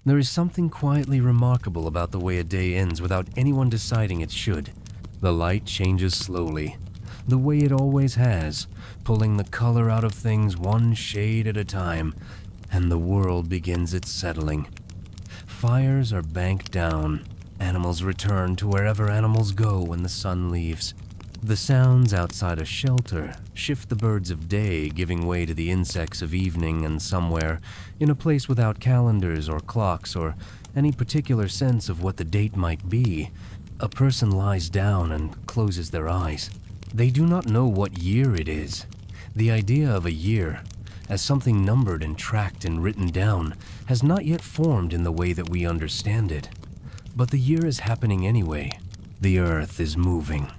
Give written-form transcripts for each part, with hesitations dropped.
There is something quietly remarkable about the way a day ends without anyone deciding it should. The light changes slowly, the way it always has, pulling the color out of things one shade at a time, and the world begins its settling. Fires are banked down. Animals return to wherever animals go when the sun leaves. The sounds outside a shelter shift the birds of day, giving way to the insects of evening, and somewhere, in a place without calendars or clocks or any particular sense of what the date might be, a person lies down and closes their eyes. They do not know what year it is. The idea of a year, as something numbered and tracked and written down, has not yet formed in the way that we understand it. But the year is happening anyway. The earth is moving,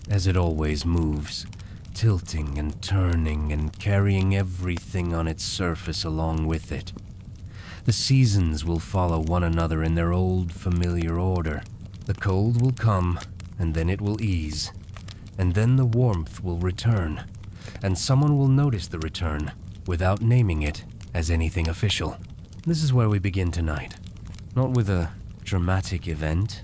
as it always moves, tilting and turning and carrying everything on its surface along with it. The seasons will follow one another in their old familiar order. The cold will come, and then it will ease, and then the warmth will return, and someone will notice the return without naming it as anything official. This is where we begin tonight, not with a dramatic event,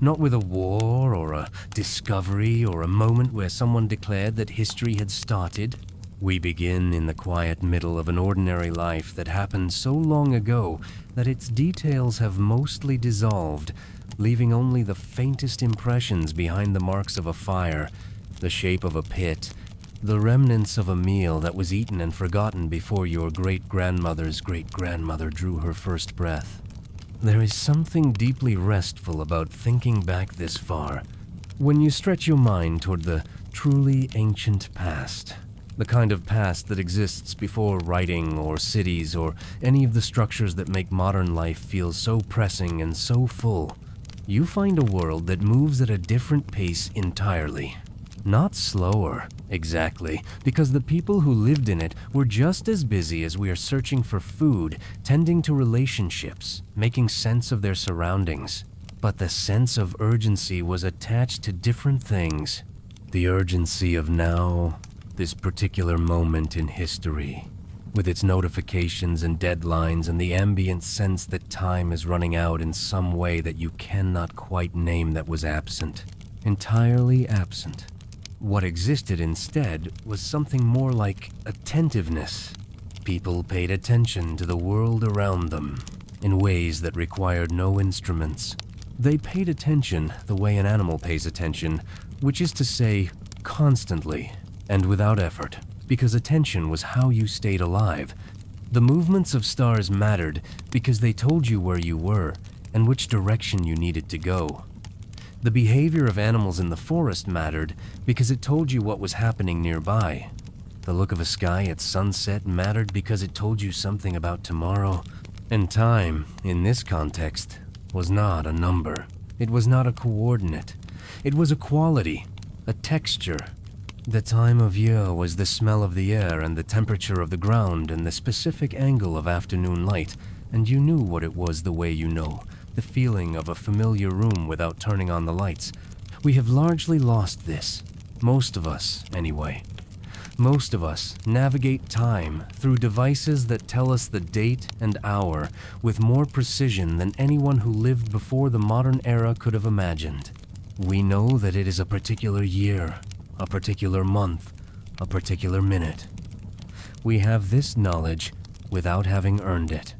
not with a war or a discovery or a moment where someone declared that history had started. We begin in the quiet middle of an ordinary life that happened so long ago that its details have mostly dissolved, leaving only the faintest impressions behind the marks of a fire, the shape of a pit, the remnants of a meal that was eaten and forgotten before your great-grandmother's great-grandmother drew her first breath. There is something deeply restful about thinking back this far, when you stretch your mind toward the truly ancient past, the kind of past that exists before writing or cities or any of the structures that make modern life feel so pressing and so full. You find a world that moves at a different pace entirely. Not slower, exactly, because the people who lived in it were just as busy as we are searching for food, tending to relationships, making sense of their surroundings. But the sense of urgency was attached to different things. The urgency of now, this particular moment in history, with its notifications and deadlines and the ambient sense that time is running out in some way that you cannot quite name, that was absent, entirely absent. What existed instead was something more like attentiveness. People paid attention to the world around them in ways that required no instruments. They paid attention the way an animal pays attention, which is to say, constantly and without effort, because attention was how you stayed alive. The movements of stars mattered because they told you where you were and which direction you needed to go. The behavior of animals in the forest mattered because it told you what was happening nearby. The look of a sky at sunset mattered because it told you something about tomorrow. And time, in this context, was not a number. It was not a coordinate. It was a quality, a texture. The time of year was the smell of the air and the temperature of the ground and the specific angle of afternoon light, and you knew what it was the way you know. The feeling of a familiar room without turning on the lights. We have largely lost this. Most of us, anyway. Most of us navigate time through devices that tell us the date and hour with more precision than anyone who lived before the modern era could have imagined. We know that it is a particular year, a particular month, a particular minute. We have this knowledge without having earned it,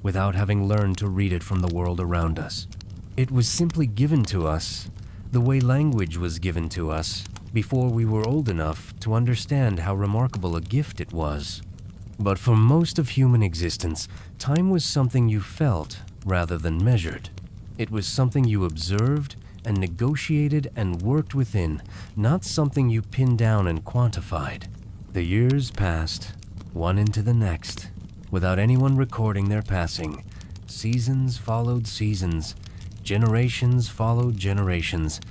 without having learned to read it from the world around us. It was simply given to us, the way language was given to us, before we were old enough to understand how remarkable a gift it was. But for most of human existence, time was something you felt rather than measured. It was something you observed and negotiated and worked within, not something you pinned down and quantified. The years passed, one into the next, without anyone recording their passing. Seasons followed seasons, generations followed generations,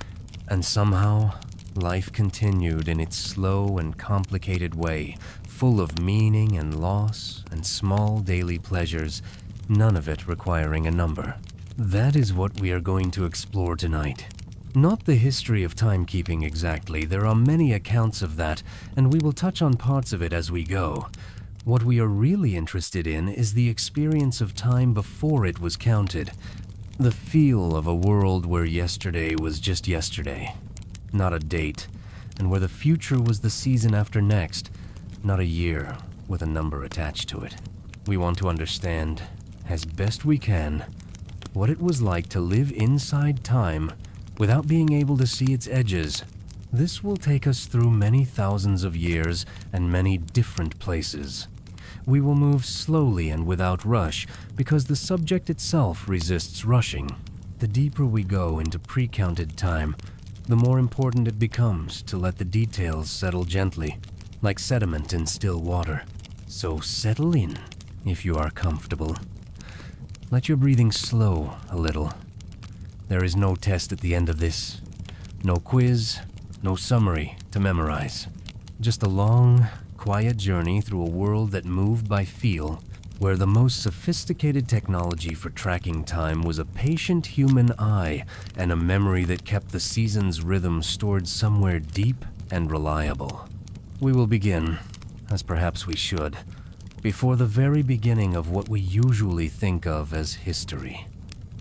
and somehow life continued in its slow and complicated way, full of meaning and loss and small daily pleasures, none of it requiring a number. That is what we are going to explore tonight. Not the history of timekeeping exactly, there are many accounts of that, and we will touch on parts of it as we go. What we are really interested in is the experience of time before it was counted. The feel of a world where yesterday was just yesterday, not a date, and where the future was the season after next, not a year with a number attached to it. We want to understand, as best we can, what it was like to live inside time without being able to see its edges. This will take us through many thousands of years and many different places. We will move slowly and without rush because the subject itself resists rushing. The deeper we go into pre-counted time, the more important it becomes to let the details settle gently, like sediment in still water. So settle in, if you are comfortable. Let your breathing slow a little. There is no test at the end of this, no quiz, no summary to memorize. Just a long, quiet journey through a world that moved by feel, where the most sophisticated technology for tracking time was a patient human eye and a memory that kept the season's rhythm stored somewhere deep and reliable. We will begin, as perhaps we should, before the very beginning of what we usually think of as history.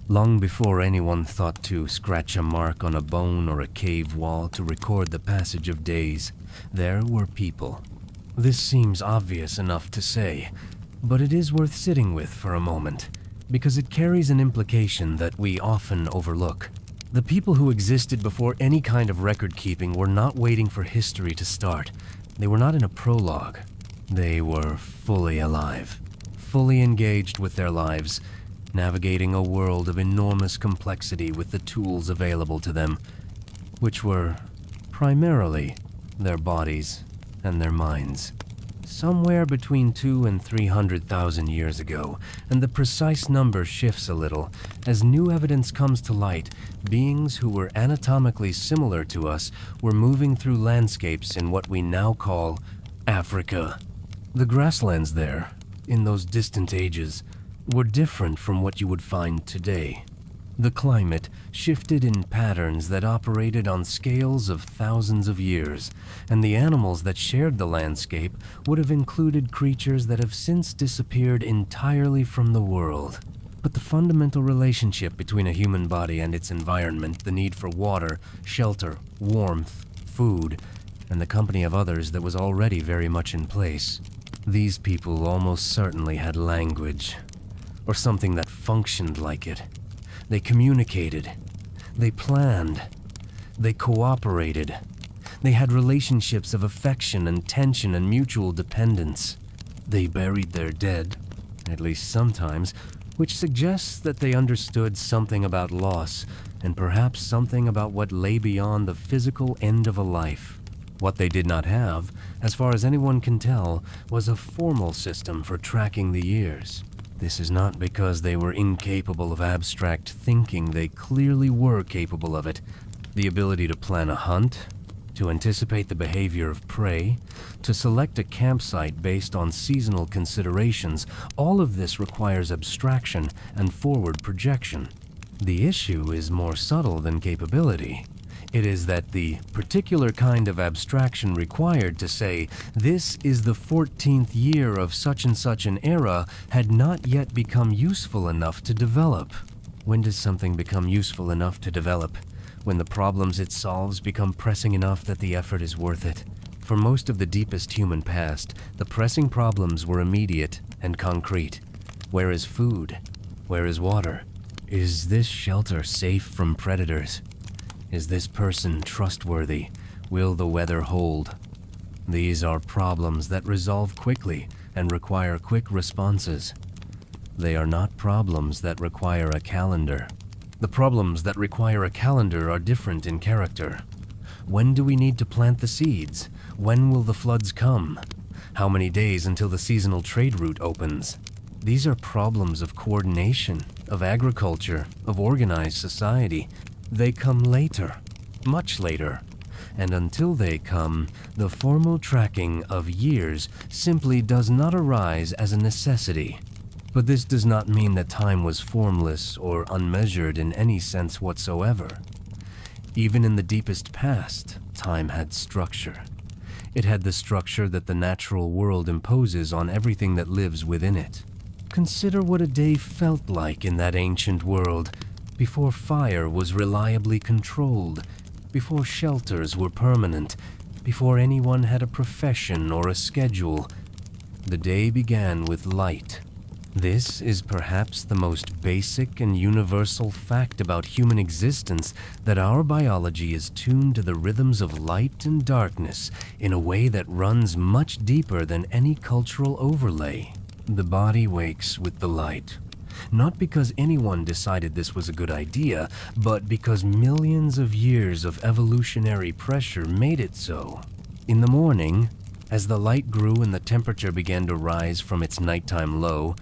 Long before anyone thought to scratch a mark on a bone or a cave wall to record the passage of days, there were people. This seems obvious enough to say, but it is worth sitting with for a moment, because it carries an implication that we often overlook. The people who existed before any kind of record-keeping were not waiting for history to start. They were not in a prologue. They were fully alive, fully engaged with their lives, navigating a world of enormous complexity with the tools available to them, which were primarily their bodies and their minds. Somewhere between 200,000 and 300,000 years ago, and the precise number shifts a little, as new evidence comes to light, beings who were anatomically similar to us were moving through landscapes in what we now call Africa. The grasslands there, in those distant ages, were different from what you would find today. The climate shifted in patterns that operated on scales of thousands of years, and the animals that shared the landscape would have included creatures that have since disappeared entirely from the world. But the fundamental relationship between a human body and its environment, the need for water, shelter, warmth, food, and the company of others that was already very much in place. These people almost certainly had language, or something that functioned like it. They communicated, they planned, they cooperated, they had relationships of affection and tension and mutual dependence. They buried their dead, at least sometimes, which suggests that they understood something about loss and perhaps something about what lay beyond the physical end of a life. What they did not have, as far as anyone can tell, was a formal system for tracking the years. This is not because they were incapable of abstract thinking. They clearly were capable of it. The ability to plan a hunt, to anticipate the behavior of prey, to select a campsite based on seasonal considerations, all of this requires abstraction and forward projection. The issue is more subtle than capability. It is that the particular kind of abstraction required to say, this is the 14th year of such and such an era, had not yet become useful enough to develop. When does something become useful enough to develop? When the problems it solves become pressing enough that the effort is worth it. For most of the deepest human past, the pressing problems were immediate and concrete. Where is food? Where is water? Is this shelter safe from predators? Is this person trustworthy? Will the weather hold? These are problems that resolve quickly and require quick responses. They are not problems that require a calendar. The problems that require a calendar are different in character. When do we need to plant the seeds? When will the floods come? How many days until the seasonal trade route opens? These are problems of coordination, of agriculture, of organized society. They come later, much later, and until they come, the formal tracking of years simply does not arise as a necessity. But this does not mean that time was formless or unmeasured in any sense whatsoever. Even in the deepest past, time had structure. It had the structure that the natural world imposes on everything that lives within it. Consider what a day felt like in that ancient world, before fire was reliably controlled, before shelters were permanent, before anyone had a profession or a schedule. The day began with light. This is perhaps the most basic and universal fact about human existence, that our biology is tuned to the rhythms of light and darkness in a way that runs much deeper than any cultural overlay. The body wakes with the light, not because anyone decided this was a good idea, but because millions of years of evolutionary pressure made it so. In the morning, as the light grew and the temperature began to rise from its nighttime low,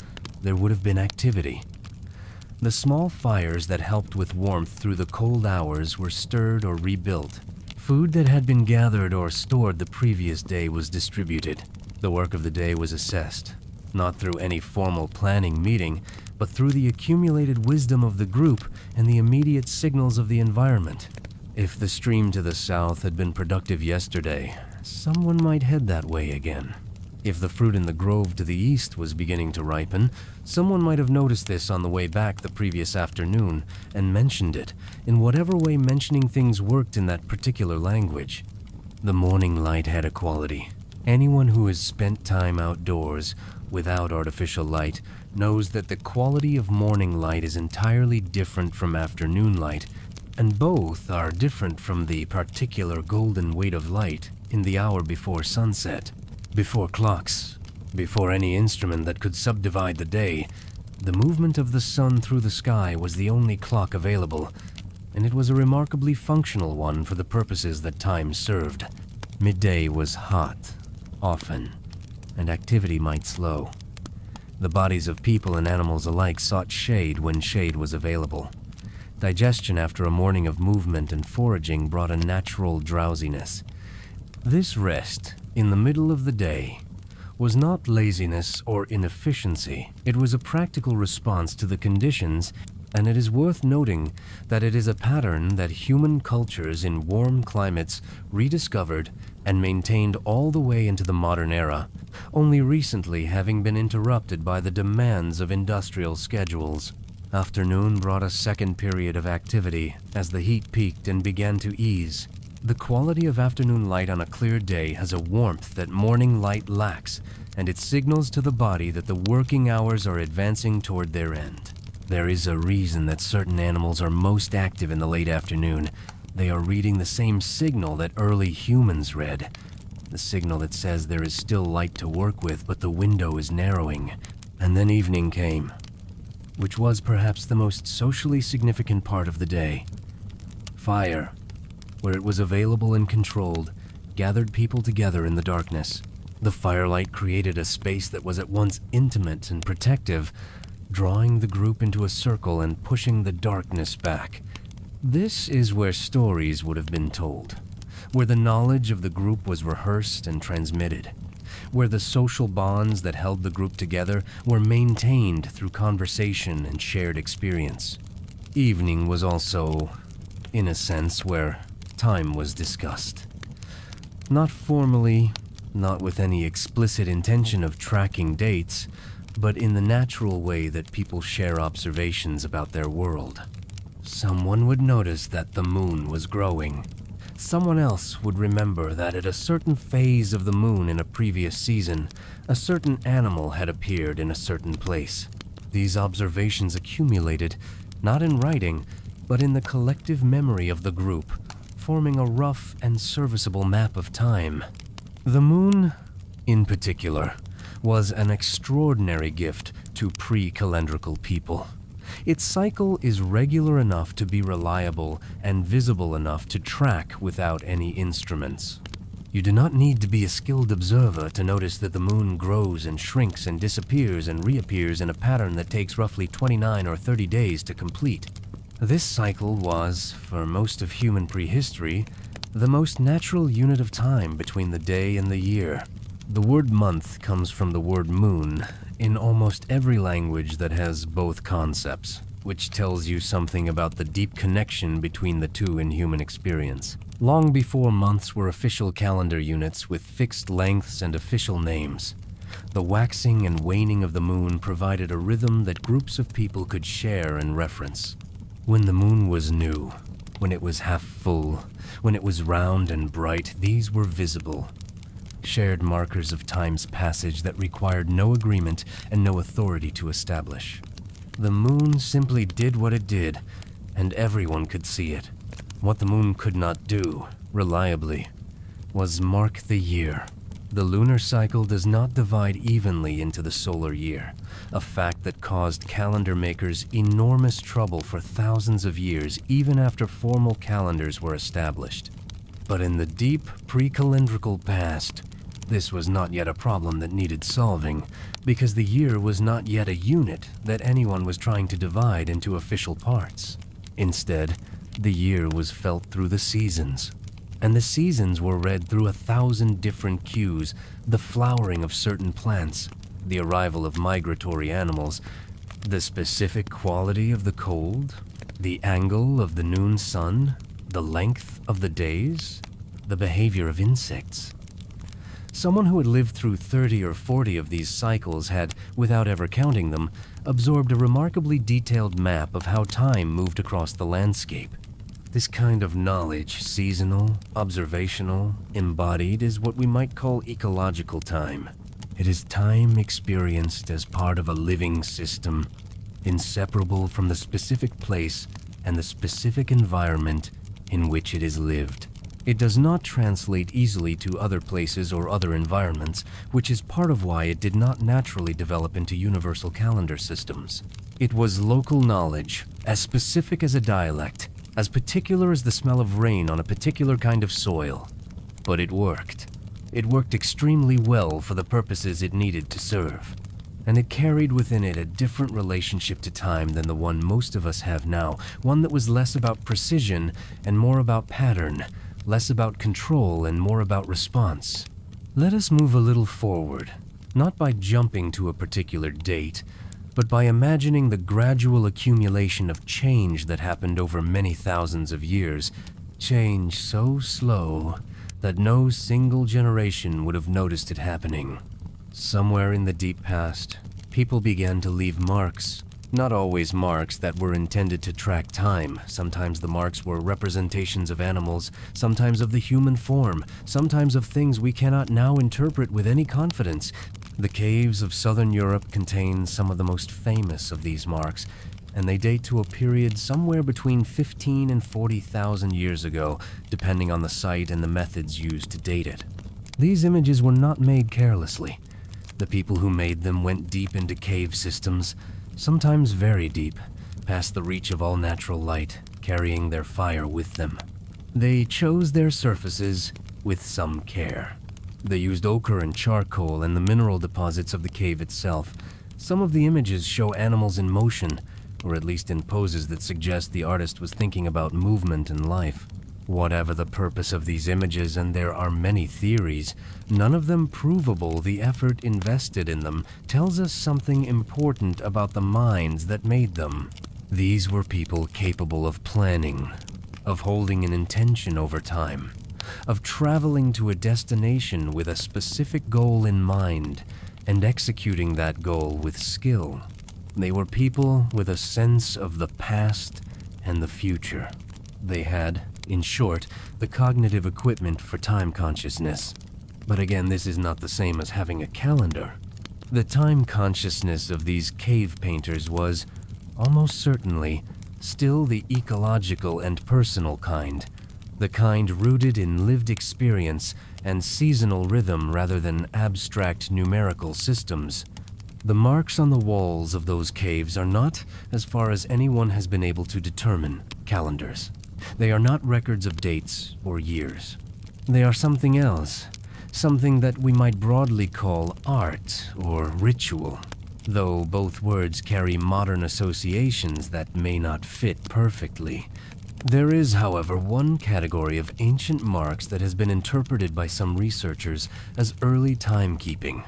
there would have been activity. The small fires that helped with warmth through the cold hours were stirred or rebuilt. Food that had been gathered or stored the previous day was distributed. The work of the day was assessed, not through any formal planning meeting, but through the accumulated wisdom of the group and the immediate signals of the environment. If the stream to the south had been productive yesterday, someone might head that way again. If the fruit in the grove to the east was beginning to ripen, someone might have noticed this on the way back the previous afternoon and mentioned it, in whatever way mentioning things worked in that particular language. The morning light had a quality. Anyone who has spent time outdoors, without artificial light, knows that the quality of morning light is entirely different from afternoon light, and both are different from the particular golden weight of light in the hour before sunset. Before clocks, before any instrument that could subdivide the day, the movement of the sun through the sky was the only clock available, and it was a remarkably functional one for the purposes that time served. Midday was hot, often, and activity might slow. The bodies of people and animals alike sought shade when shade was available. Digestion after a morning of movement and foraging brought a natural drowsiness. This rest, in the middle of the day, was not laziness or inefficiency. It was a practical response to the conditions, and it is worth noting that it is a pattern that human cultures in warm climates rediscovered and maintained all the way into the modern era, only recently having been interrupted by the demands of industrial schedules. Afternoon brought a second period of activity as the heat peaked and began to ease. The quality of afternoon light on a clear day has a warmth that morning light lacks, and it signals to the body that the working hours are advancing toward their end. There is a reason that certain animals are most active in the late afternoon. They are reading the same signal that early humans read, the signal that says there is still light to work with, but the window is narrowing. And then evening came, which was perhaps the most socially significant part of the day. Fire, where it was available and controlled, gathered people together in the darkness. The firelight created a space that was at once intimate and protective, drawing the group into a circle and pushing the darkness back. This is where stories would have been told, where the knowledge of the group was rehearsed and transmitted, where the social bonds that held the group together were maintained through conversation and shared experience. Evening was also, in a sense, where time was discussed. Not formally, not with any explicit intention of tracking dates, but in the natural way that people share observations about their world. Someone would notice that the moon was growing. Someone else would remember that at a certain phase of the moon in a previous season, a certain animal had appeared in a certain place. These observations accumulated, not in writing, but in the collective memory of the group, forming a rough and serviceable map of time. The moon, in particular, was an extraordinary gift to pre-calendrical people. Its cycle is regular enough to be reliable and visible enough to track without any instruments. You do not need to be a skilled observer to notice that the moon grows and shrinks and disappears and reappears in a pattern that takes roughly 29 or 30 days to complete. This cycle was, for most of human prehistory, the most natural unit of time between the day and the year. The word month comes from the word moon in almost every language that has both concepts. which tells you something about the deep connection between the two in human experience. Long before months were official calendar units with fixed lengths and official names, the waxing and waning of the moon provided a rhythm that groups of people could share and reference. When the moon was new, when it was half full, when it was round and bright, these were visible. Shared markers of time's passage that required no agreement and no authority to establish. The moon simply did what it did, and everyone could see it. What the moon could not do, reliably, was mark the year. The lunar cycle does not divide evenly into the solar year, a fact that caused calendar makers enormous trouble for thousands of years, even after formal calendars were established. But in the deep pre-calendrical past, this was not yet a problem that needed solving, because the year was not yet a unit that anyone was trying to divide into official parts. Instead, the year was felt through the seasons, and the seasons were read through 1,000 different cues: the flowering of certain plants, the arrival of migratory animals, the specific quality of the cold, the angle of the noon sun, the length of the days, the behavior of insects. Someone who had lived through 30 or 40 of these cycles had, without ever counting them, absorbed a remarkably detailed map of how time moved across the landscape. This kind of knowledge, seasonal, observational, embodied, is what we might call ecological time. It is time experienced as part of a living system, inseparable from the specific place and the specific environment in which it is lived. It does not translate easily to other places or other environments, which is part of why it did not naturally develop into universal calendar systems. It was local knowledge, as specific as a dialect, as particular as the smell of rain on a particular kind of soil. But it worked. It worked extremely well for the purposes it needed to serve. And it carried within it a different relationship to time than the one most of us have now, one that was less about precision and more about pattern, less about control and more about response. Let us move a little forward, not by jumping to a particular date, but by imagining the gradual accumulation of change that happened over many thousands of years, change so slow that no single generation would have noticed it happening. Somewhere in the deep past, people began to leave marks. Not always marks that were intended to track time. Sometimes the marks were representations of animals, sometimes of the human form, sometimes of things we cannot now interpret with any confidence. The caves of southern Europe contain some of the most famous of these marks, and they date to a period somewhere between 15 and 40,000 years ago, depending on the site and the methods used to date it. These images were not made carelessly. The people who made them went deep into cave systems, sometimes very deep, past the reach of all natural light, carrying their fire with them. They chose their surfaces with some care. They used ochre and charcoal and the mineral deposits of the cave itself. Some of the images show animals in motion, or at least in poses that suggest the artist was thinking about movement and life. Whatever the purpose of these images, and there are many theories, none of them provable, the effort invested in them tells us something important about the minds that made them. These were people capable of planning, of holding an intention over time, of traveling to a destination with a specific goal in mind and executing that goal with skill. They were people with a sense of the past and the future. They had, in short, the cognitive equipment for time consciousness. But again, this is not the same as having a calendar. The time consciousness of these cave painters was, almost certainly, still the ecological and personal kind, the kind rooted in lived experience and seasonal rhythm rather than abstract numerical systems. The marks on the walls of those caves are not, as far as anyone has been able to determine, calendars. They are not records of dates or years. They are something else, something that we might broadly call art or ritual, though both words carry modern associations that may not fit perfectly. There is, however, one category of ancient marks that has been interpreted by some researchers as early timekeeping.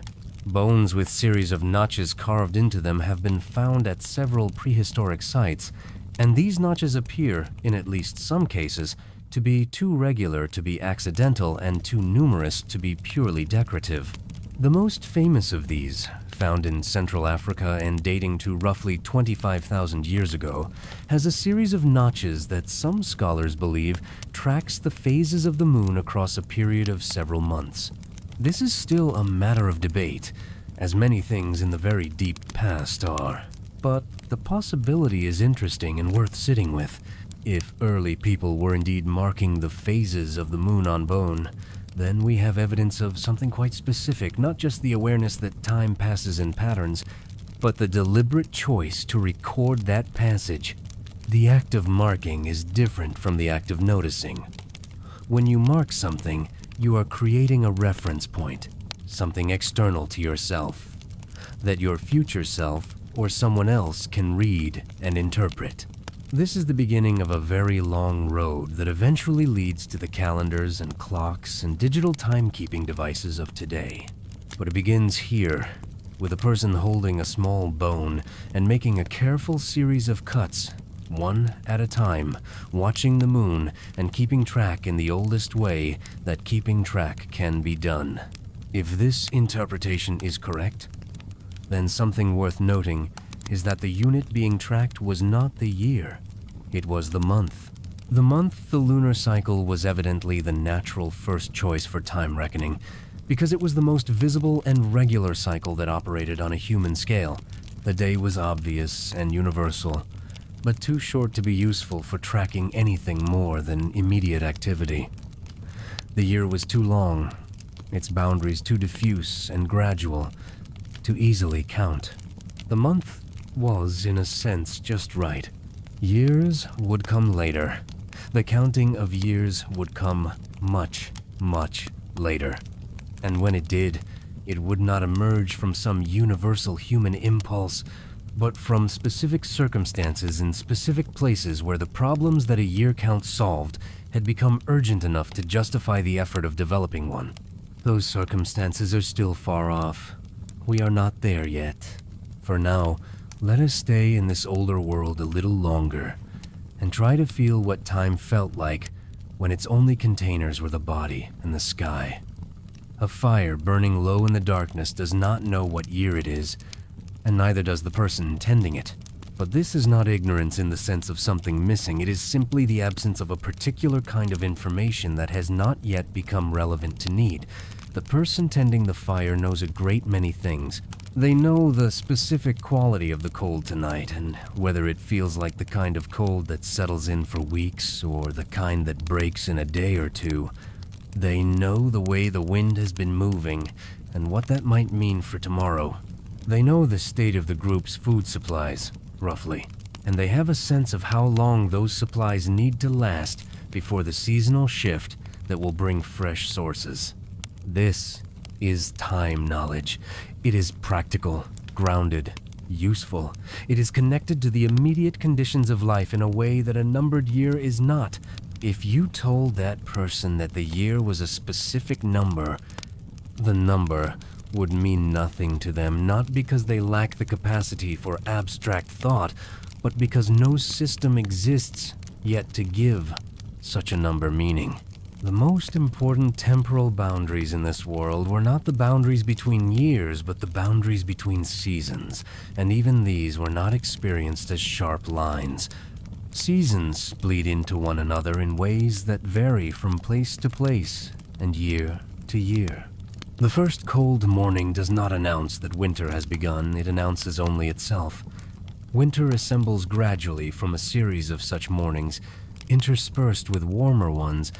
Bones with series of notches carved into them have been found at several prehistoric sites, and these notches appear, in at least some cases, to be too regular to be accidental and too numerous to be purely decorative. The most famous of these, found in Central Africa and dating to roughly 25,000 years ago, has a series of notches that some scholars believe tracks the phases of the moon across a period of several months. This is still a matter of debate, as many things in the very deep past are. But the possibility is interesting and worth sitting with. If early people were indeed marking the phases of the moon on bone, then we have evidence of something quite specific, not just the awareness that time passes in patterns, but the deliberate choice to record that passage. The act of marking is different from the act of noticing. When you mark something, you are creating a reference point, something external to yourself, that your future self or someone else can read and interpret. This is the beginning of a very long road that eventually leads to the calendars and clocks and digital timekeeping devices of today. But it begins here, with a person holding a small bone and making a careful series of cuts, one at a time, watching the moon and keeping track in the oldest way that keeping track can be done. If this interpretation is correct, then something worth noting is that the unit being tracked was not the year, it was the month. The month, the lunar cycle, was evidently the natural first choice for time reckoning, because it was the most visible and regular cycle that operated on a human scale. The day was obvious and universal, but too short to be useful for tracking anything more than immediate activity. The year was too long, its boundaries too diffuse and gradual, to easily count. The month was, in a sense, just right. Years would come later. The counting of years would come much, much later. And when it did, it would not emerge from some universal human impulse, but from specific circumstances in specific places where the problems that a year count solved had become urgent enough to justify the effort of developing one. Those circumstances are still far off. We are not there yet. For now, let us stay in this older world a little longer and try to feel what time felt like when its only containers were the body and the sky. A fire burning low in the darkness does not know what year it is, and neither does the person tending it. But this is not ignorance in the sense of something missing. It is simply the absence of a particular kind of information that has not yet become relevant to need. The person tending the fire knows a great many things. They know the specific quality of the cold tonight, and whether it feels like the kind of cold that settles in for weeks or the kind that breaks in a day or two. They know the way the wind has been moving and what that might mean for tomorrow. They know the state of the group's food supplies, roughly, and they have a sense of how long those supplies need to last before the seasonal shift that will bring fresh sources. This is time knowledge. It is practical, grounded, useful. It is connected to the immediate conditions of life in a way that a numbered year is not. If you told that person that the year was a specific number, the number would mean nothing to them, not because they lack the capacity for abstract thought, but because no system exists yet to give such a number meaning. The most important temporal boundaries in this world were not the boundaries between years, but the boundaries between seasons, and even these were not experienced as sharp lines. Seasons bleed into one another in ways that vary from place to place and year to year. The first cold morning does not announce that winter has begun, it announces only itself. Winter assembles gradually from a series of such mornings, interspersed with warmer ones,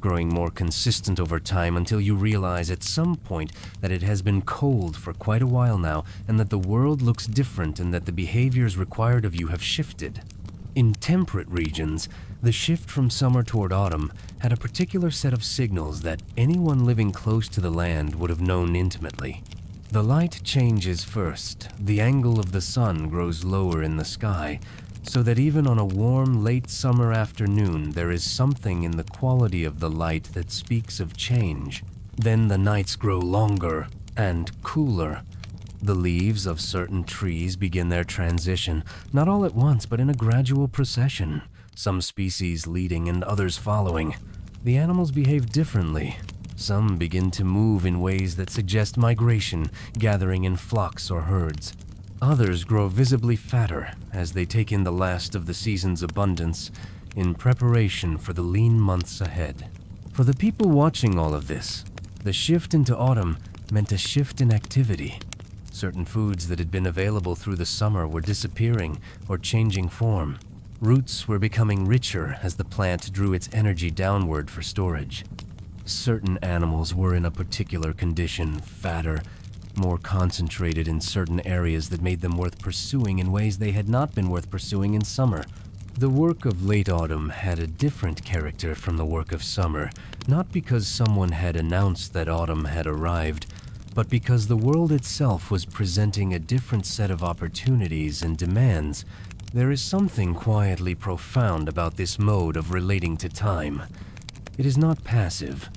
growing more consistent over time until you realize at some point that it has been cold for quite a while now, and that the world looks different and that the behaviors required of you have shifted. In temperate regions, the shift from summer toward autumn had a particular set of signals that anyone living close to the land would have known intimately. The light changes first. The angle of the sun grows lower in the sky, so that even on a warm, late summer afternoon, there is something in the quality of the light that speaks of change. Then the nights grow longer, and cooler. The leaves of certain trees begin their transition, not all at once, but in a gradual procession, some species leading and others following. The animals behave differently. Some begin to move in ways that suggest migration, gathering in flocks or herds. Others grow visibly fatter as they take in the last of the season's abundance in preparation for the lean months ahead. For the people watching all of this, the shift into autumn meant a shift in activity. Certain foods that had been available through the summer were disappearing or changing form. Roots were becoming richer as the plant drew its energy downward for storage. Certain animals were in a particular condition, fatter, more concentrated in certain areas that made them worth pursuing in ways they had not been worth pursuing in summer. The work of late autumn had a different character from the work of summer, not because someone had announced that autumn had arrived, but because the world itself was presenting a different set of opportunities and demands. There is something quietly profound about this mode of relating to time. It is not passive.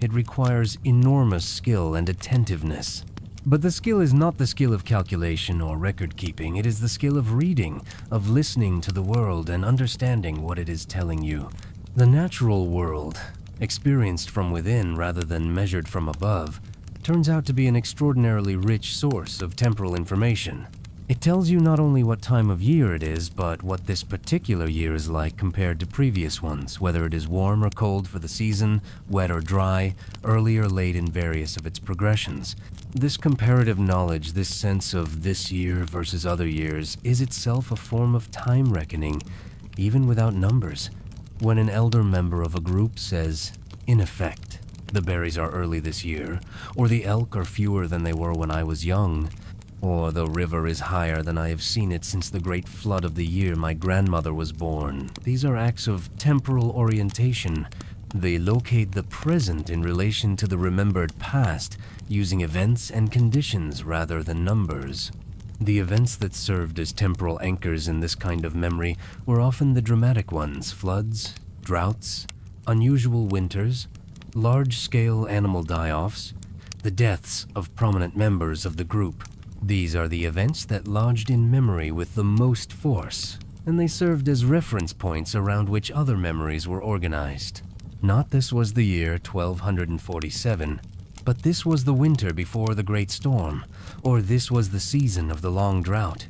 It requires enormous skill and attentiveness. But the skill is not the skill of calculation or record-keeping. It is the skill of reading, of listening to the world and understanding what it is telling you. The natural world, experienced from within rather than measured from above, turns out to be an extraordinarily rich source of temporal information. It tells you not only what time of year it is, but what this particular year is like compared to previous ones, whether it is warm or cold for the season, wet or dry, early or late in various of its progressions. This comparative knowledge, this sense of this year versus other years, is itself a form of time reckoning, even without numbers. When an elder member of a group says, in effect, the berries are early this year, or the elk are fewer than they were when I was young, or the river is higher than I have seen it since the great flood of the year my grandmother was born. These are acts of temporal orientation. They locate the present in relation to the remembered past, using events and conditions rather than numbers. The events that served as temporal anchors in this kind of memory were often the dramatic ones: floods, droughts, unusual winters, large-scale animal die-offs, the deaths of prominent members of the group. These are the events that lodged in memory with the most force, and they served as reference points around which other memories were organized. Not this was the year 1247, but this was the winter before the great storm, or this was the season of the long drought,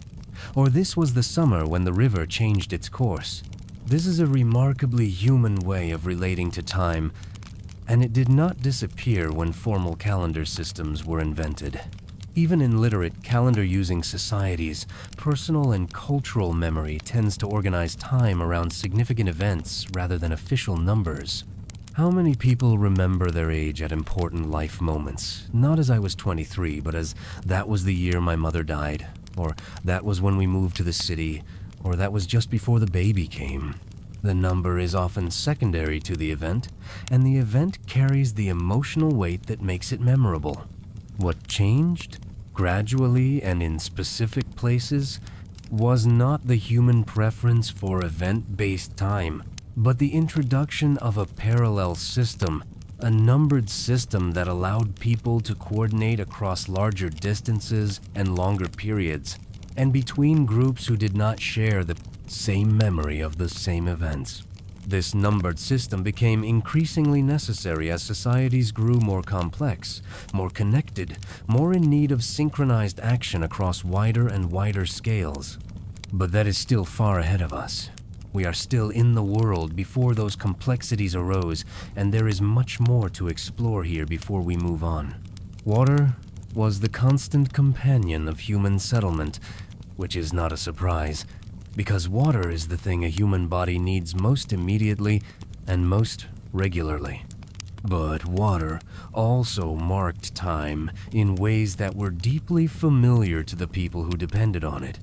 or this was the summer when the river changed its course. This is a remarkably human way of relating to time, and it did not disappear when formal calendar systems were invented. Even in literate, calendar-using societies, personal and cultural memory tends to organize time around significant events rather than official numbers. How many people remember their age at important life moments, not as I was 23, but as that was the year my mother died, or that was when we moved to the city, or that was just before the baby came? The number is often secondary to the event, and the event carries the emotional weight that makes it memorable. What changed, gradually and in specific places, was not the human preference for event-based time, but the introduction of a parallel system, a numbered system that allowed people to coordinate across larger distances and longer periods, and between groups who did not share the same memory of the same events. This numbered system became increasingly necessary as societies grew more complex, more connected, more in need of synchronized action across wider and wider scales. But that is still far ahead of us. We are still in the world before those complexities arose, and there is much more to explore here before we move on. Water was the constant companion of human settlement, which is not a surprise, because water is the thing a human body needs most immediately and most regularly. But water also marked time in ways that were deeply familiar to the people who depended on it.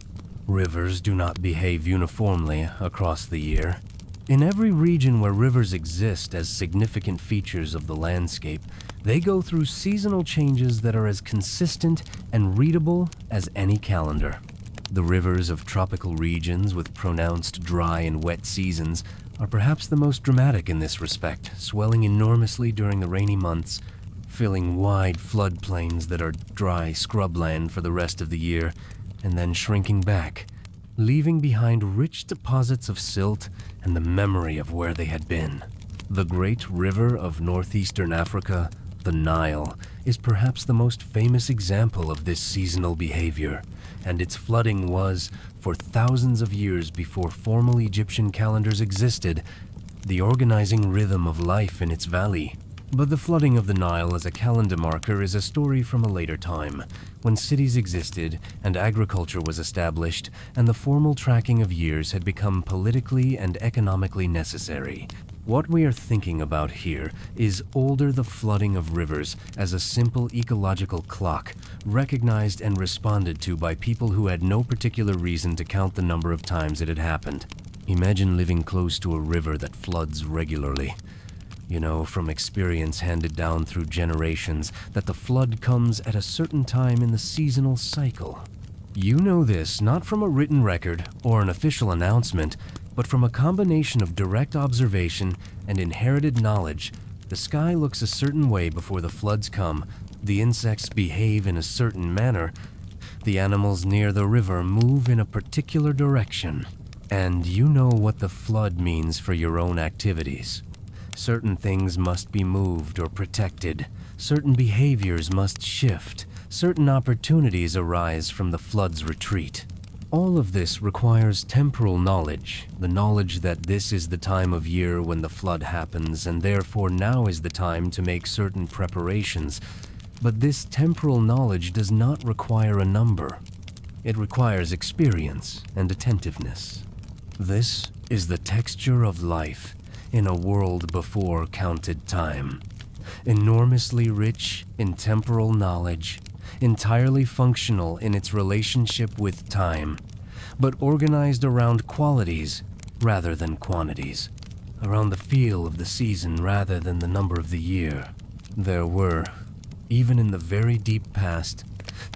Rivers do not behave uniformly across the year. In every region where rivers exist as significant features of the landscape, they go through seasonal changes that are as consistent and readable as any calendar. The rivers of tropical regions with pronounced dry and wet seasons are perhaps the most dramatic in this respect, swelling enormously during the rainy months filling wide floodplains that are dry scrubland for the rest of the year, and then shrinking back, leaving behind rich deposits of silt and the memory of where they had been. The great river of northeastern Africa, the Nile, is perhaps the most famous example of this seasonal behavior, and its flooding was, for thousands of years before formal Egyptian calendars existed, the organizing rhythm of life in its valley. But the flooding of the Nile as a calendar marker is a story from a later time, when cities existed and agriculture was established and the formal tracking of years had become politically and economically necessary. What we are thinking about here is older the flooding of rivers as a simple ecological clock, recognized and responded to by people who had no particular reason to count the number of times it had happened. Imagine living close to a river that floods regularly. You know, from experience handed down through generations, that the flood comes at a certain time in the seasonal cycle. You know this not from a written record or an official announcement, but from a combination of direct observation and inherited knowledge. The sky looks a certain way before the floods come, the insects behave in a certain manner, the animals near the river move in a particular direction, and you know what the flood means for your own activities. Certain things must be moved or protected, certain behaviors must shift, certain opportunities arise from the flood's retreat. All of this requires temporal knowledge, the knowledge that this is the time of year when the flood happens and therefore now is the time to make certain preparations. But this temporal knowledge does not require a number. It requires experience and attentiveness. This is the texture of life in a world before counted time. Enormously rich in temporal knowledge, entirely functional in its relationship with time, but organized around qualities rather than quantities, around the feel of the season rather than the number of the year. There were, even in the very deep past,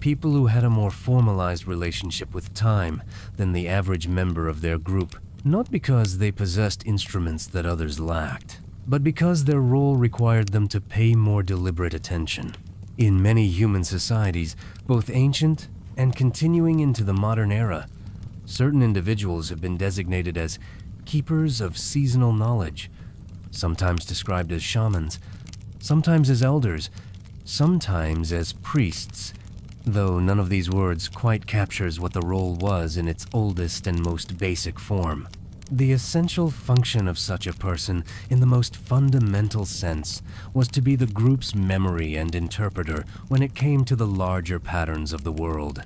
people who had a more formalized relationship with time than the average member of their group, not because they possessed instruments that others lacked, but because their role required them to pay more deliberate attention. In many human societies, both ancient and continuing into the modern era, certain individuals have been designated as keepers of seasonal knowledge, sometimes described as shamans, sometimes as elders, sometimes as priests, though none of these words quite captures what the role was in its oldest and most basic form. The essential function of such a person, in the most fundamental sense, was to be the group's memory and interpreter when it came to the larger patterns of the world.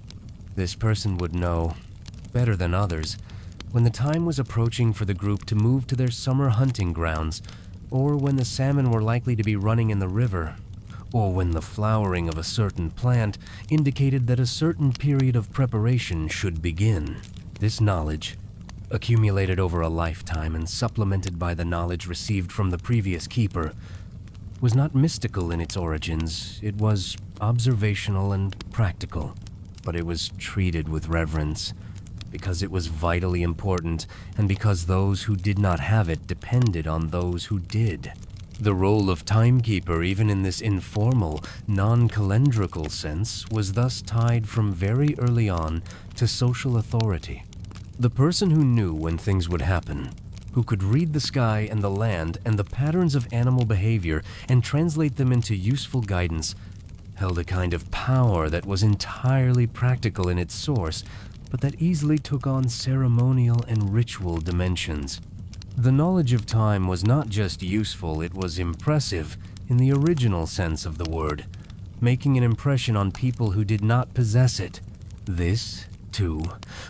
This person would know, better than others, when the time was approaching for the group to move to their summer hunting grounds, or when the salmon were likely to be running in the river, or when the flowering of a certain plant indicated that a certain period of preparation should begin. This knowledge, accumulated over a lifetime and supplemented by the knowledge received from the previous keeper, was not mystical in its origins. It was observational and practical, but it was treated with reverence because it was vitally important and because those who did not have it depended on those who did. The role of timekeeper, even in this informal, non-calendrical sense, was thus tied from very early on to social authority. The person who knew when things would happen, who could read the sky and the land and the patterns of animal behavior and translate them into useful guidance, held a kind of power that was entirely practical in its source, but that easily took on ceremonial and ritual dimensions. The knowledge of time was not just useful, it was impressive in the original sense of the word, making an impression on people who did not possess it. This, too,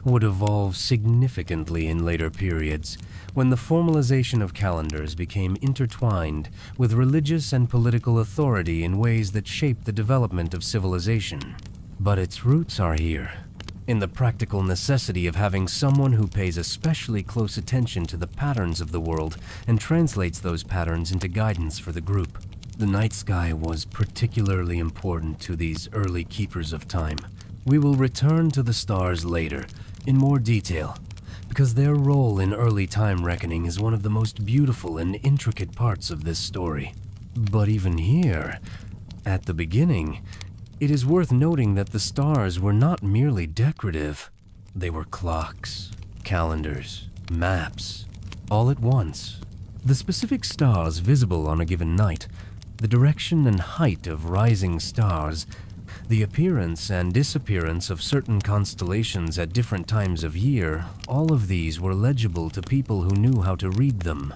would evolve significantly in later periods, when the formalization of calendars became intertwined with religious and political authority in ways that shaped the development of civilization. But its roots are here, in the practical necessity of having someone who pays especially close attention to the patterns of the world and translates those patterns into guidance for the group. The night sky was particularly important to these early keepers of time. We will return to the stars later, in more detail, because their role in early time reckoning is one of the most beautiful and intricate parts of this story. But even here, At the beginning, it is worth noting that the stars were not merely decorative. They were clocks, calendars, maps, all at once. The specific stars visible on a given night, the direction and height of rising stars, the appearance and disappearance of certain constellations at different times of year, all of these were legible to people who knew how to read them.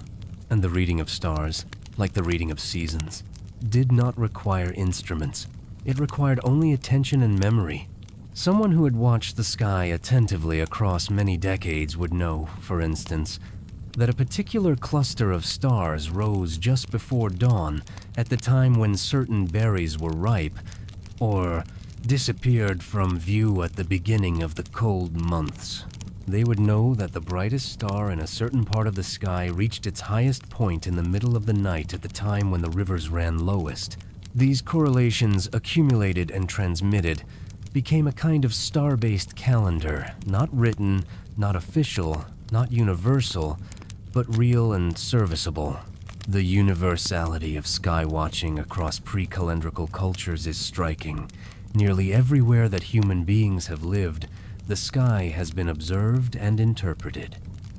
And the reading of stars, like the reading of seasons, did not require instruments. It required only attention and memory. Someone who had watched the sky attentively across many decades would know, for instance, that a particular cluster of stars rose just before dawn at the time when certain berries were ripe, or disappeared from view at the beginning of the cold months. They would know that the brightest star in a certain part of the sky reached its highest point in the middle of the night at the time when the rivers ran lowest. These correlations accumulated and transmitted, became a kind of star-based calendar, not written, not official, not universal, but real and serviceable. The universality of sky watching across pre-calendrical cultures is striking. Nearly everywhere that human beings have lived, the sky has been observed and interpreted.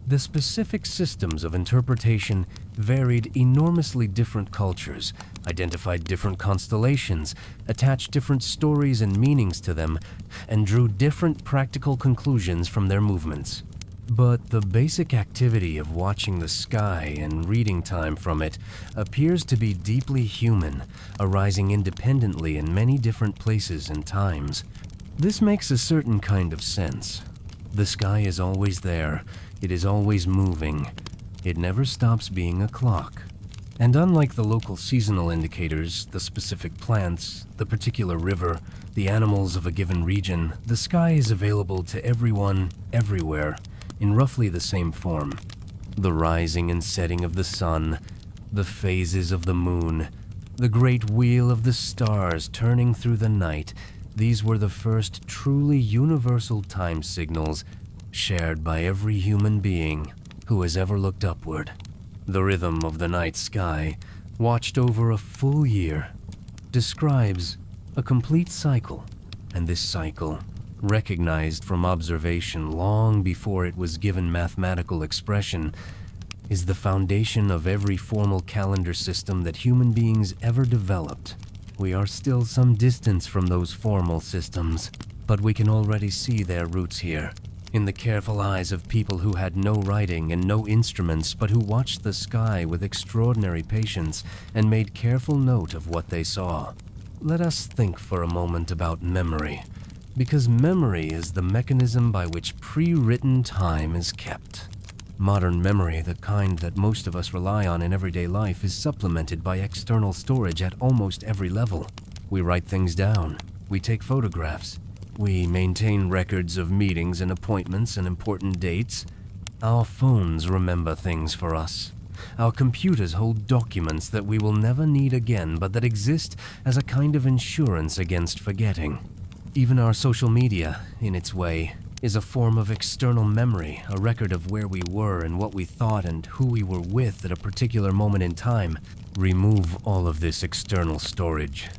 The specific systems of interpretation varied enormously. Different cultures identified different constellations, attached different stories and meanings to them, and drew different practical conclusions from their movements. But the basic activity of watching the sky and reading time from it appears to be deeply human, arising independently in many different places and times. This makes a certain kind of sense. The sky is always there. It is always moving. It never stops being a clock. And unlike the local seasonal indicators, the specific plants, the particular river, the animals of a given region, the sky is available to everyone, everywhere, in roughly the same form. The rising and setting of the sun, the phases of the moon, the great wheel of the stars turning through the night, these were the first truly universal time signals shared by every human being who has ever looked upward. The rhythm of the night sky, watched over a full year, describes a complete cycle, and this cycle, recognized from observation long before it was given mathematical expression, is the foundation of every formal calendar system that human beings ever developed. We are still some distance from those formal systems, but we can already see their roots here, in the careful eyes of people who had no writing and no instruments, but who watched the sky with extraordinary patience and made careful note of what they saw. Let us think for a moment about memory, because memory is the mechanism by which pre-written time is kept. Modern memory, the kind that most of us rely on in everyday life, is supplemented by external storage at almost every level. We write things down. We take photographs. We maintain records of meetings and appointments and important dates. Our phones remember things for us. Our computers hold documents that we will never need again, but that exist as a kind of insurance against forgetting. Even our social media, in its way, is a form of external memory, a record of where we were and what we thought and who we were with at a particular moment in time. Remove all of this external storage,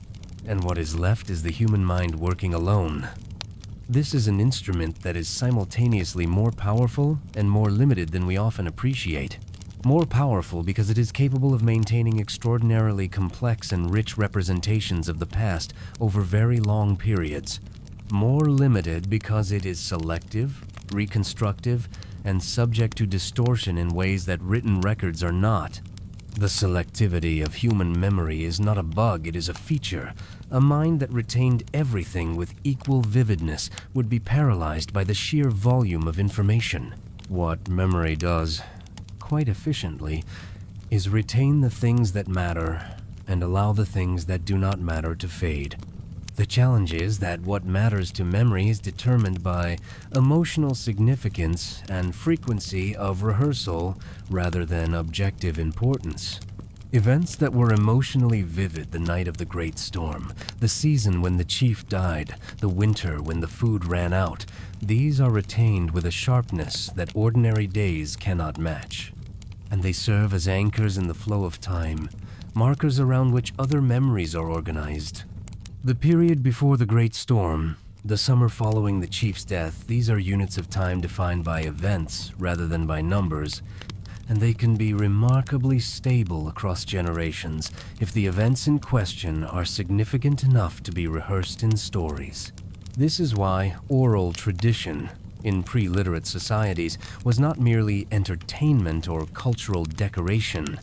and what is left is the human mind working alone. This is an instrument that is simultaneously more powerful and more limited than we often appreciate. More powerful because it is capable of maintaining extraordinarily complex and rich representations of the past over very long periods. More limited because it is selective, reconstructive, and subject to distortion in ways that written records are not. The selectivity of human memory is not a bug, it is a feature. A mind that retained everything with equal vividness would be paralyzed by the sheer volume of information. What memory does, quite efficiently, is retain the things that matter and allow the things that do not matter to fade. The challenge is that what matters to memory is determined by emotional significance and frequency of rehearsal rather than objective importance. Events that were emotionally vivid the night of the great storm, the season when the chief died, the winter when the food ran out, these are retained with a sharpness that ordinary days cannot match. And they serve as anchors in the flow of time, markers around which other memories are organized. The period before the Great Storm, the summer following the chief's death, these are units of time defined by events rather than by numbers, and they can be remarkably stable across generations if the events in question are significant enough to be rehearsed in stories. This is why oral tradition in pre-literate societies was not merely entertainment or cultural decoration.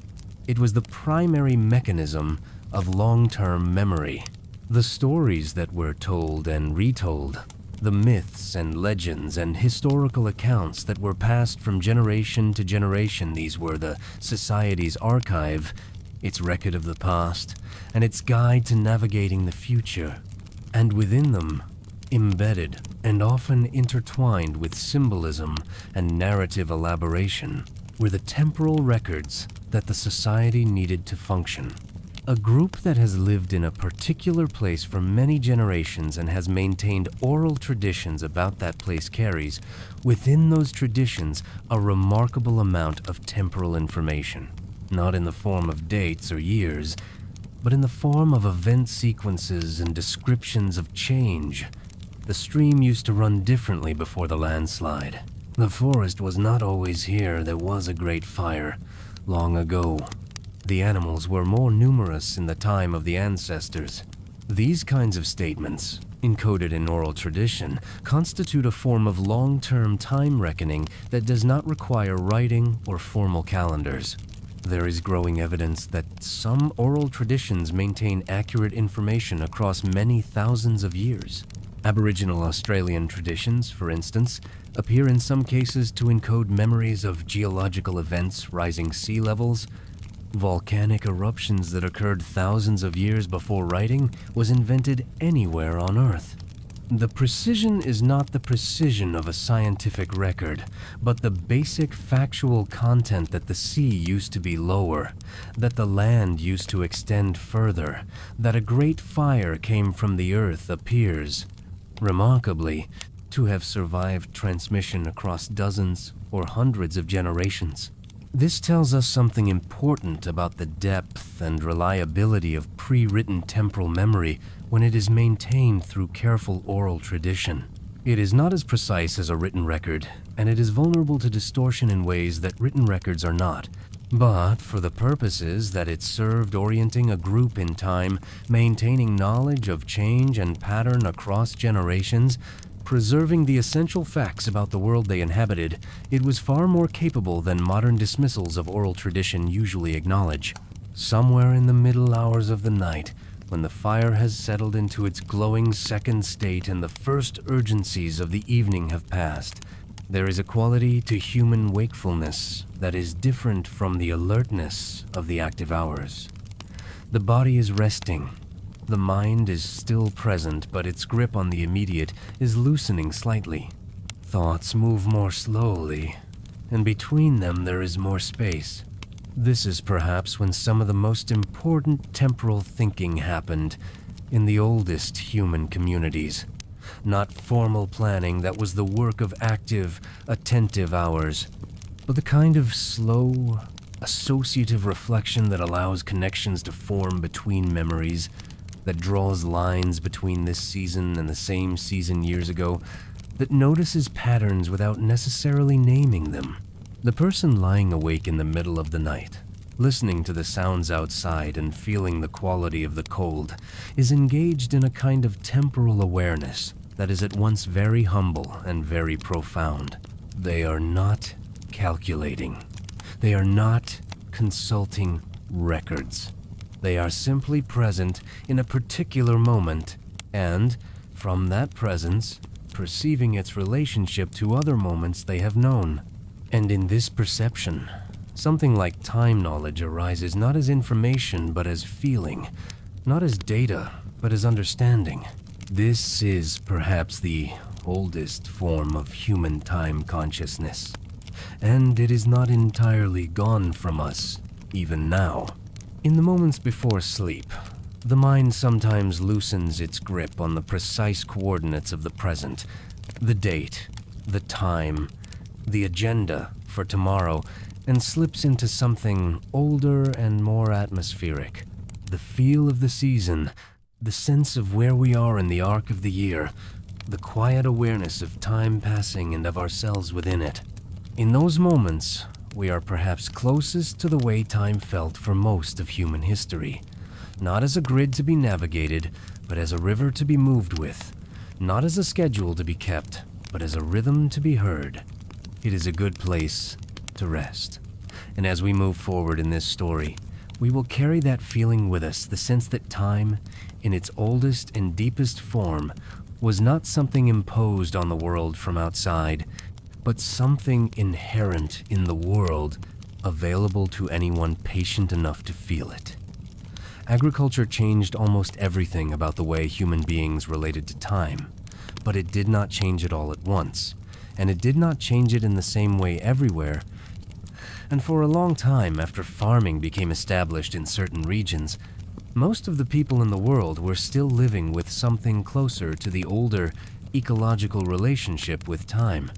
It was the primary mechanism of long-term memory. The stories that were told and retold, the myths and legends and historical accounts that were passed from generation to generation, these were the society's archive, its record of the past, and its guide to navigating the future. And within them, embedded and often intertwined with symbolism and narrative elaboration, were the temporal records that the society needed to function. A group that has lived in a particular place for many generations and has maintained oral traditions about that place carries, within those traditions, a remarkable amount of temporal information, not in the form of dates or years, but in the form of event sequences and descriptions of change. The stream used to run differently before the landslide. The forest was not always here. There was a great fire long ago. The animals were more numerous in the time of the ancestors. These kinds of statements, encoded in oral tradition, constitute a form of long-term time reckoning that does not require writing or formal calendars. There is growing evidence that some oral traditions maintain accurate information across many thousands of years. Aboriginal Australian traditions, for instance, appear in some cases to encode memories of geological events, rising sea levels. Volcanic eruptions that occurred thousands of years before writing was invented anywhere on Earth. The precision is not the precision of a scientific record, but the basic factual content that the sea used to be lower, that the land used to extend further, that a great fire came from the Earth appears, remarkably, to have survived transmission across dozens or hundreds of generations. This tells us something important about the depth and reliability of pre-written temporal memory when it is maintained through careful oral tradition. It is not as precise as a written record, and it is vulnerable to distortion in ways that written records are not. But for the purposes that it served orienting a group in time, maintaining knowledge of change and pattern across generations, preserving the essential facts about the world they inhabited, it was far more capable than modern dismissals of oral tradition usually acknowledge. Somewhere in the middle hours of the night, when the fire has settled into its glowing second state and the first urgencies of the evening have passed, there is a quality to human wakefulness that is different from the alertness of the active hours. The body is resting. The mind is still present, but its grip on the immediate is loosening slightly. Thoughts move more slowly, and between them there is more space. This is perhaps when some of the most important temporal thinking happened in the oldest human communities. Not formal planning that was the work of active, attentive hours, but the kind of slow, associative reflection that allows connections to form between memories, that draws lines between this season and the same season years ago, that notices patterns without necessarily naming them. The person lying awake in the middle of the night, listening to the sounds outside and feeling the quality of the cold, is engaged in a kind of temporal awareness that is at once very humble and very profound. They are not calculating. They are not consulting records. They are simply present in a particular moment, and, from that presence, perceiving its relationship to other moments they have known. And in this perception, something like time knowledge arises not as information but as feeling, not as data but as understanding. This is perhaps the oldest form of human time consciousness, and it is not entirely gone from us, even now. In the moments before sleep, the mind sometimes loosens its grip on the precise coordinates of the present, the date, the time, the agenda for tomorrow, and slips into something older and more atmospheric. The feel of the season, the sense of where we are in the arc of the year, the quiet awareness of time passing and of ourselves within it. In those moments, we are perhaps closest to the way time felt for most of human history. Not as a grid to be navigated, but as a river to be moved with. Not as a schedule to be kept, but as a rhythm to be heard. It is a good place to rest. And as we move forward in this story, we will carry that feeling with us, the sense that time, in its oldest and deepest form, was not something imposed on the world from outside, but something inherent in the world, available to anyone patient enough to feel it. Agriculture changed almost everything about the way human beings related to time, but it did not change it all at once, and it did not change it in the same way everywhere. And for a long time after farming became established in certain regions, most of the people in the world were still living with something closer to the older ecological relationship with time.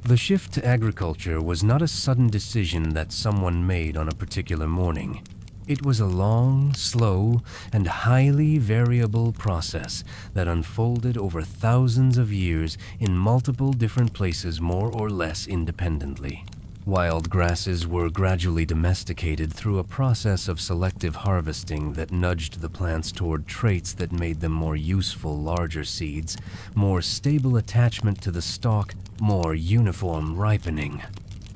The shift to agriculture was not a sudden decision that someone made on a particular morning. It was a long, slow, and highly variable process that unfolded over thousands of years in multiple different places more or less independently. Wild grasses were gradually domesticated through a process of selective harvesting that nudged the plants toward traits that made them more useful larger seeds, more stable attachment to the stalk, more uniform ripening.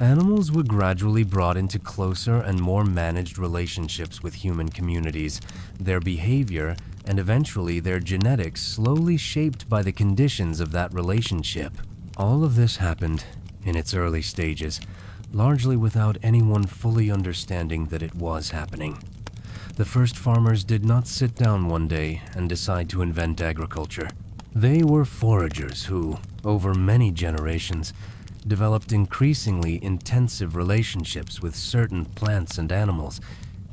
Animals were gradually brought into closer and more managed relationships with human communities, their behavior and eventually their genetics slowly shaped by the conditions of that relationship. All of this happened in its early stages, largely without anyone fully understanding that it was happening. The first farmers did not sit down one day and decide to invent agriculture. They were foragers who, over many generations, developed increasingly intensive relationships with certain plants and animals,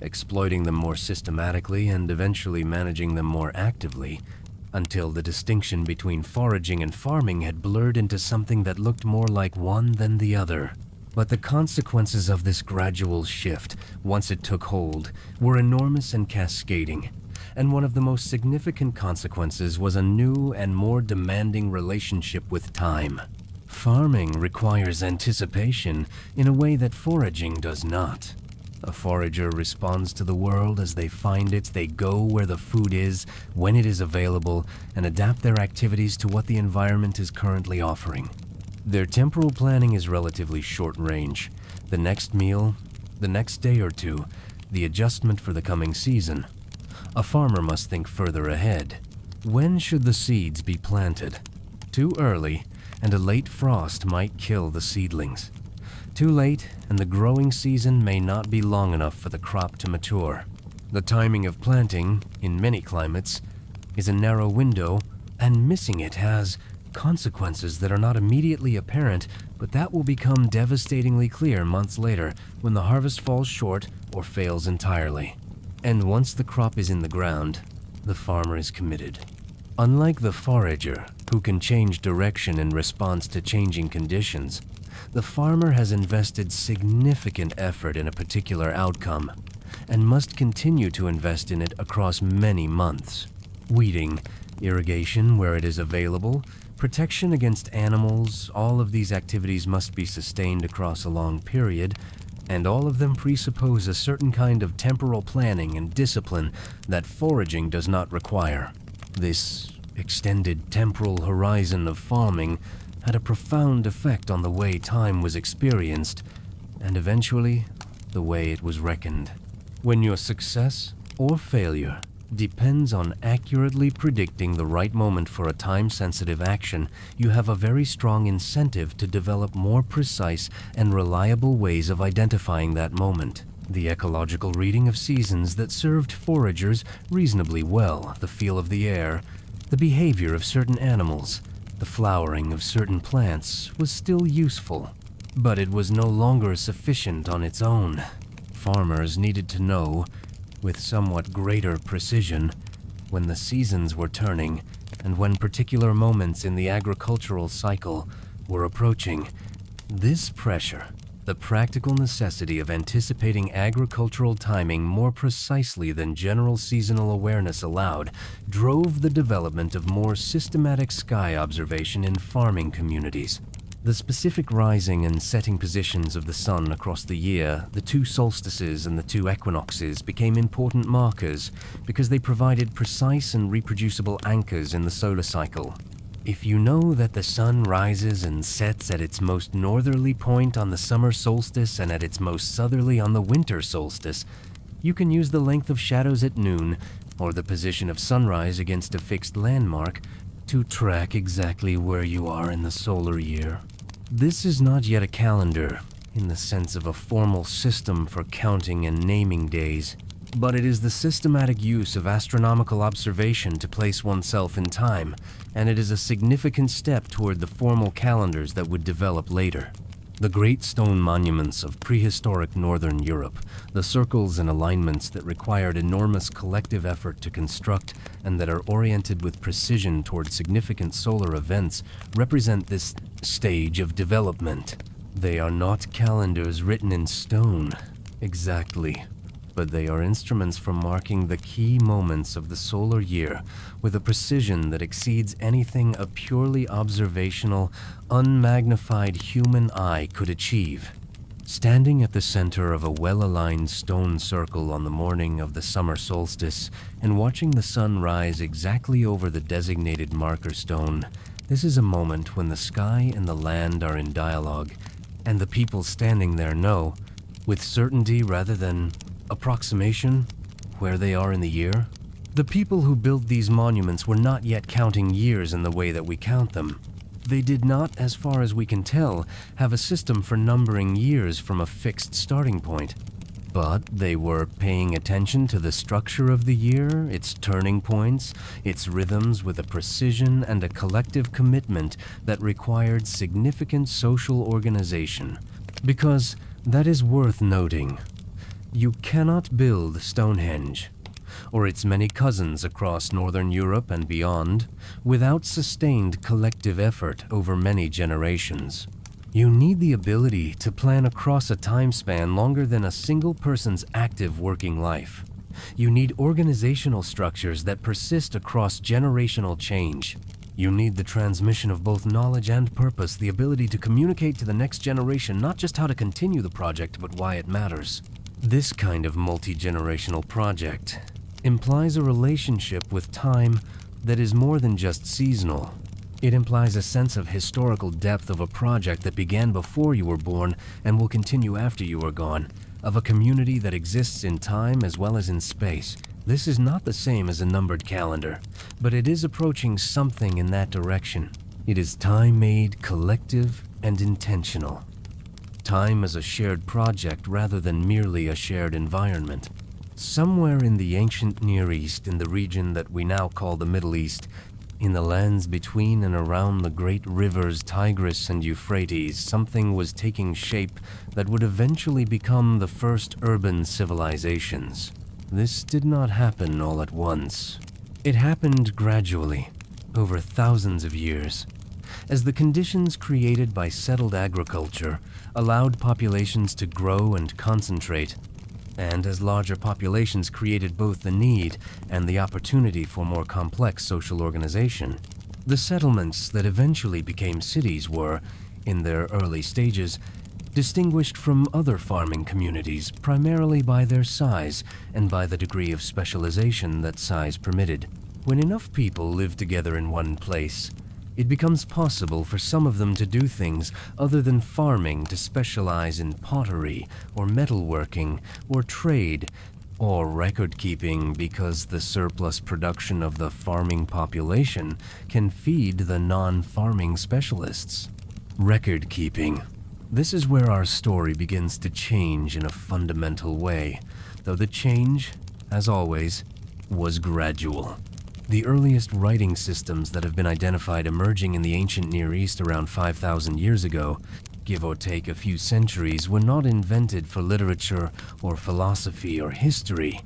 exploiting them more systematically and eventually managing them more actively, until the distinction between foraging and farming had blurred into something that looked more like one than the other. But the consequences of this gradual shift, once it took hold, were enormous and cascading. And one of the most significant consequences was a new and more demanding relationship with time. Farming requires anticipation in a way that foraging does not. A forager responds to the world as they find it. They go where the food is, when it is available, and adapt their activities to what the environment is currently offering. Their temporal planning is relatively short range. The next meal, the next day or two, the adjustment for the coming season. A farmer must think further ahead. When should the seeds be planted? Too early, and a late frost might kill the seedlings. Too late, and the growing season may not be long enough for the crop to mature. The timing of planting, in many climates, is a narrow window, and missing it has consequences that are not immediately apparent, but that will become devastatingly clear months later when the harvest falls short or fails entirely. And once the crop is in the ground, the farmer is committed. Unlike the forager, who can change direction in response to changing conditions, the farmer has invested significant effort in a particular outcome and must continue to invest in it across many months. Weeding, irrigation where it is available, protection against animals, all of these activities must be sustained across a long period, and all of them presuppose a certain kind of temporal planning and discipline that foraging does not require. This extended temporal horizon of farming had a profound effect on the way time was experienced, and eventually, the way it was reckoned. When your success or failure depends on accurately predicting the right moment for a time-sensitive action, you have a very strong incentive to develop more precise and reliable ways of identifying that moment. The ecological reading of seasons that served foragers reasonably well, the feel of the air, the behavior of certain animals, the flowering of certain plants was still useful, but it was no longer sufficient on its own. Farmers needed to know, with somewhat greater precision, when the seasons were turning and when particular moments in the agricultural cycle were approaching. This pressure, The practical necessity of anticipating agricultural timing more precisely than general seasonal awareness allowed drove the development of more systematic sky observation in farming communities. The specific rising and setting positions of the sun across the year, the two solstices and the two equinoxes, became important markers because they provided precise and reproducible anchors in the solar cycle. If you know that the sun rises and sets at its most northerly point on the summer solstice and at its most southerly on the winter solstice, you can use the length of shadows at noon or the position of sunrise against a fixed landmark to track exactly where you are in the solar year. This is not yet a calendar in the sense of a formal system for counting and naming days, but it is the systematic use of astronomical observation to place oneself in time, and it is a significant step toward the formal calendars that would develop later. The great stone monuments of prehistoric northern Europe, the circles and alignments that required enormous collective effort to construct and that are oriented with precision toward significant solar events, represent this stage of development. They are not calendars written in stone, exactly, but they are instruments for marking the key moments of the solar year with a precision that exceeds anything a purely observational, unmagnified human eye could achieve. Standing at the center of a well-aligned stone circle on the morning of the summer solstice and watching the sun rise exactly over the designated marker stone, this is a moment when the sky and the land are in dialogue, and the people standing there know, with certainty rather than approximation, where they are in the year. The people who built these monuments were not yet counting years in the way that we count them. They did not, as far as we can tell, have a system for numbering years from a fixed starting point. But they were paying attention to the structure of the year, its turning points, its rhythms with a precision and a collective commitment that required significant social organization. Because that is worth noting. You cannot build Stonehenge, or its many cousins across northern Europe and beyond, without sustained collective effort over many generations. You need the ability to plan across a time span longer than a single person's active working life. You need organizational structures that persist across generational change. You need the transmission of both knowledge and purpose, the ability to communicate to the next generation not just how to continue the project, but why it matters. This kind of multi-generational project implies a relationship with time that is more than just seasonal. It implies a sense of historical depth of a project that began before you were born and will continue after you are gone, of a community that exists in time as well as in space. This is not the same as a numbered calendar, but it is approaching something in that direction. It is time-made, collective, and intentional. Time as a shared project rather than merely a shared environment. Somewhere in the ancient Near East, in the region that we now call the Middle East, in the lands between and around the great rivers Tigris and Euphrates, something was taking shape that would eventually become the first urban civilizations. This did not happen all at once. It happened gradually, over thousands of years, as the conditions created by settled agriculture allowed populations to grow and concentrate, and as larger populations created both the need and the opportunity for more complex social organization. The settlements that eventually became cities were, in their early stages, distinguished from other farming communities primarily by their size and by the degree of specialization that size permitted. When enough people live together in one place, it becomes possible for some of them to do things other than farming, to specialize in pottery or metalworking or trade or record-keeping, because the surplus production of the farming population can feed the non-farming specialists. Record-keeping. This is where our story begins to change in a fundamental way, though the change, as always, was gradual. The earliest writing systems that have been identified emerging in the ancient Near East around 5,000 years ago, give or take a few centuries, were not invented for literature or philosophy or history.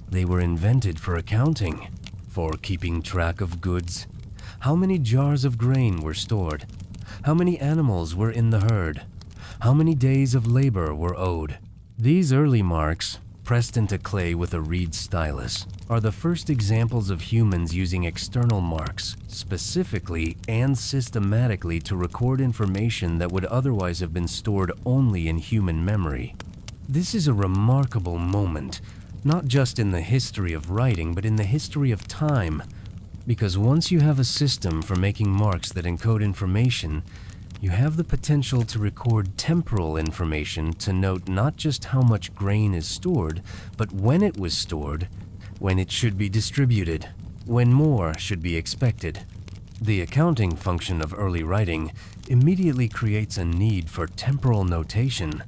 They were invented for accounting, for keeping track of goods. How many jars of grain were stored? How many animals were in the herd? how many days of labor were owed. These early marks, pressed into clay with a reed stylus, are the first examples of humans using external marks, specifically and systematically to record information that would otherwise have been stored only in human memory. This is a remarkable moment, not just in the history of writing, but in the history of time, because once you have a system for making marks that encode information, you have the potential to record temporal information to note not just how much grain is stored, but when it was stored, when it should be distributed, when more should be expected. The accounting function of early writing immediately creates a need for temporal notation,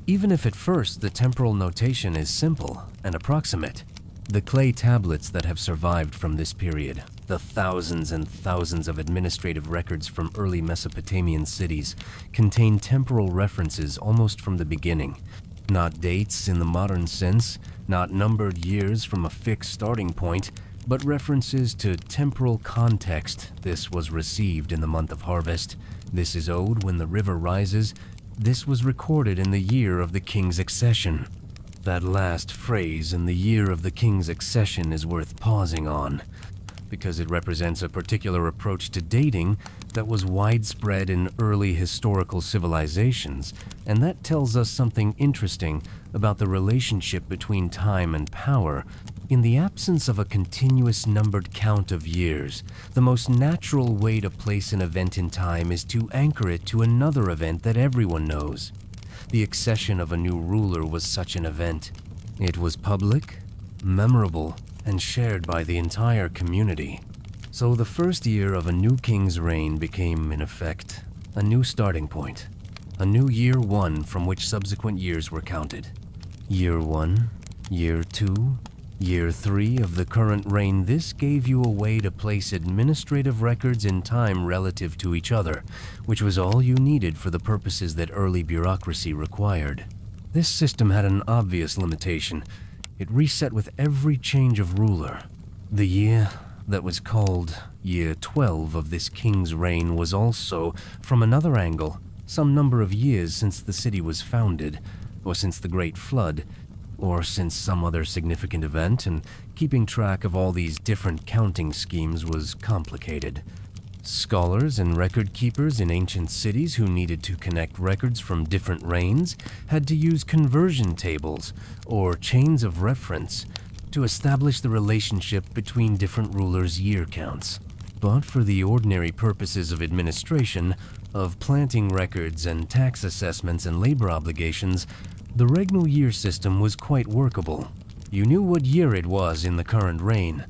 even if at first the temporal notation is simple and approximate. The clay tablets that have survived from this period, the thousands and thousands of administrative records from early Mesopotamian cities, contain temporal references almost from the beginning. Not dates in the modern sense, not numbered years from a fixed starting point, but references to temporal context. This was received in the month of harvest. This is owed when the river rises. This was recorded in the year of the king's accession. That last phrase, in the year of the king's accession, is worth pausing on, because it represents a particular approach to dating that was widespread in early historical civilizations, and that tells us something interesting about the relationship between time and power. In the absence of a continuous numbered count of years, the most natural way to place an event in time is to anchor it to another event that everyone knows. The accession of a new ruler was such an event. It was public, memorable, and shared by the entire community. So the first year of a new king's reign became, in effect, a new starting point, a new year one from which subsequent years were counted. Year 1, Year 2, Year 3 of the current reign. This gave you a way to place administrative records in time relative to each other, which was all you needed for the purposes that early bureaucracy required. This system had an obvious limitation. It reset with every change of ruler. The year that was called Year 12 of this king's reign was also, from another angle, some number of years since the city was founded, or since the Great Flood, or since some other significant event, and keeping track of all these different counting schemes was complicated. Scholars and record keepers in ancient cities who needed to connect records from different reigns had to use conversion tables, or chains of reference, to establish the relationship between different rulers' year counts. But for the ordinary purposes of administration, of planting records and tax assessments and labor obligations, the regnal year system was quite workable. You knew what year it was in the current reign,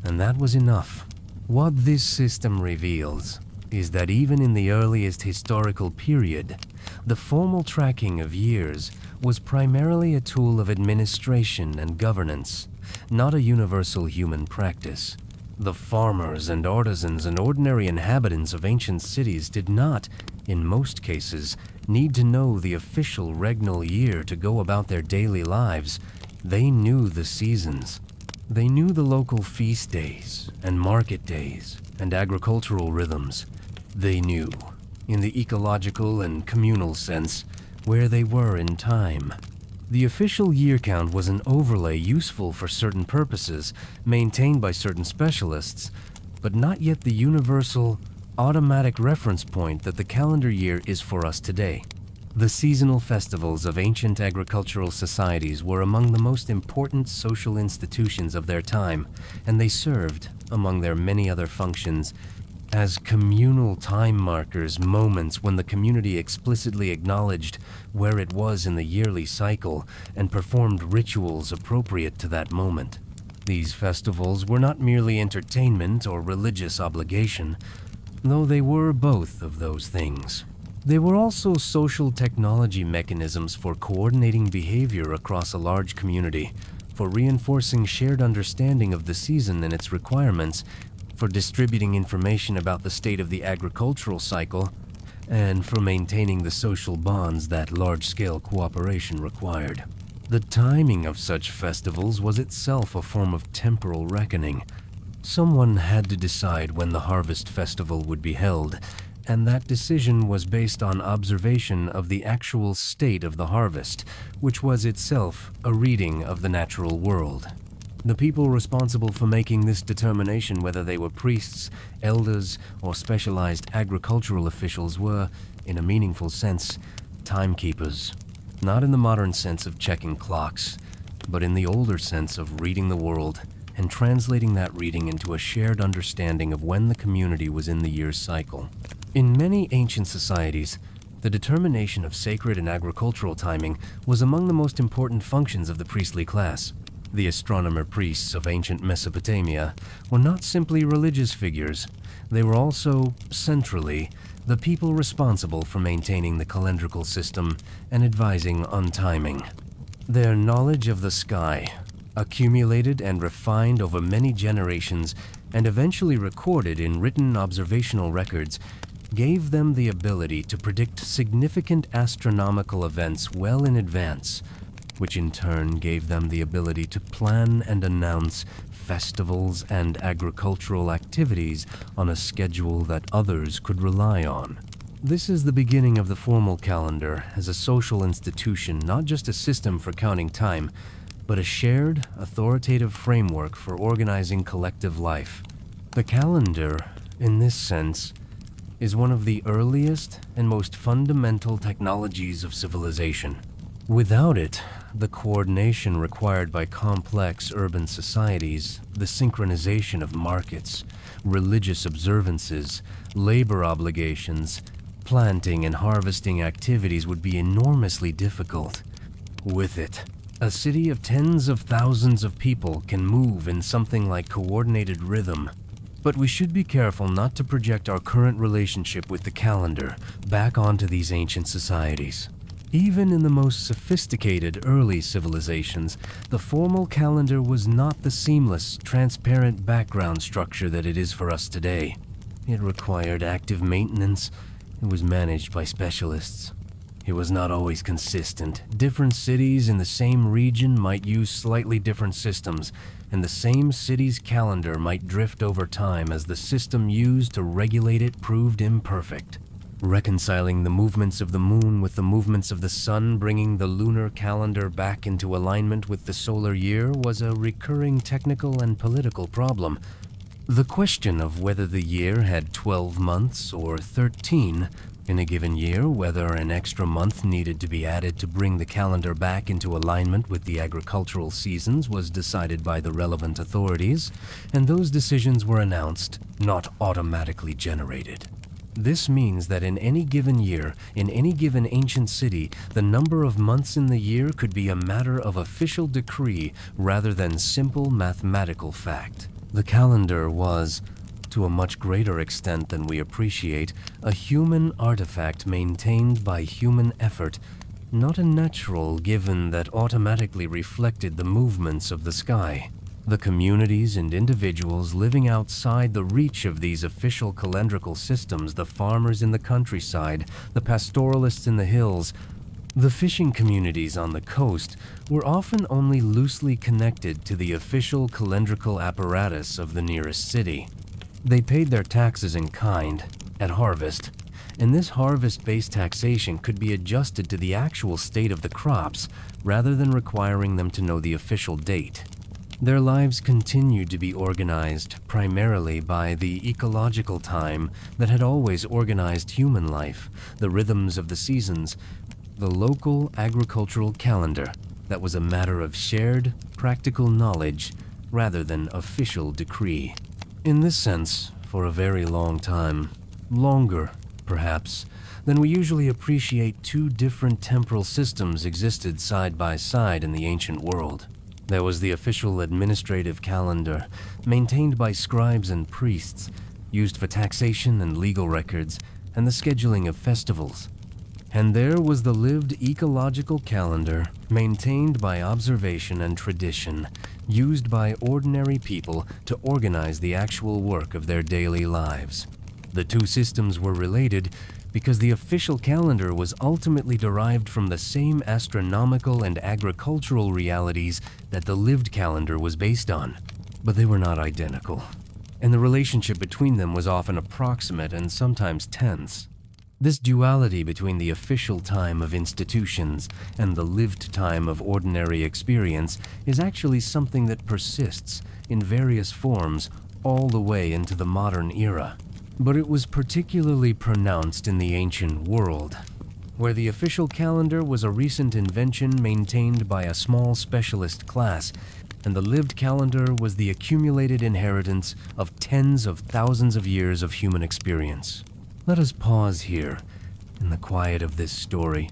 and that was enough. What this system reveals is that even in the earliest historical period, the formal tracking of years was primarily a tool of administration and governance, not a universal human practice. The farmers and artisans and ordinary inhabitants of ancient cities did not, in most cases, need to know the official regnal year to go about their daily lives. They knew the seasons. They knew the local feast days and market days and agricultural rhythms. They knew, in the ecological and communal sense, where they were in time. The official year count was an overlay useful for certain purposes, maintained by certain specialists, but not yet the universal, automatic reference point that the calendar year is for us today. The seasonal festivals of ancient agricultural societies were among the most important social institutions of their time, and they served, among their many other functions, as communal time markers, moments when the community explicitly acknowledged where it was in the yearly cycle and performed rituals appropriate to that moment. These festivals were not merely entertainment or religious obligation, though they were both of those things. They were also social technology mechanisms for coordinating behavior across a large community, for reinforcing shared understanding of the season and its requirements, for distributing information about the state of the agricultural cycle, and for maintaining the social bonds that large-scale cooperation required. The timing of such festivals was itself a form of temporal reckoning. Someone had to decide when the harvest festival would be held, and that decision was based on observation of the actual state of the harvest, which was itself a reading of the natural world. The people responsible for making this determination, whether they were priests, elders, or specialized agricultural officials, were, in a meaningful sense, timekeepers. Not in the modern sense of checking clocks, but in the older sense of reading the world and translating that reading into a shared understanding of when the community was in the year's cycle. In many ancient societies, the determination of sacred and agricultural timing was among the most important functions of the priestly class. The astronomer priests of ancient Mesopotamia were not simply religious figures. They were also, centrally, the people responsible for maintaining the calendrical system and advising on timing. Their knowledge of the sky, accumulated and refined over many generations and eventually recorded in written observational records, gave them the ability to predict significant astronomical events well in advance, which in turn gave them the ability to plan and announce festivals and agricultural activities on a schedule that others could rely on. This is the beginning of the formal calendar as a social institution, not just a system for counting time, but a shared, authoritative framework for organizing collective life. The calendar, in this sense, is one of the earliest and most fundamental technologies of civilization. Without it, the coordination required by complex urban societies, the synchronization of markets, religious observances, labor obligations, planting and harvesting activities would be enormously difficult. With it, a city of tens of thousands of people can move in something like coordinated rhythm. But we should be careful not to project our current relationship with the calendar back onto these ancient societies. Even in the most sophisticated early civilizations, the formal calendar was not the seamless, transparent background structure that it is for us today. It required active maintenance. It was managed by specialists. It was not always consistent. Different cities in the same region might use slightly different systems, and the same city's calendar might drift over time as the system used to regulate it proved imperfect. Reconciling the movements of the moon with the movements of the sun, bringing the lunar calendar back into alignment with the solar year, was a recurring technical and political problem. The question of whether the year had 12 months or 13 in a given year, whether an extra month needed to be added to bring the calendar back into alignment with the agricultural seasons, was decided by the relevant authorities, and those decisions were announced, not automatically generated. This means that in any given year, in any given ancient city, the number of months in the year could be a matter of official decree rather than simple mathematical fact. The calendar was, to a much greater extent than we appreciate, a human artifact maintained by human effort, not a natural given that automatically reflected the movements of the sky. The communities and individuals living outside the reach of these official calendrical systems, the farmers in the countryside, the pastoralists in the hills, the fishing communities on the coast, were often only loosely connected to the official calendrical apparatus of the nearest city. They paid their taxes in kind, at harvest, and this harvest-based taxation could be adjusted to the actual state of the crops rather than requiring them to know the official date. Their lives continued to be organized primarily by the ecological time that had always organized human life, the rhythms of the seasons, the local agricultural calendar that was a matter of shared, practical knowledge rather than official decree. In this sense, for a very long time, longer, perhaps, than we usually appreciate, two different temporal systems existed side by side in the ancient world. There was the official administrative calendar, maintained by scribes and priests, used for taxation and legal records, and the scheduling of festivals. And there was the lived ecological calendar, maintained by observation and tradition, used by ordinary people to organize the actual work of their daily lives. The two systems were related because the official calendar was ultimately derived from the same astronomical and agricultural realities that the lived calendar was based on. But they were not identical. and the relationship between them was often approximate and sometimes tense. This duality between the official time of institutions and the lived time of ordinary experience is actually something that persists in various forms all the way into the modern era. But it was particularly pronounced in the ancient world, where the official calendar was a recent invention maintained by a small specialist class, and the lived calendar was the accumulated inheritance of tens of thousands of years of human experience. Let us pause here, in the quiet of this story,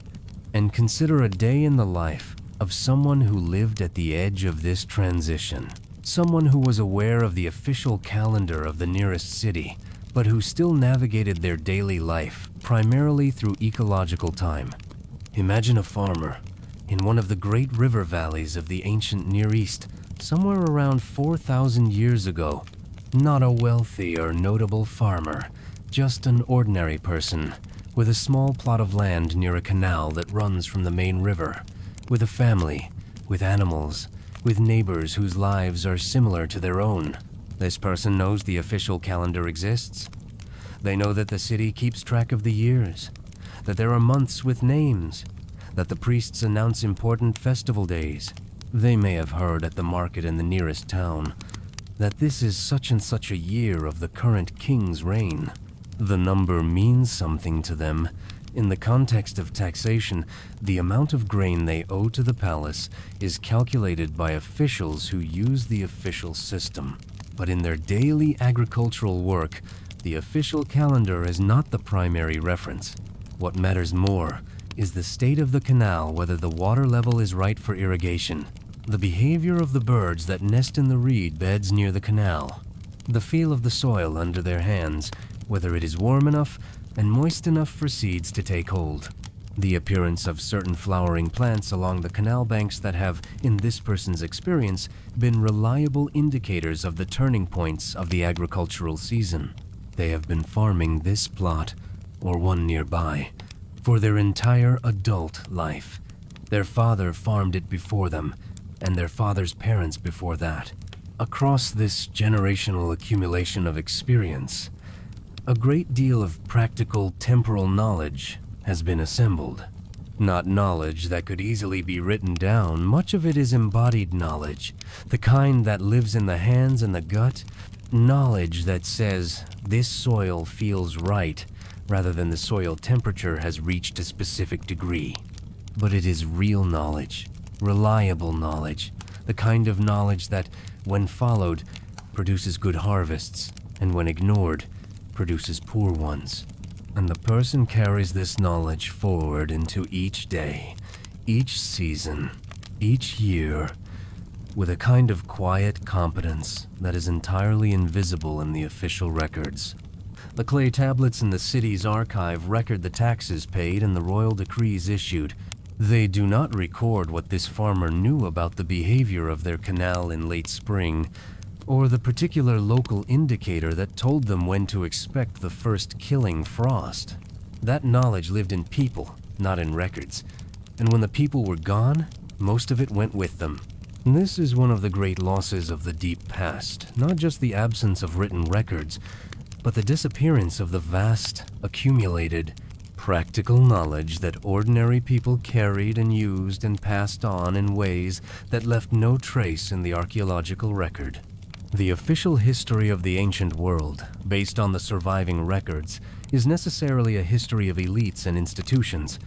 and consider a day in the life of someone who lived at the edge of this transition. Someone who was aware of the official calendar of the nearest city, but who still navigated their daily life primarily through ecological time. Imagine a farmer in one of the great river valleys of the ancient Near East, somewhere around 4,000 years ago. Not a wealthy or notable farmer, just an ordinary person with a small plot of land near a canal that runs from the main river, with a family, with animals, with neighbors whose lives are similar to their own. This person knows the official calendar exists. They know that the city keeps track of the years, that there are months with names, that the priests announce important festival days. They may have heard at the market in the nearest town that this is such and such a year of the current king's reign. The number means something to them. In the context of taxation, the amount of grain they owe to the palace is calculated by officials who use the official system. But in their daily agricultural work, the official calendar is not the primary reference. What matters more is the state of the canal, whether the water level is right for irrigation, the behavior of the birds that nest in the reed beds near the canal, the feel of the soil under their hands, whether it is warm enough and moist enough for seeds to take hold, the appearance of certain flowering plants along the canal banks that have, in this person's experience, been reliable indicators of the turning points of the agricultural season. They have been farming this plot, or one nearby, for their entire adult life. Their father farmed it before them, and their father's parents before that. Across this generational accumulation of experience, a great deal of practical temporal knowledge has been assembled. Not knowledge that could easily be written down. Much of it is embodied knowledge, the kind that lives in the hands and the gut, knowledge that says this soil feels right, rather than the soil temperature has reached a specific degree. But it is real knowledge, reliable knowledge, the kind of knowledge that, when followed, produces good harvests, and when ignored, produces poor ones. And the person carries this knowledge forward into each day, each season, each year, with a kind of quiet competence that is entirely invisible in the official records. The clay tablets in the city's archive record the taxes paid and the royal decrees issued. They do not record what this farmer knew about the behavior of their canal in late spring, or the particular local indicator that told them when to expect the first killing frost. That knowledge lived in people, not in records, and when the people were gone, most of it went with them. This is one of the great losses of the deep past, not just the absence of written records, but the disappearance of the vast, accumulated, practical knowledge that ordinary people carried and used and passed on in ways that left no trace in the archaeological record. The official history of the ancient world, based on the surviving records, is necessarily a history of elites and institutions,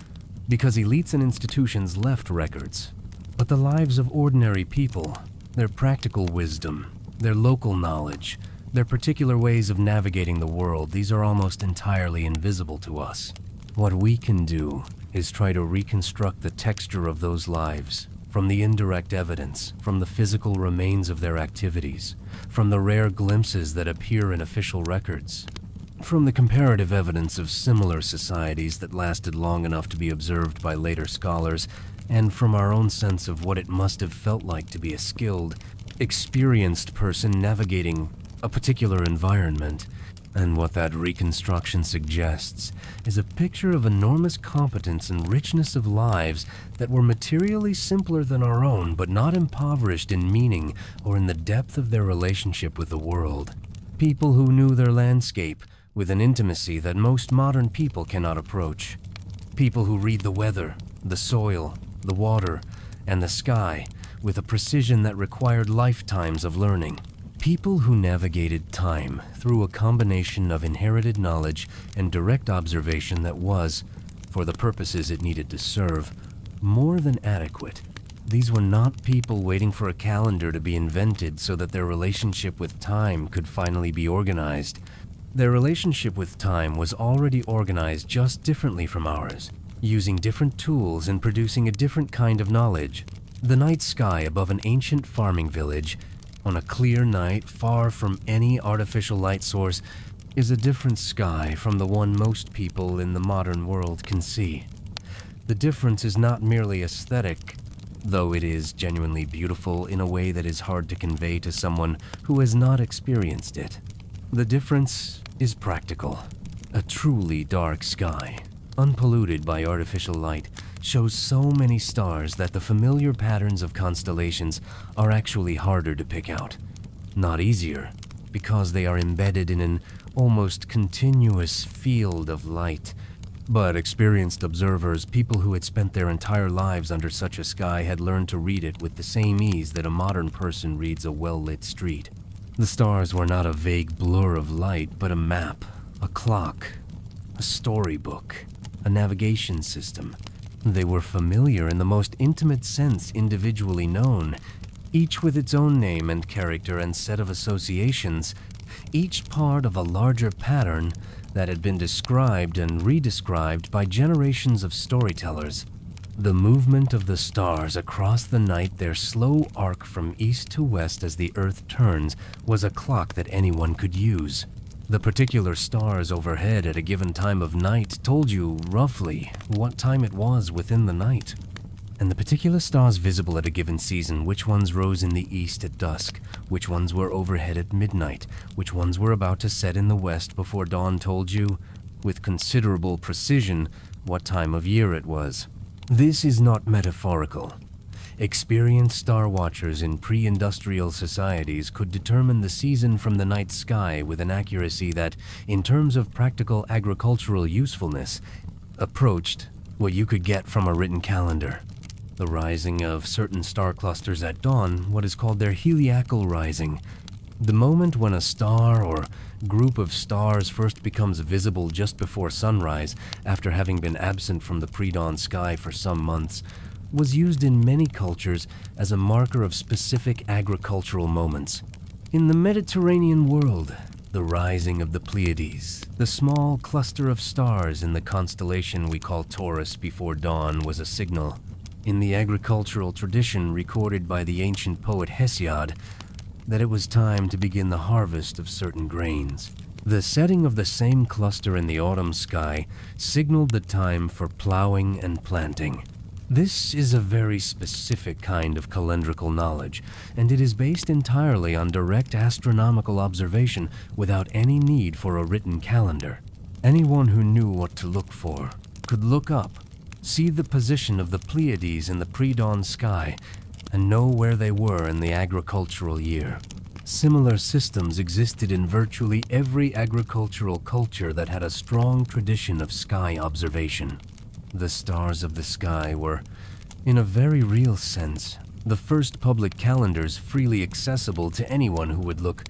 because elites and institutions left records. But the lives of ordinary people, their practical wisdom, their local knowledge, their particular ways of navigating the world, these are almost entirely invisible to us. What we can do is try to reconstruct the texture of those lives, from the indirect evidence, from the physical remains of their activities, from the rare glimpses that appear in official records, from the comparative evidence of similar societies that lasted long enough to be observed by later scholars, and from our own sense of what it must have felt like to be a skilled, experienced person navigating a particular environment. And what that reconstruction suggests is a picture of enormous competence and richness of lives that were materially simpler than our own, but not impoverished in meaning or in the depth of their relationship with the world. People who knew their landscape with an intimacy that most modern people cannot approach. People who read the weather, the soil, the water, and the sky with a precision that required lifetimes of learning. People who navigated time through a combination of inherited knowledge and direct observation that was, for the purposes it needed to serve, more than adequate. These were not people waiting for a calendar to be invented so that their relationship with time could finally be organized. Their relationship with time was already organized just differently from ours, using different tools and producing a different kind of knowledge. The night sky above an ancient farming village, on a clear night far from any artificial light source, is a different sky from the one most people in the modern world can see. The difference is not merely aesthetic, though it is genuinely beautiful in a way that is hard to convey to someone who has not experienced it. The difference is practical. A truly dark sky, unpolluted by artificial light, shows so many stars that the familiar patterns of constellations are actually harder to pick out. Not easier, because they are embedded in an almost continuous field of light. But experienced observers, people who had spent their entire lives under such a sky, had learned to read it with the same ease that a modern person reads a well-lit street. The stars were not a vague blur of light, but a map, a clock, a storybook, a navigation system. They were familiar in the most intimate sense individually known, each with its own name and character and set of associations, each part of a larger pattern that had been described and redescribed by generations of storytellers. The movement of the stars across the night, their slow arc from east to west as the earth turns, was a clock that anyone could use. The particular stars overhead at a given time of night told you, roughly, what time it was within the night. And the particular stars visible at a given season, which ones rose in the east at dusk, which ones were overhead at midnight, which ones were about to set in the west before dawn, told you, with considerable precision, what time of year it was. This is not metaphorical. Experienced star watchers in pre-industrial societies could determine the season from the night sky with an accuracy that, in terms of practical agricultural usefulness, approached what you could get from a written calendar. The rising of certain star clusters at dawn, what is called their heliacal rising, the moment when a star or group of stars first becomes visible just before sunrise after having been absent from the pre-dawn sky for some months, was used in many cultures as a marker of specific agricultural moments. In the Mediterranean world, the rising of the Pleiades, the small cluster of stars in the constellation we call Taurus before dawn, was a signal. In the agricultural tradition recorded by the ancient poet Hesiod, that it was time to begin the harvest of certain grains. The setting of the same cluster in the autumn sky signaled the time for plowing and planting. This is a very specific kind of calendrical knowledge, and it is based entirely on direct astronomical observation without any need for a written calendar. Anyone who knew what to look for could look up, see the position of the Pleiades in the pre-dawn sky, and know where they were in the agricultural year. Similar systems existed in virtually every agricultural culture that had a strong tradition of sky observation. The stars of the sky were, in a very real sense, the first public calendars freely accessible to anyone who would look,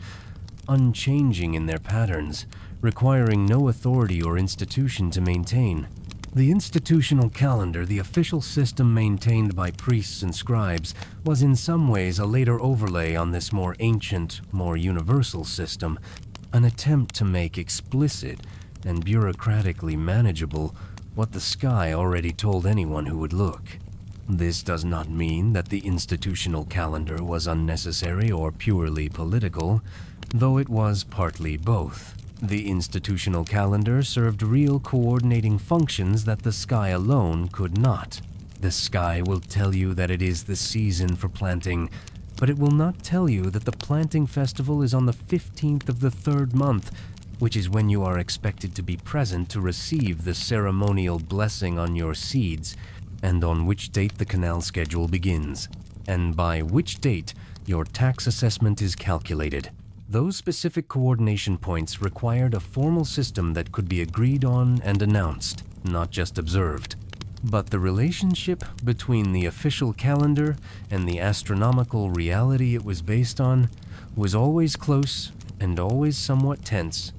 unchanging in their patterns, requiring no authority or institution to maintain. The institutional calendar, the official system maintained by priests and scribes, was in some ways a later overlay on this more ancient, more universal system, an attempt to make explicit and bureaucratically manageable what the sky already told anyone who would look. This does not mean that the institutional calendar was unnecessary or purely political, though it was partly both. The institutional calendar served real coordinating functions that the sky alone could not. The sky will tell you that it is the season for planting, but it will not tell you that the planting festival is on the 15th of the third month, which is when you are expected to be present to receive the ceremonial blessing on your seeds, and on which date the canal schedule begins, and by which date your tax assessment is calculated. Those specific coordination points required a formal system that could be agreed on and announced, not just observed. But the relationship between the official calendar and the astronomical reality it was based on was always close and always somewhat tense,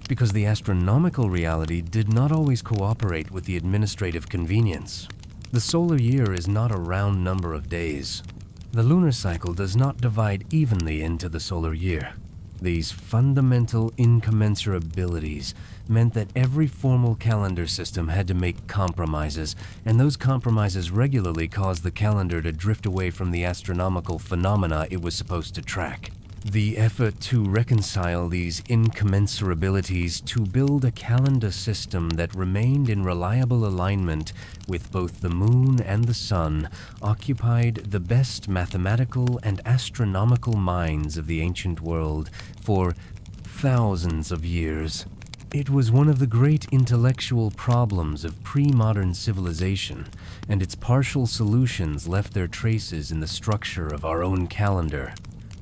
because the astronomical reality did not always cooperate with the administrative convenience. The solar year is not a round number of days. The lunar cycle does not divide evenly into the solar year. These fundamental incommensurabilities meant that every formal calendar system had to make compromises, and those compromises regularly caused the calendar to drift away from the astronomical phenomena it was supposed to track. The effort to reconcile these incommensurabilities to build a calendar system that remained in reliable alignment with both the moon and the sun occupied the best mathematical and astronomical minds of the ancient world for thousands of years. It was one of the great intellectual problems of pre-modern civilization, and its partial solutions left their traces in the structure of our own calendar.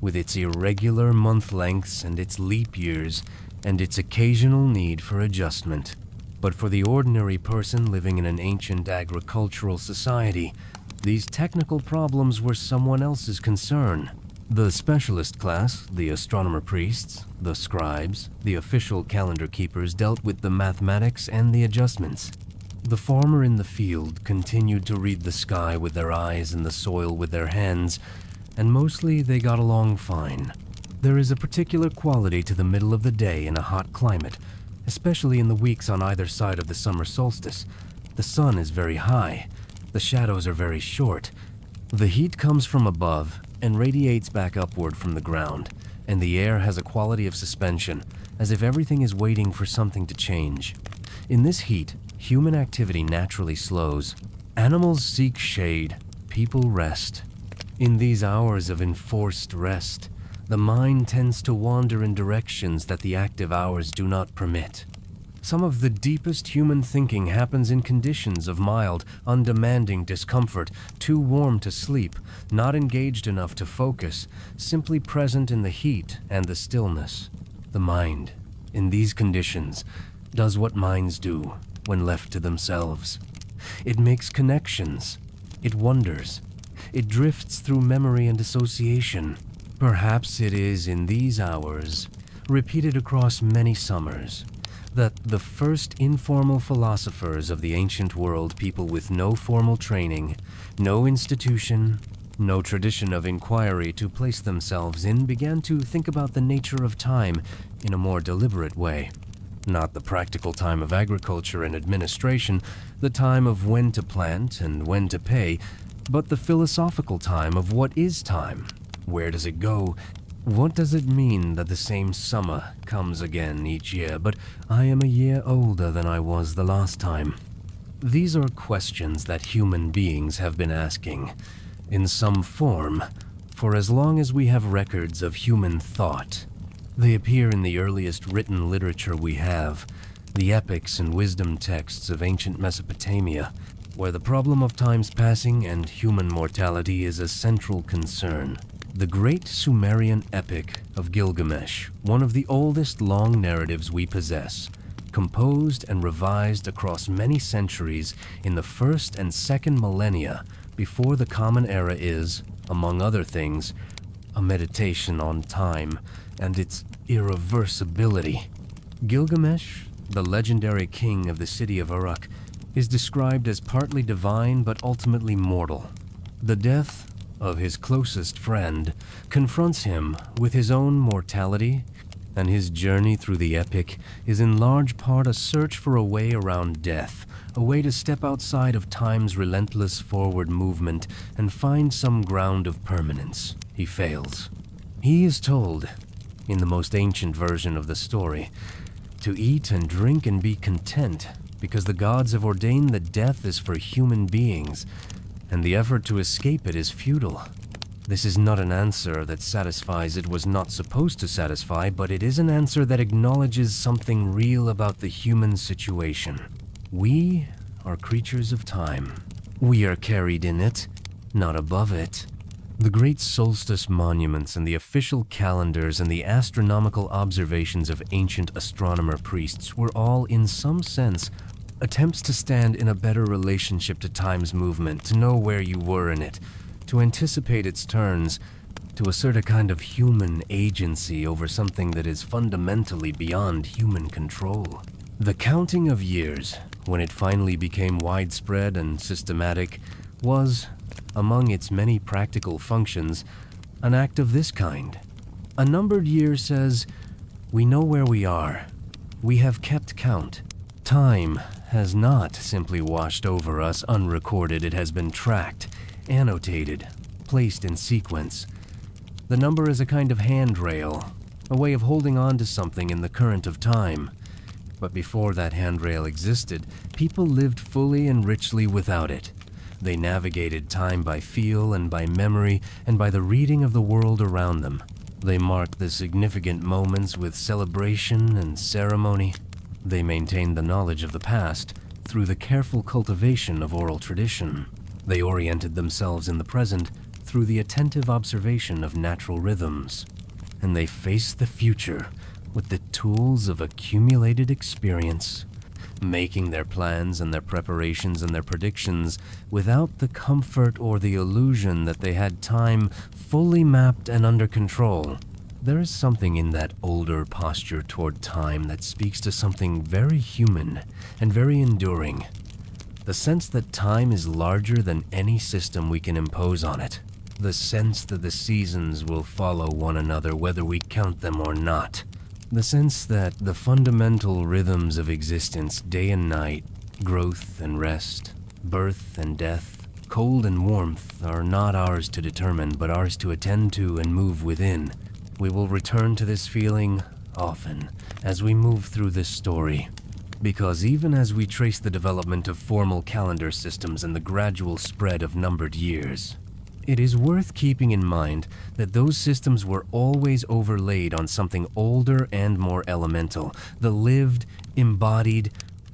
With its irregular month lengths and its leap years, and its occasional need for adjustment. But for the ordinary person living in an ancient agricultural society, these technical problems were someone else's concern. The specialist class, the astronomer priests, the scribes, the official calendar keepers dealt with the mathematics and the adjustments. The farmer in the field continued to read the sky with their eyes and the soil with their hands, and mostly they got along fine. There is a particular quality to the middle of the day in a hot climate, especially in the weeks on either side of the summer solstice. The sun is very high, the shadows are very short. The heat comes from above and radiates back upward from the ground, and the air has a quality of suspension, as if everything is waiting for something to change. In this heat, human activity naturally slows. Animals seek shade, people rest. In these hours of enforced rest, the mind tends to wander in directions that the active hours do not permit. Some of the deepest human thinking happens in conditions of mild, undemanding discomfort, too warm to sleep, not engaged enough to focus, simply present in the heat and the stillness. The mind, in these conditions, does what minds do when left to themselves. It makes connections. It wonders. It drifts through memory and association. Perhaps it is in these hours, repeated across many summers, that the first informal philosophers of the ancient world, people with no formal training, no institution, no tradition of inquiry to place themselves in, began to think about the nature of time in a more deliberate way. Not the practical time of agriculture and administration, the time of when to plant and when to pay, but the philosophical time of what is time. Where does it go? What does it mean that the same summer comes again each year, but I am a year older than I was the last time? These are questions that human beings have been asking, in some form, for as long as we have records of human thought. They appear in the earliest written literature we have, the epics and wisdom texts of ancient Mesopotamia, where the problem of time's passing and human mortality is a central concern. The great Sumerian epic of Gilgamesh, one of the oldest long narratives we possess, composed and revised across many centuries in the first and second millennia before the Common Era, is, among other things, a meditation on time and its irreversibility. Gilgamesh, the legendary king of the city of Uruk, is described as partly divine but ultimately mortal. The death of his closest friend confronts him with his own mortality, and his journey through the epic is in large part a search for a way around death, a way to step outside of time's relentless forward movement and find some ground of permanence. He fails. He is told, in the most ancient version of the story, to eat and drink and be content, because the gods have ordained that death is for human beings, and the effort to escape it is futile. This is not an answer that satisfies it was not supposed to satisfy, but it is an answer that acknowledges something real about the human situation. We are creatures of time. We are carried in it, not above it. The great solstice monuments and the official calendars and the astronomical observations of ancient astronomer priests were all, in some sense, attempts to stand in a better relationship to time's movement, to know where you were in it, to anticipate its turns, to assert a kind of human agency over something that is fundamentally beyond human control. The counting of years, when it finally became widespread and systematic, was, among its many practical functions, an act of this kind. A numbered year says, we know where we are. We have kept count. Time has not simply washed over us unrecorded. It has been tracked, annotated, placed in sequence. The number is a kind of handrail, a way of holding on to something in the current of time. But before that handrail existed, people lived fully and richly without it. They navigated time by feel and by memory and by the reading of the world around them. They marked the significant moments with celebration and ceremony. They maintained the knowledge of the past through the careful cultivation of oral tradition. They oriented themselves in the present through the attentive observation of natural rhythms. And they faced the future with the tools of accumulated experience, making their plans and their preparations and their predictions without the comfort or the illusion that they had time fully mapped and under control. There is something in that older posture toward time that speaks to something very human and very enduring. The sense that time is larger than any system we can impose on it. The sense that the seasons will follow one another whether we count them or not. The sense that the fundamental rhythms of existence, day and night, growth and rest, birth and death, cold and warmth, are not ours to determine, but ours to attend to and move within. We will return to this feeling often as we move through this story, because even as we trace the development of formal calendar systems and the gradual spread of numbered years, it is worth keeping in mind that those systems were always overlaid on something older and more elemental, the lived, embodied,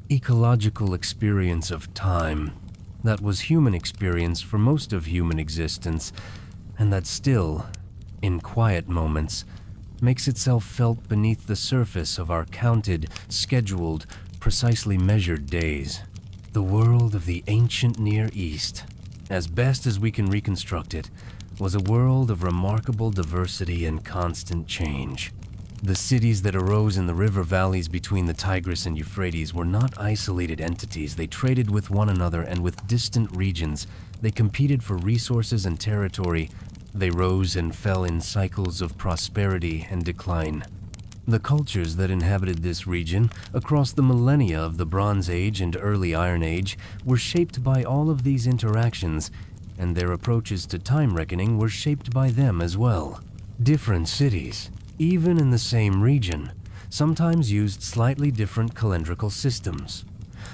ecological experience of time that was human experience for most of human existence, and that still, in quiet moments, makes itself felt beneath the surface of our counted, scheduled, precisely measured days. The world of the ancient Near East, as best as we can reconstruct it, was a world of remarkable diversity and constant change. The cities that arose in the river valleys between the Tigris and Euphrates were not isolated entities. They traded with one another and with distant regions. They competed for resources and territory. They rose and fell in cycles of prosperity and decline. The cultures that inhabited this region across the millennia of the Bronze Age and early Iron Age were shaped by all of these interactions, and their approaches to time reckoning were shaped by them as well. Different cities, even in the same region, sometimes used slightly different calendrical systems.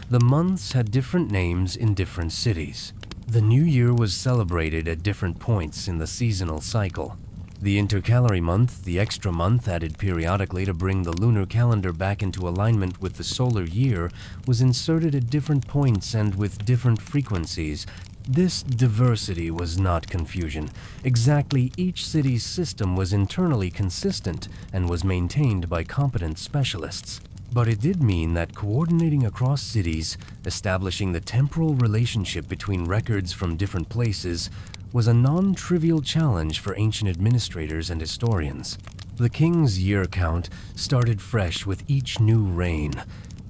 The months had different names in different cities. The new year was celebrated at different points in the seasonal cycle. The intercalary month, the extra month added periodically to bring the lunar calendar back into alignment with the solar year, was inserted at different points and with different frequencies. This diversity was not confusion. Exactly each city's system was internally consistent and was maintained by competent specialists. But it did mean that coordinating across cities, establishing the temporal relationship between records from different places, was a non-trivial challenge for ancient administrators and historians. The king's year count started fresh with each new reign,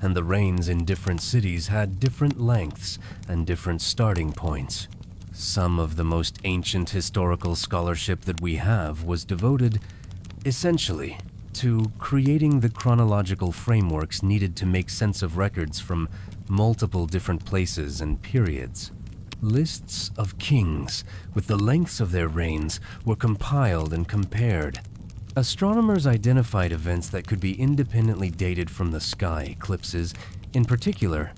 and the reigns in different cities had different lengths and different starting points. Some of the most ancient historical scholarship that we have was devoted, essentially, to creating the chronological frameworks needed to make sense of records from multiple different places and periods. Lists of kings with the lengths of their reigns were compiled and compared. Astronomers identified events that could be independently dated from the sky. Eclipses, in particular,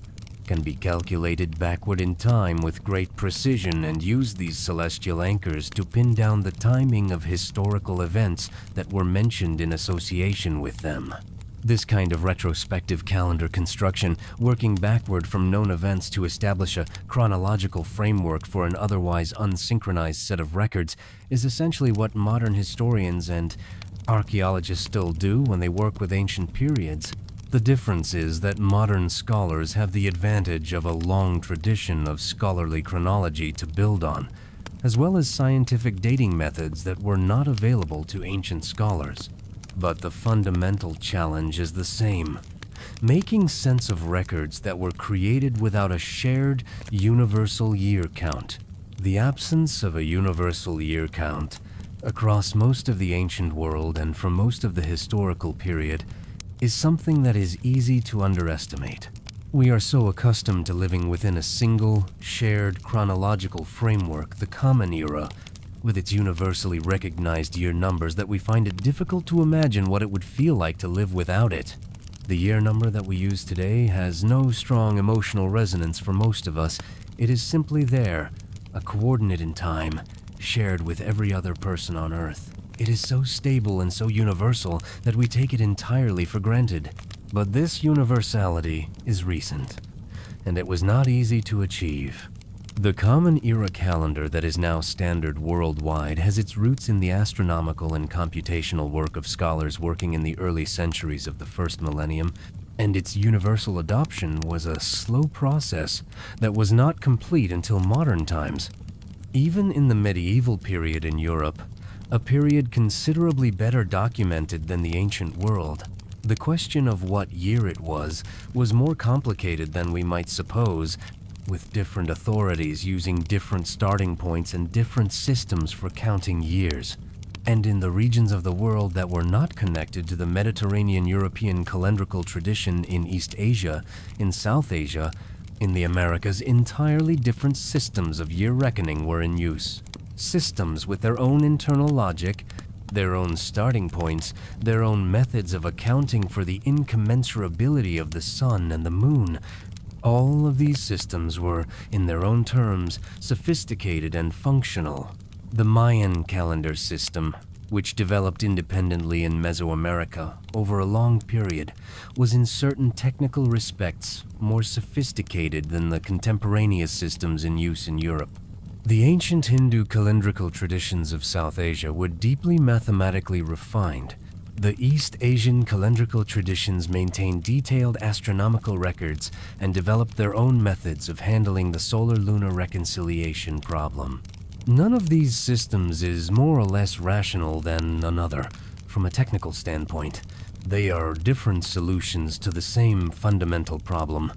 can be calculated backward in time with great precision and use these celestial anchors to pin down the timing of historical events that were mentioned in association with them. This kind of retrospective calendar construction, working backward from known events to establish a chronological framework for an otherwise unsynchronized set of records, is essentially what modern historians and archaeologists still do when they work with ancient periods. The difference is that modern scholars have the advantage of a long tradition of scholarly chronology to build on, as well as scientific dating methods that were not available to ancient scholars. But the fundamental challenge is the same: making sense of records that were created without a shared universal year count. The absence of a universal year count across most of the ancient world and for most of the historical period is something that is easy to underestimate. We are so accustomed to living within a single, shared chronological framework, the Common Era, with its universally recognized year numbers, that we find it difficult to imagine what it would feel like to live without it. The year number that we use today has no strong emotional resonance for most of us. It is simply there, a coordinate in time, shared with every other person on Earth. It is so stable and so universal that we take it entirely for granted. But this universality is recent, and it was not easy to achieve. The Common Era calendar that is now standard worldwide has its roots in the astronomical and computational work of scholars working in the early centuries of the first millennium, and its universal adoption was a slow process that was not complete until modern times. Even in the medieval period in Europe, a period considerably better documented than the ancient world, the question of what year it was more complicated than we might suppose, with different authorities using different starting points and different systems for counting years. And in the regions of the world that were not connected to the Mediterranean European calendrical tradition in East Asia, in South Asia, in the Americas, entirely different systems of year reckoning were in use. Systems with their own internal logic, their own starting points, their own methods of accounting for the incommensurability of the sun and the moon. All of these systems were, in their own terms, sophisticated and functional. The Mayan calendar system, which developed independently in Mesoamerica over a long period, was in certain technical respects more sophisticated than the contemporaneous systems in use in Europe. The ancient Hindu calendrical traditions of South Asia were deeply mathematically refined. The East Asian calendrical traditions maintained detailed astronomical records and developed their own methods of handling the solar-lunar reconciliation problem. None of these systems is more or less rational than another from a technical standpoint. They are different solutions to the same fundamental problem.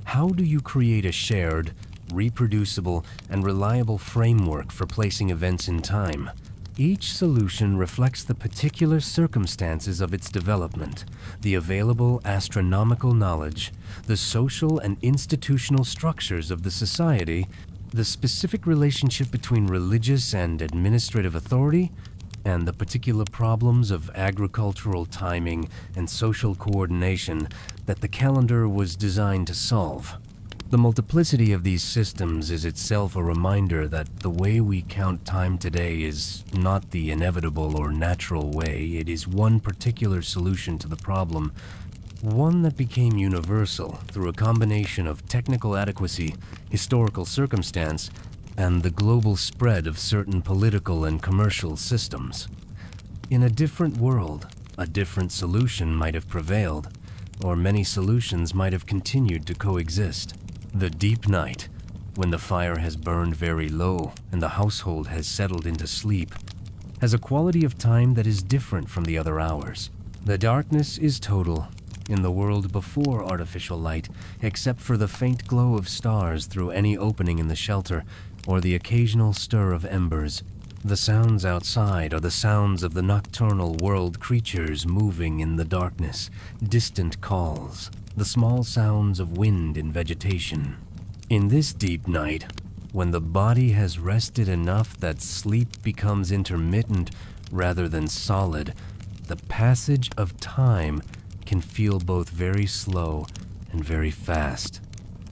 How do you create a shared, reproducible, and reliable framework for placing events in time? Each solution reflects the particular circumstances of its development, the available astronomical knowledge, the social and institutional structures of the society, the specific relationship between religious and administrative authority, and the particular problems of agricultural timing and social coordination that the calendar was designed to solve. The multiplicity of these systems is itself a reminder that the way we count time today is not the inevitable or natural way. It is one particular solution to the problem, one that became universal through a combination of technical adequacy, historical circumstance, and the global spread of certain political and commercial systems. In a different world, a different solution might have prevailed, or many solutions might have continued to coexist. The deep night, when the fire has burned very low and the household has settled into sleep, has a quality of time that is different from the other hours. The darkness is total in the world before artificial light, except for the faint glow of stars through any opening in the shelter or the occasional stir of embers. The sounds outside are the sounds of the nocturnal world creatures moving in the darkness, distant calls, the small sounds of wind in vegetation. In this deep night, when the body has rested enough that sleep becomes intermittent rather than solid, the passage of time can feel both very slow and very fast.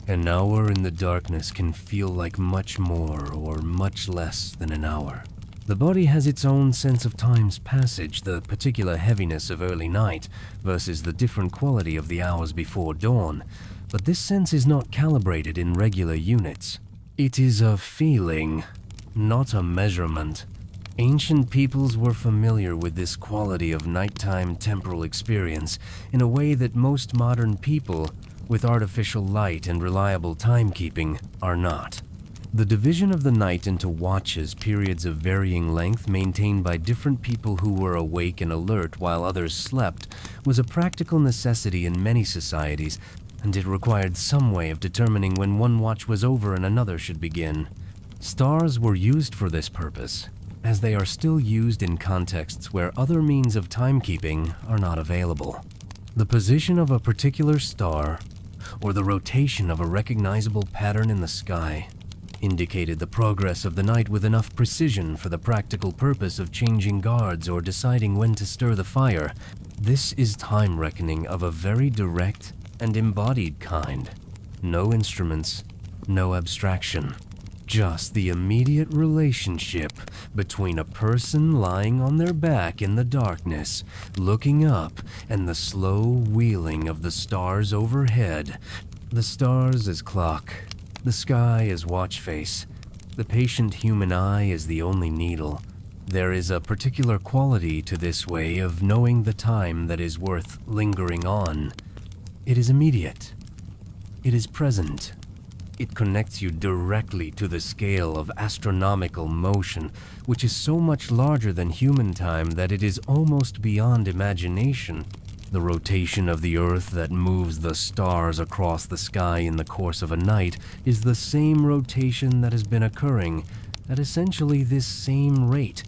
An hour in the darkness can feel like much more or much less than an hour. The body has its own sense of time's passage, the particular heaviness of early night versus the different quality of the hours before dawn, but this sense is not calibrated in regular units. It is a feeling, not a measurement. Ancient peoples were familiar with this quality of nighttime temporal experience in a way that most modern people, with artificial light and reliable timekeeping, are not. The division of the night into watches, periods of varying length maintained by different people who were awake and alert while others slept, was a practical necessity in many societies, and it required some way of determining when one watch was over and another should begin. Stars were used for this purpose, as they are still used in contexts where other means of timekeeping are not available. The position of a particular star, or the rotation of a recognizable pattern in the sky, indicated the progress of the night with enough precision for the practical purpose of changing guards or deciding when to stir the fire. This is time reckoning of a very direct and embodied kind. No instruments, no abstraction. Just the immediate relationship between a person lying on their back in the darkness, looking up, and the slow wheeling of the stars overhead. The stars as clock, the sky as watch face, the patient human eye is the only needle. There is a particular quality to this way of knowing the time that is worth lingering on. It is immediate. It is present. It connects you directly to the scale of astronomical motion, which is so much larger than human time that it is almost beyond imagination. The rotation of the Earth that moves the stars across the sky in the course of a night is the same rotation that has been occurring at essentially this same rate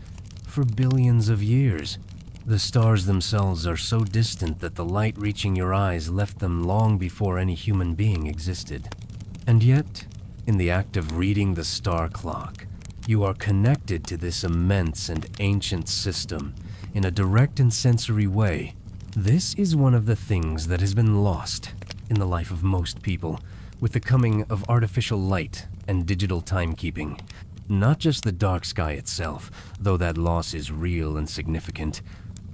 for billions of years. The stars themselves are so distant that the light reaching your eyes left them long before any human being existed. And yet, in the act of reading the star clock, you are connected to this immense and ancient system in a direct and sensory way. This is one of the things that has been lost in the life of most people with the coming of artificial light and digital timekeeping. Not just the dark sky itself, though that loss is real and significant,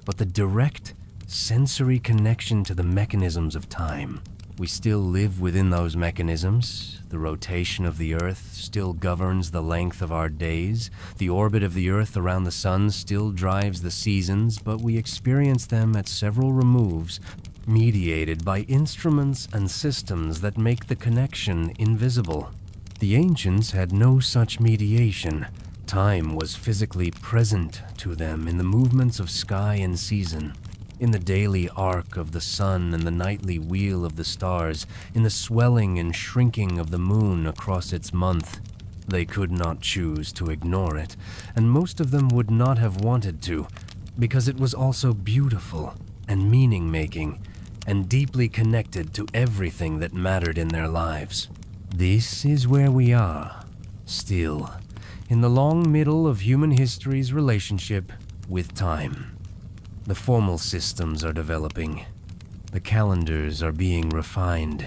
but the direct sensory connection to the mechanisms of time. We still live within those mechanisms. The rotation of the Earth still governs the length of our days. The orbit of the Earth around the Sun still drives the seasons, but we experience them at several removes, mediated by instruments and systems that make the connection invisible. The ancients had no such mediation. Time was physically present to them in the movements of sky and season, in the daily arc of the sun and the nightly wheel of the stars, in the swelling and shrinking of the moon across its month. They could not choose to ignore it, and most of them would not have wanted to, because it was also beautiful and meaning-making, and deeply connected to everything that mattered in their lives. This is where we are, still, in the long middle of human history's relationship with time. The formal systems are developing. The calendars are being refined.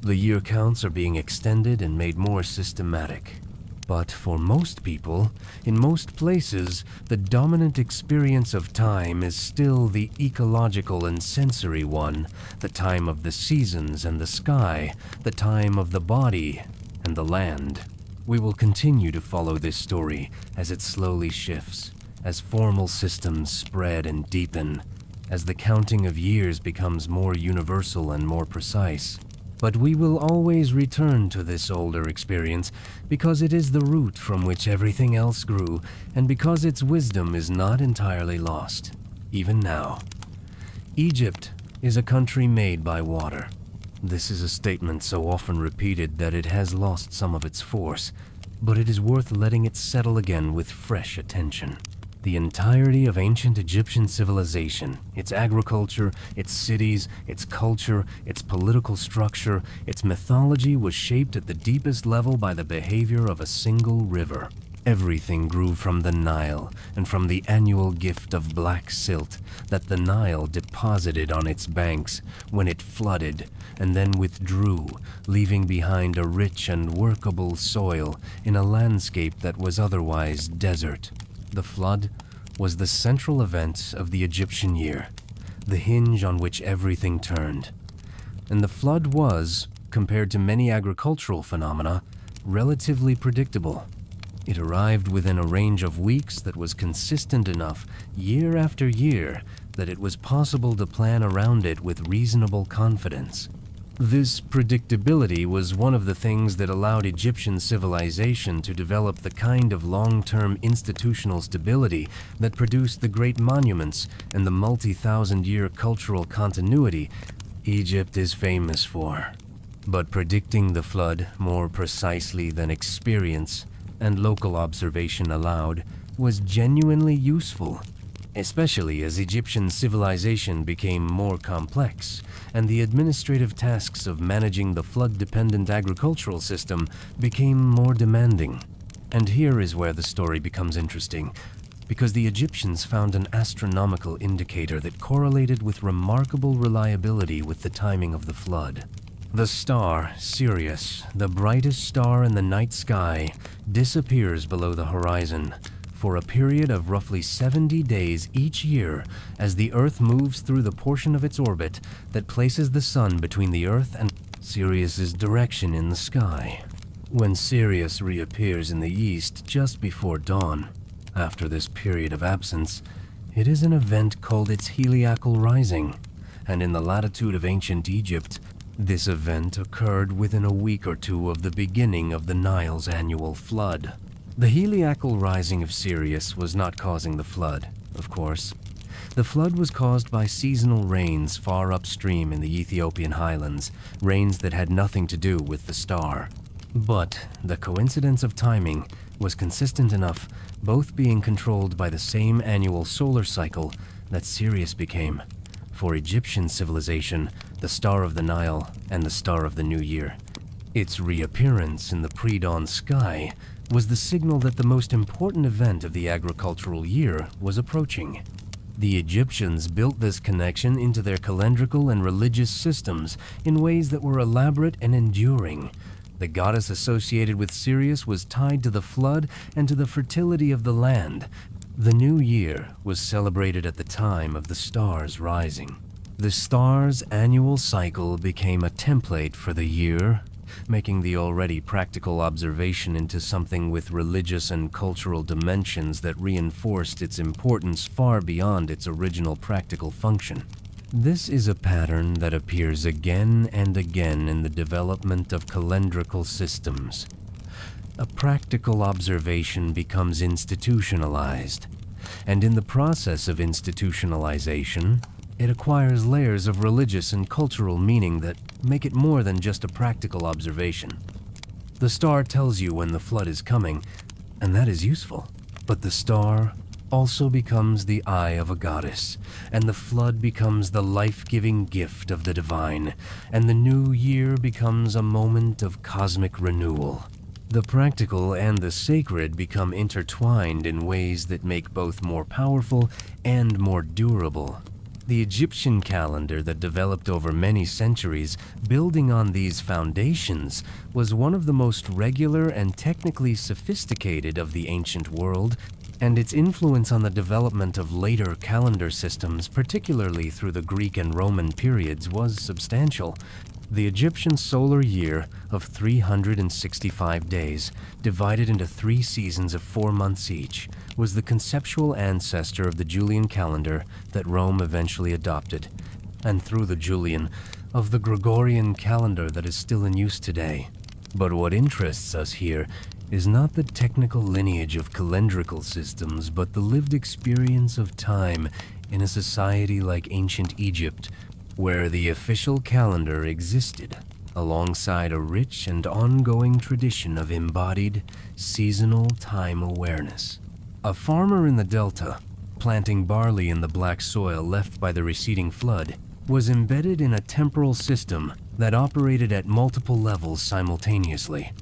The year counts are being extended and made more systematic. But for most people, in most places, the dominant experience of time is still the ecological and sensory one, the time of the seasons and the sky, the time of the body and the land. We will continue to follow this story as it slowly shifts, as formal systems spread and deepen, as the counting of years becomes more universal and more precise. But we will always return to this older experience because it is the root from which everything else grew, and because its wisdom is not entirely lost, even now. Egypt is a country made by water. This is a statement so often repeated that it has lost some of its force, but it is worth letting it settle again with fresh attention. The entirety of ancient Egyptian civilization, its agriculture, its cities, its culture, its political structure, its mythology was shaped at the deepest level by the behavior of a single river. Everything grew from the Nile and from the annual gift of black silt that the Nile deposited on its banks when it flooded and then withdrew, leaving behind a rich and workable soil in a landscape that was otherwise desert. The flood was the central event of the Egyptian year, the hinge on which everything turned. And the flood was, compared to many agricultural phenomena, relatively predictable. It arrived within a range of weeks that was consistent enough year after year that it was possible to plan around it with reasonable confidence. This predictability was one of the things that allowed Egyptian civilization to develop the kind of long-term institutional stability that produced the great monuments and the multi-thousand-year cultural continuity Egypt is famous for. But predicting the flood more precisely than experience and local observation allowed was genuinely useful, especially as Egyptian civilization became more complex and the administrative tasks of managing the flood-dependent agricultural system became more demanding. And here is where the story becomes interesting, because the Egyptians found an astronomical indicator that correlated with remarkable reliability with the timing of the flood. The star, Sirius, the brightest star in the night sky, disappears below the horizon for a period of roughly 70 days each year as the Earth moves through the portion of its orbit that places the Sun between the Earth and Sirius's direction in the sky. When Sirius reappears in the east just before dawn, after this period of absence, it is an event called its heliacal rising, and in the latitude of ancient Egypt, this event occurred within a week or two of the beginning of the Nile's annual flood. The heliacal rising of Sirius was not causing the flood, of course. The flood was caused by seasonal rains far upstream in the Ethiopian highlands, rains that had nothing to do with the star. But the coincidence of timing was consistent enough, both being controlled by the same annual solar cycle that Sirius became. For Egyptian civilization, the Star of the Nile and the Star of the New Year. Its reappearance in the pre-dawn sky was the signal that the most important event of the agricultural year was approaching. The Egyptians built this connection into their calendrical and religious systems in ways that were elaborate and enduring. The goddess associated with Sirius was tied to the flood and to the fertility of the land. The new year was celebrated at the time of the star's rising. The star's annual cycle became a template for the year, making the already practical observation into something with religious and cultural dimensions that reinforced its importance far beyond its original practical function. This is a pattern that appears again and again in the development of calendrical systems. A practical observation becomes institutionalized, and in the process of institutionalization, it acquires layers of religious and cultural meaning that make it more than just a practical observation. The star tells you when the flood is coming, and that is useful. But the star also becomes the eye of a goddess, and the flood becomes the life-giving gift of the divine, and the new year becomes a moment of cosmic renewal. The practical and the sacred become intertwined in ways that make both more powerful and more durable. The Egyptian calendar that developed over many centuries, building on these foundations, was one of the most regular and technically sophisticated of the ancient world, and its influence on the development of later calendar systems, particularly through the Greek and Roman periods, was substantial. The Egyptian solar year of 365 days, divided into 3 seasons of 4 months each, was the conceptual ancestor of the Julian calendar that Rome eventually adopted, and through the Julian, of the Gregorian calendar that is still in use today. But what interests us here is not the technical lineage of calendrical systems, but the lived experience of time in a society like ancient Egypt, where the official calendar existed alongside a rich and ongoing tradition of embodied, seasonal time awareness. A farmer in the Delta, planting barley in the black soil left by the receding flood, was embedded in a temporal system that operated at multiple levels simultaneously.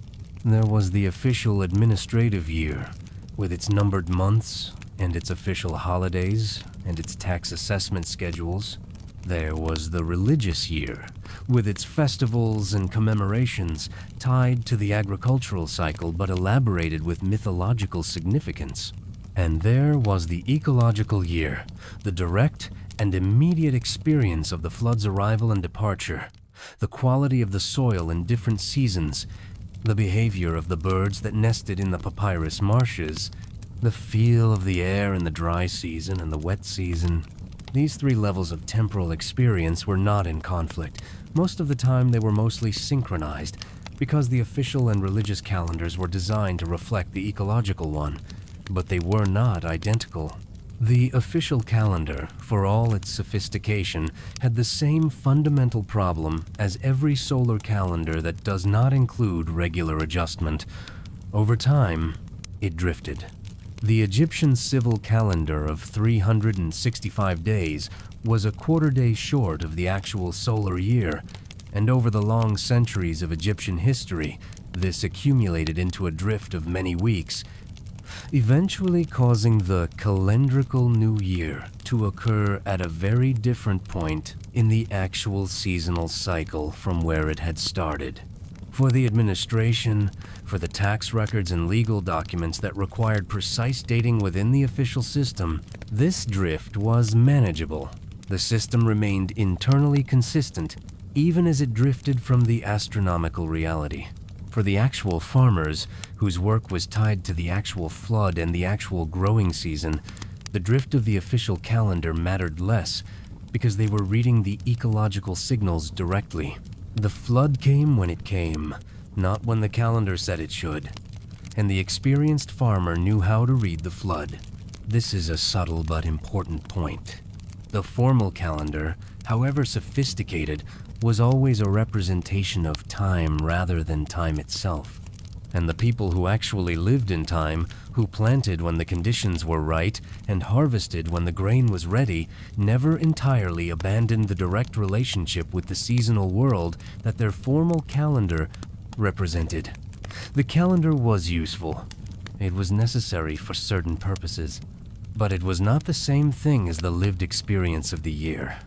There was the official administrative year, with its numbered months and its official holidays and its tax assessment schedules. There was the religious year, with its festivals and commemorations tied to the agricultural cycle but elaborated with mythological significance. And there was the ecological year, the direct and immediate experience of the flood's arrival and departure, the quality of the soil in different seasons, the behavior of the birds that nested in the papyrus marshes, the feel of the air in the dry season and the wet season. These three levels of temporal experience were not in conflict. Most of the time they were mostly synchronized, because the official and religious calendars were designed to reflect the ecological one, but they were not identical. The official calendar, for all its sophistication, had the same fundamental problem as every solar calendar that does not include regular adjustment. Over time, it drifted. The Egyptian civil calendar of 365 days was a quarter day short of the actual solar year, and over the long centuries of Egyptian history, this accumulated into a drift of many weeks, eventually causing the calendrical new year to occur at a very different point in the actual seasonal cycle from where it had started. For the administration, for the tax records and legal documents that required precise dating within the official system, this drift was manageable. The system remained internally consistent, even as it drifted from the astronomical reality. For the actual farmers, whose work was tied to the actual flood and the actual growing season, the drift of the official calendar mattered less because they were reading the ecological signals directly. The flood came when it came, not when the calendar said it should, and the experienced farmer knew how to read the flood. This is a subtle but important point. The formal calendar, however sophisticated, was always a representation of time rather than time itself. And the people who actually lived in time, who planted when the conditions were right and harvested when the grain was ready, never entirely abandoned the direct relationship with the seasonal world that their formal calendar represented. The calendar was useful. It was necessary for certain purposes. But it was not the same thing as the lived experience of the year.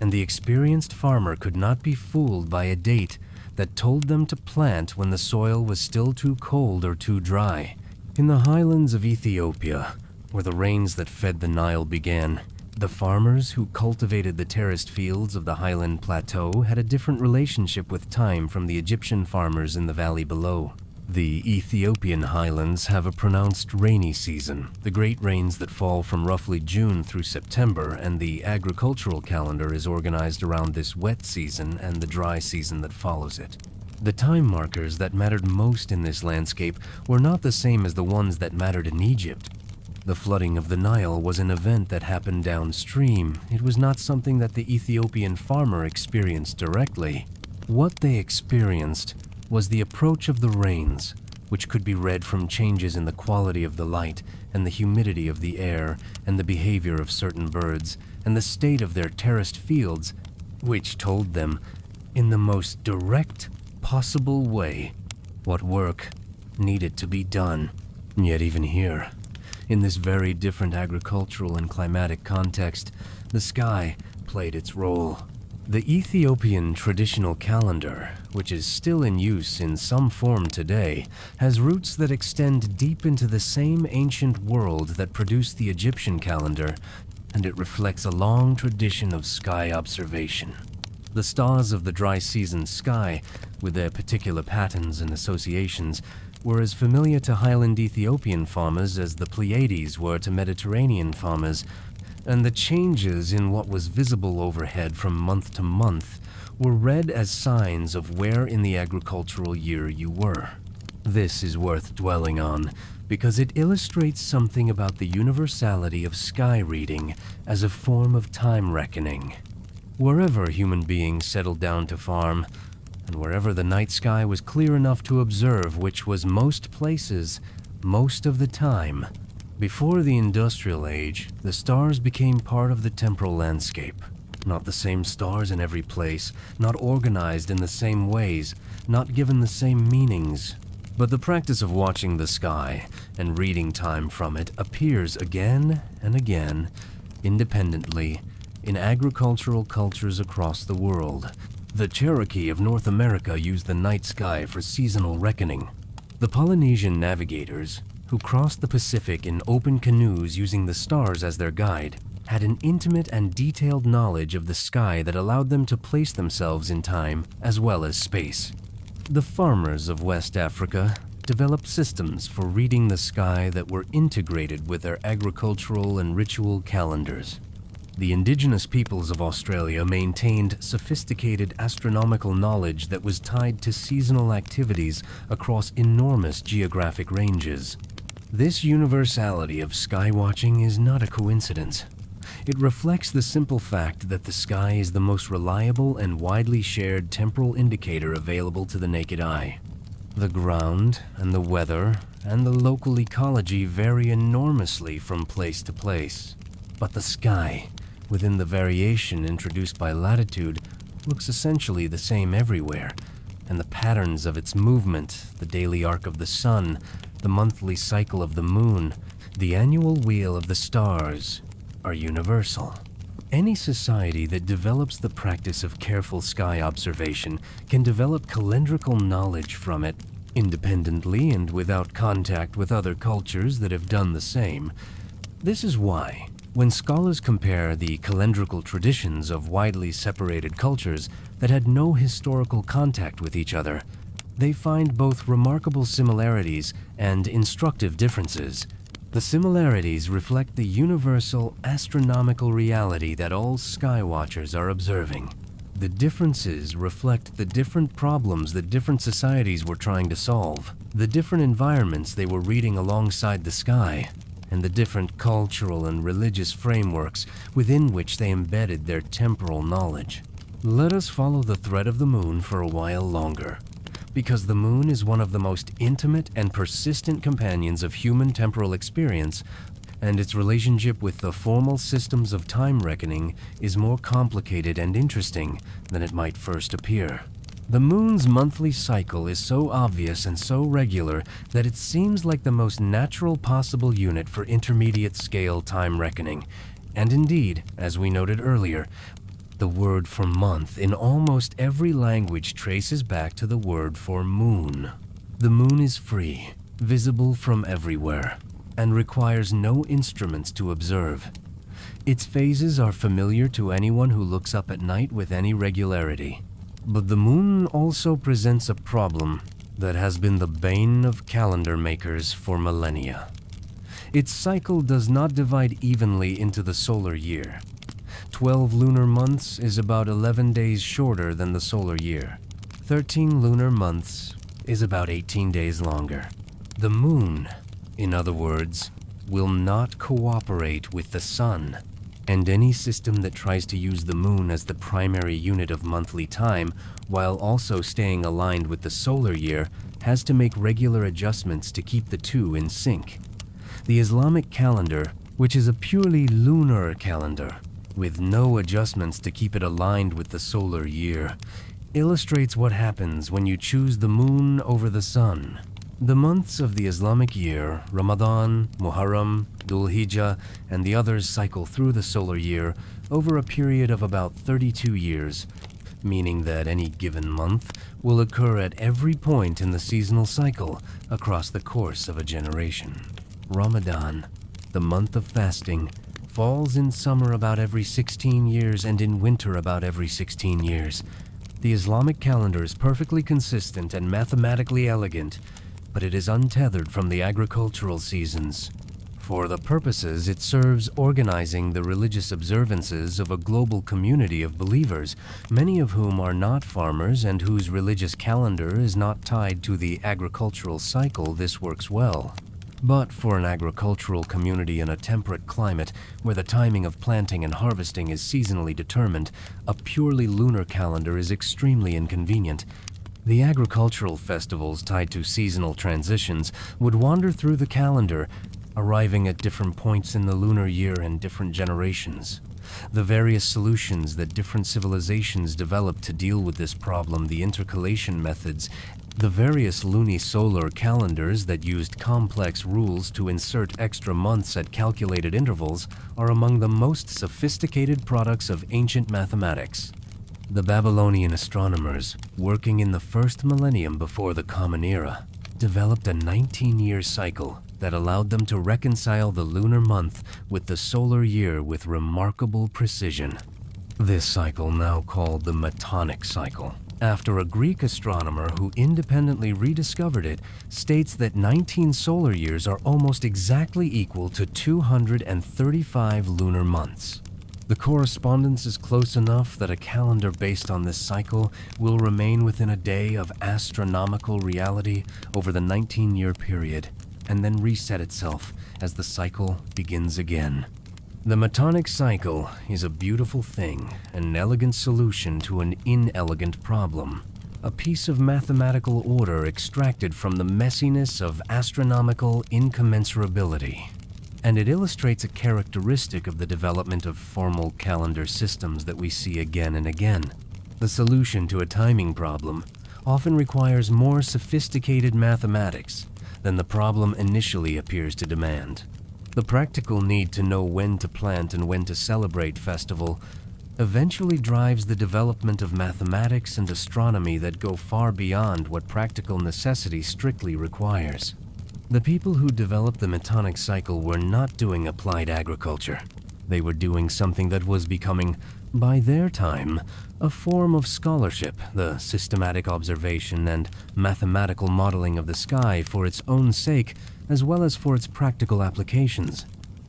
And the experienced farmer could not be fooled by a date that told them to plant when the soil was still too cold or too dry. In the highlands of Ethiopia, where the rains that fed the Nile began, the farmers who cultivated the terraced fields of the highland plateau had a different relationship with time from the Egyptian farmers in the valley below. The Ethiopian highlands have a pronounced rainy season, the great rains that fall from roughly June through September, and the agricultural calendar is organized around this wet season and the dry season that follows it. The time markers that mattered most in this landscape were not the same as the ones that mattered in Egypt. The flooding of the Nile was an event that happened downstream. It was not something that the Ethiopian farmer experienced directly. What they experienced was the approach of the rains, which could be read from changes in the quality of the light and the humidity of the air and the behavior of certain birds and the state of their terraced fields, which told them, in the most direct possible way, what work needed to be done. Yet even here, in this very different agricultural and climatic context, the sky played its role. The Ethiopian traditional calendar, which is still in use in some form today, has roots that extend deep into the same ancient world that produced the Egyptian calendar, and it reflects a long tradition of sky observation. The stars of the dry season sky, with their particular patterns and associations, were as familiar to highland Ethiopian farmers as the Pleiades were to Mediterranean farmers, and the changes in what was visible overhead from month to month were read as signs of where in the agricultural year you were. This is worth dwelling on because it illustrates something about the universality of sky reading as a form of time reckoning. Wherever human beings settled down to farm, and wherever the night sky was clear enough to observe, which was most places, most of the time, before the industrial age, the stars became part of the temporal landscape. Not the same stars in every place, not organized in the same ways, not given the same meanings. But the practice of watching the sky and reading time from it appears again and again, independently, in agricultural cultures across the world. The Cherokee of North America used the night sky for seasonal reckoning. The Polynesian navigators, who crossed the Pacific in open canoes using the stars as their guide, had an intimate and detailed knowledge of the sky that allowed them to place themselves in time as well as space. The farmers of West Africa developed systems for reading the sky that were integrated with their agricultural and ritual calendars. The indigenous peoples of Australia maintained sophisticated astronomical knowledge that was tied to seasonal activities across enormous geographic ranges. This universality of sky watching is not a coincidence. It reflects the simple fact that the sky is the most reliable and widely shared temporal indicator available to the naked eye. The ground and the weather and the local ecology vary enormously from place to place, but the sky, within the variation introduced by latitude, looks essentially the same everywhere, and the patterns of its movement, the daily arc of the sun, the monthly cycle of the moon, the annual wheel of the stars, are universal. Any society that develops the practice of careful sky observation can develop calendrical knowledge from it, independently and without contact with other cultures that have done the same. This is why, when scholars compare the calendrical traditions of widely separated cultures that had no historical contact with each other, they find both remarkable similarities and instructive differences. The similarities reflect the universal astronomical reality that all sky watchers are observing. The differences reflect the different problems that different societies were trying to solve, the different environments they were reading alongside the sky, and the different cultural and religious frameworks within which they embedded their temporal knowledge. Let us follow the thread of the moon for a while longer, because the moon is one of the most intimate and persistent companions of human temporal experience, and its relationship with the formal systems of time reckoning is more complicated and interesting than it might first appear. The moon's monthly cycle is so obvious and so regular that it seems like the most natural possible unit for intermediate scale time reckoning. And indeed, as we noted earlier, the word for month in almost every language traces back to the word for moon. The moon is free, visible from everywhere, and requires no instruments to observe. Its phases are familiar to anyone who looks up at night with any regularity. But the moon also presents a problem that has been the bane of calendar makers for millennia. Its cycle does not divide evenly into the solar year. 12 lunar months is about 11 days shorter than the solar year. 13 lunar months is about 18 days longer. The moon, in other words, will not cooperate with the sun, and any system that tries to use the moon as the primary unit of monthly time while also staying aligned with the solar year has to make regular adjustments to keep the two in sync. The Islamic calendar, which is a purely lunar calendar, with no adjustments to keep it aligned with the solar year, illustrates what happens when you choose the moon over the sun. The months of the Islamic year, Ramadan, Muharram, Dhul Hijjah, and the others cycle through the solar year over a period of about 32 years, meaning that any given month will occur at every point in the seasonal cycle across the course of a generation. Ramadan, the month of fasting, falls in summer about every 16 years and in winter about every 16 years. The Islamic calendar is perfectly consistent and mathematically elegant, but it is untethered from the agricultural seasons. For the purposes it serves organizing the religious observances of a global community of believers, many of whom are not farmers and whose religious calendar is not tied to the agricultural cycle, this works well. But for an agricultural community in a temperate climate, where the timing of planting and harvesting is seasonally determined, a purely lunar calendar is extremely inconvenient. The agricultural festivals tied to seasonal transitions would wander through the calendar, arriving at different points in the lunar year and different generations. The various solutions that different civilizations developed to deal with this problem, the intercalation methods, the various lunisolar calendars that used complex rules to insert extra months at calculated intervals, are among the most sophisticated products of ancient mathematics. The Babylonian astronomers, working in the first millennium before the Common Era, developed a 19-year cycle that allowed them to reconcile the lunar month with the solar year with remarkable precision. This cycle, now called the Metonic cycle, after a Greek astronomer who independently rediscovered it, states that 19 solar years are almost exactly equal to 235 lunar months. The correspondence is close enough that a calendar based on this cycle will remain within a day of astronomical reality over the 19-year period, and then reset itself as the cycle begins again. The Metonic cycle is a beautiful thing, an elegant solution to an inelegant problem, a piece of mathematical order extracted from the messiness of astronomical incommensurability. And it illustrates a characteristic of the development of formal calendar systems that we see again and again. The solution to a timing problem often requires more sophisticated mathematics than the problem initially appears to demand. The practical need to know when to plant and when to celebrate festival eventually drives the development of mathematics and astronomy that go far beyond what practical necessity strictly requires. The people who developed the Metonic cycle were not doing applied agriculture. They were doing something that was becoming, by their time, a form of scholarship, the systematic observation and mathematical modeling of the sky for its own sake, as well as for its practical applications.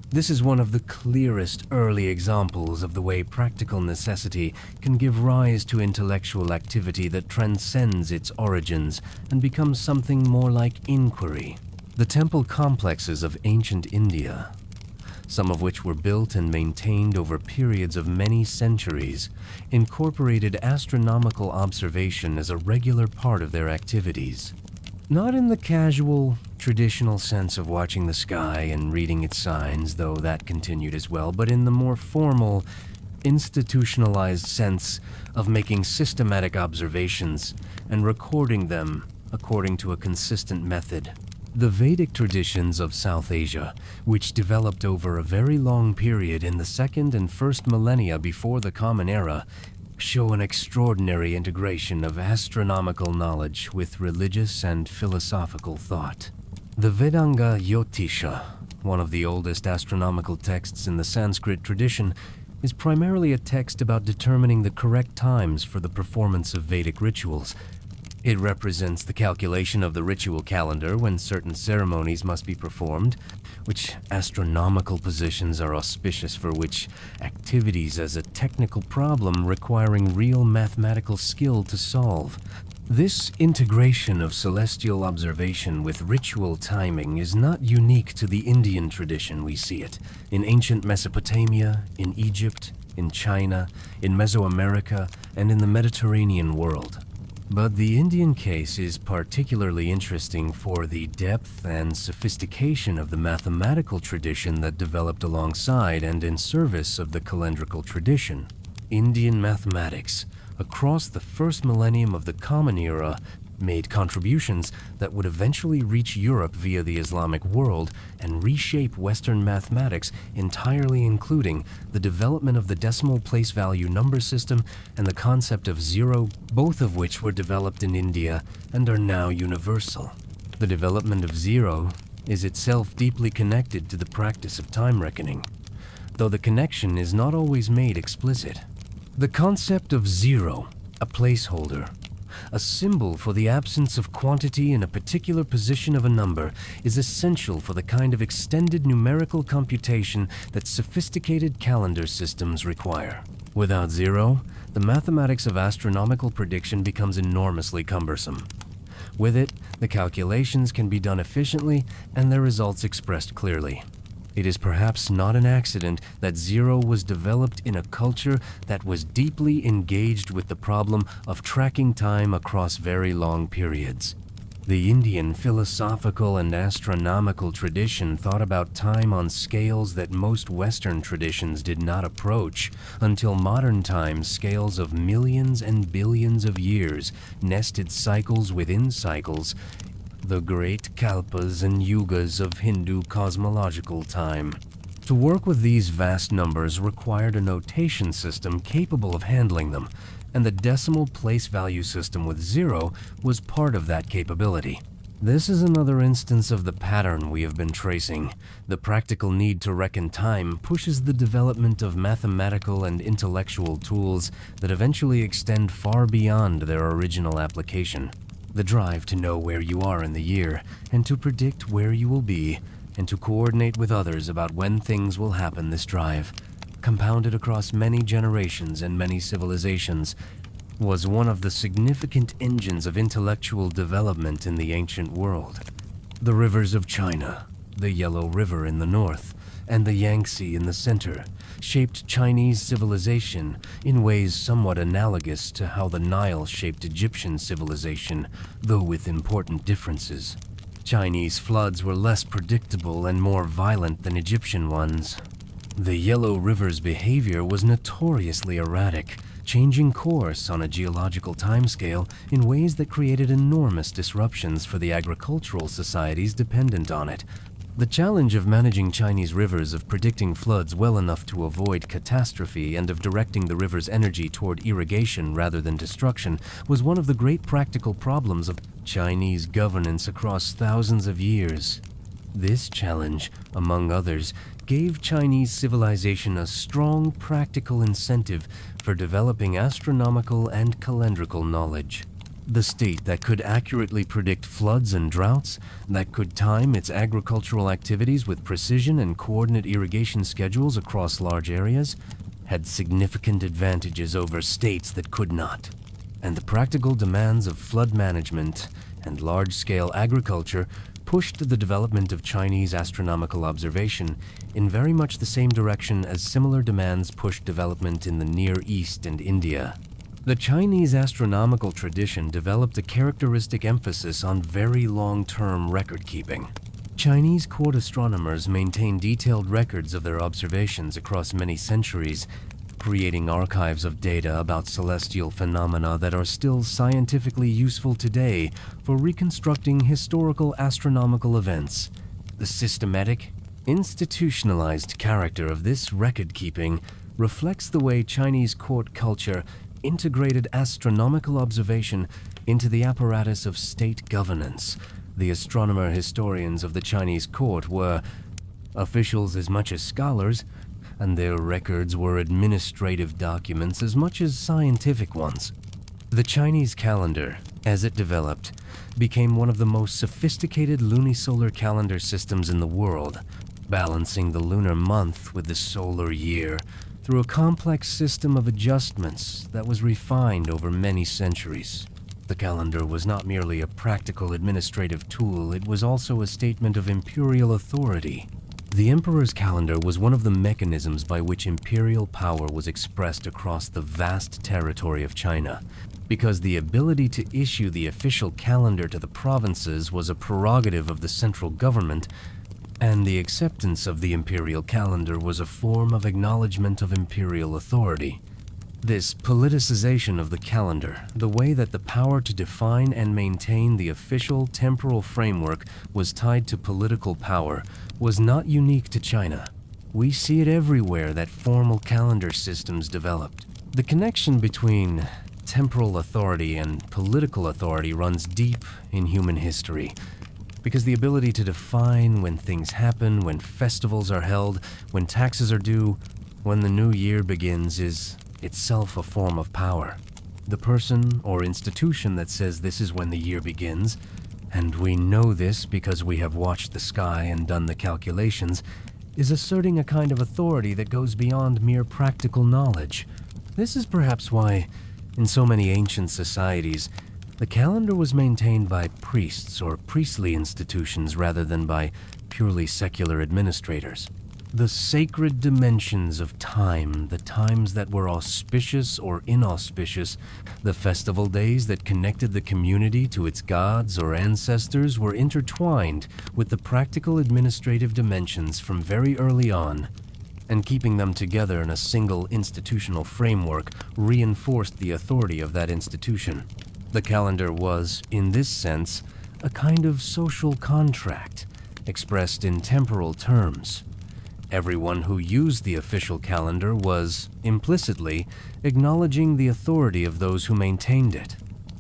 This is one of the clearest early examples of the way practical necessity can give rise to intellectual activity that transcends its origins and becomes something more like inquiry. The temple complexes of ancient India, some of which were built and maintained over periods of many centuries, incorporated astronomical observation as a regular part of their activities. Not in the casual, traditional sense of watching the sky and reading its signs, though that continued as well, but in the more formal, institutionalized sense of making systematic observations and recording them according to a consistent method. The Vedic traditions of South Asia, which developed over a very long period in the second and first millennia before the Common Era, show an extraordinary integration of astronomical knowledge with religious and philosophical thought. The Vedanga Jyotisha, one of the oldest astronomical texts in the Sanskrit tradition, is primarily a text about determining the correct times for the performance of Vedic rituals. It represents the calculation of the ritual calendar when certain ceremonies must be performed, which astronomical positions are auspicious for which activities as a technical problem requiring real mathematical skill to solve. This integration of celestial observation with ritual timing is not unique to the Indian tradition. We see it in ancient Mesopotamia, in Egypt, in China, in Mesoamerica, and in the Mediterranean world. But the Indian case is particularly interesting for the depth and sophistication of the mathematical tradition that developed alongside and in service of the calendrical tradition. Indian mathematics, across the first millennium of the Common Era, made contributions that would eventually reach Europe via the Islamic world and reshape Western mathematics entirely, including the development of the decimal place value number system and the concept of zero, both of which were developed in India and are now universal. The development of zero is itself deeply connected to the practice of time reckoning, though the connection is not always made explicit. The concept of zero, a placeholder, a symbol for the absence of quantity in a particular position of a number, is essential for the kind of extended numerical computation that sophisticated calendar systems require. Without zero, the mathematics of astronomical prediction becomes enormously cumbersome. With it, the calculations can be done efficiently and their results expressed clearly. It is perhaps not an accident that zero was developed in a culture that was deeply engaged with the problem of tracking time across very long periods. The Indian philosophical and astronomical tradition thought about time on scales that most Western traditions did not approach until modern times scales of millions and billions of years, nested cycles within cycles, the great kalpas and yugas of Hindu cosmological time. To work with these vast numbers required a notation system capable of handling them, and the decimal place value system with zero was part of that capability. This is another instance of the pattern we have been tracing. The practical need to reckon time pushes the development of mathematical and intellectual tools that eventually extend far beyond their original application. The drive to know where you are in the year, and to predict where you will be, and to coordinate with others about when things will happen. This drive, compounded across many generations and many civilizations, was one of the significant engines of intellectual development in the ancient world. The rivers of China, the Yellow River in the north, and the Yangtze in the center, shaped Chinese civilization in ways somewhat analogous to how the Nile shaped Egyptian civilization, though with important differences. Chinese floods were less predictable and more violent than Egyptian ones. The Yellow River's behavior was notoriously erratic, changing course on a geological timescale in ways that created enormous disruptions for the agricultural societies dependent on it. The challenge of managing Chinese rivers, of predicting floods well enough to avoid catastrophe, and of directing the river's energy toward irrigation rather than destruction was one of the great practical problems of Chinese governance across thousands of years. This challenge, among others, gave Chinese civilization a strong practical incentive for developing astronomical and calendrical knowledge. The state that could accurately predict floods and droughts, that could time its agricultural activities with precision and coordinate irrigation schedules across large areas, had significant advantages over states that could not. And the practical demands of flood management and large-scale agriculture pushed the development of Chinese astronomical observation in very much the same direction as similar demands pushed development in the Near East and India. The Chinese astronomical tradition developed a characteristic emphasis on very long-term record-keeping. Chinese court astronomers maintain detailed records of their observations across many centuries, creating archives of data about celestial phenomena that are still scientifically useful today for reconstructing historical astronomical events. The systematic, institutionalized character of this record-keeping reflects the way Chinese court culture integrated astronomical observation into the apparatus of state governance. The astronomer historians of the Chinese court were officials as much as scholars, and their records were administrative documents as much as scientific ones. The Chinese calendar, as it developed, became one of the most sophisticated lunisolar calendar systems in the world, balancing the lunar month with the solar year through a complex system of adjustments that was refined over many centuries. The calendar was not merely a practical administrative tool, it was also a statement of imperial authority. The emperor's calendar was one of the mechanisms by which imperial power was expressed across the vast territory of China, because the ability to issue the official calendar to the provinces was a prerogative of the central government, and the acceptance of the imperial calendar was a form of acknowledgement of imperial authority. This politicization of the calendar, the way that the power to define and maintain the official temporal framework was tied to political power, was not unique to China. We see it everywhere that formal calendar systems developed. The connection between temporal authority and political authority runs deep in human history, because the ability to define when things happen, when festivals are held, when taxes are due, when the new year begins is itself a form of power. The person or institution that says this is when the year begins, and we know this because we have watched the sky and done the calculations, is asserting a kind of authority that goes beyond mere practical knowledge. This is perhaps why, in so many ancient societies, the calendar was maintained by priests or priestly institutions rather than by purely secular administrators. The sacred dimensions of time, the times that were auspicious or inauspicious, the festival days that connected the community to its gods or ancestors were intertwined with the practical administrative dimensions from very early on, and keeping them together in a single institutional framework reinforced the authority of that institution. The calendar was, in this sense, a kind of social contract, expressed in temporal terms. Everyone who used the official calendar was, implicitly, acknowledging the authority of those who maintained it,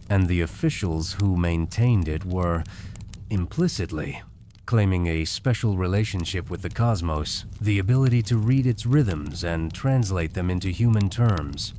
and the officials who maintained it were, implicitly, claiming a special relationship with the cosmos, the ability to read its rhythms and translate them into human terms.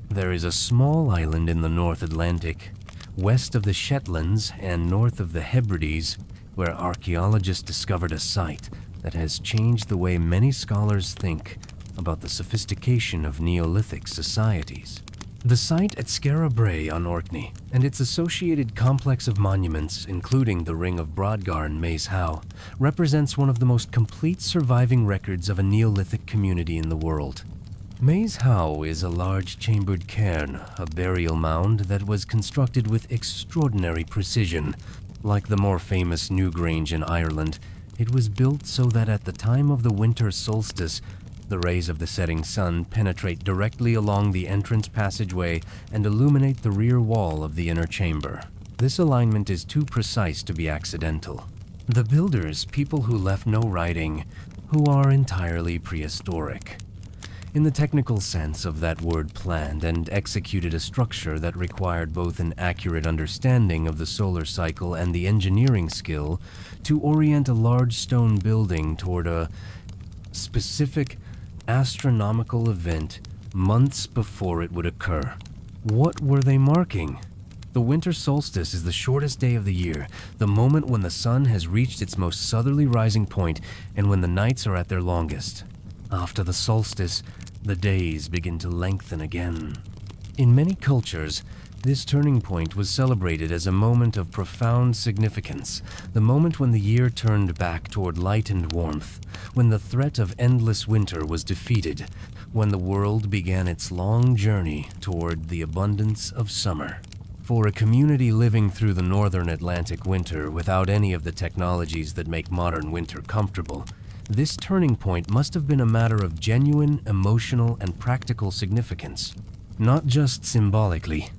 There is a small island in the North Atlantic, west of the Shetlands and north of the Hebrides, where archaeologists discovered a site that has changed the way many scholars think about the sophistication of Neolithic societies. The site at Skara Brae on Orkney and its associated complex of monuments, including the Ring of Brodgar in Maes Howe, represents one of the most complete surviving records of a Neolithic community in the world. Maes Howe is a large chambered cairn, a burial mound that was constructed with extraordinary precision. Like the more famous Newgrange in Ireland, it was built so that at the time of the winter solstice, the rays of the setting sun penetrate directly along the entrance passageway and illuminate the rear wall of the inner chamber. This alignment is too precise to be accidental. The builders, people who left no writing, who are entirely prehistoric. In the technical sense of that word, planned and executed a structure that required both an accurate understanding of the solar cycle and the engineering skill to orient a large stone building toward a specific astronomical event months before it would occur. What were they marking? The winter solstice is the shortest day of the year, the moment when the sun has reached its most southerly rising point and when the nights are at their longest. After the solstice, the days begin to lengthen again. In many cultures, this turning point was celebrated as a moment of profound significance, the moment when the year turned back toward light and warmth, when the threat of endless winter was defeated, when the world began its long journey toward the abundance of summer. For a community living through the northern Atlantic winter without any of the technologies that make modern winter comfortable, this turning point must have been a matter of genuine emotional and practical significance, not just symbolically,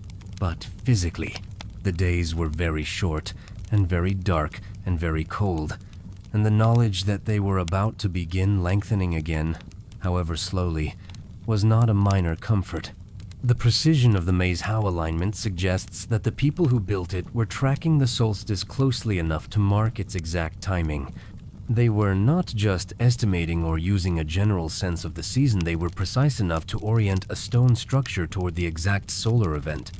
but physically. The days were very short and very dark and very cold, and the knowledge that they were about to begin lengthening again, however slowly, was not a minor comfort. The precision of the Maes Howe alignment suggests that the people who built it were tracking the solstice closely enough to mark its exact timing. They were not just estimating or using a general sense of the season, they were precise enough to orient a stone structure toward the exact solar event.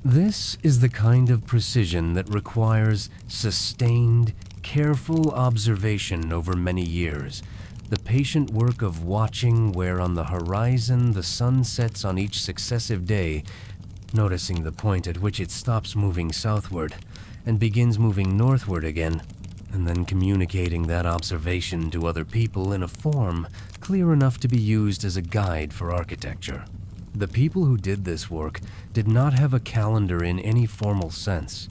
This is the kind of precision that requires sustained, careful observation over many years, the patient work of watching where on the horizon the sun sets on each successive day, noticing the point at which it stops moving southward and begins moving northward again, and then communicating that observation to other people in a form clear enough to be used as a guide for architecture. The people who did this work did not have a calendar in any formal sense.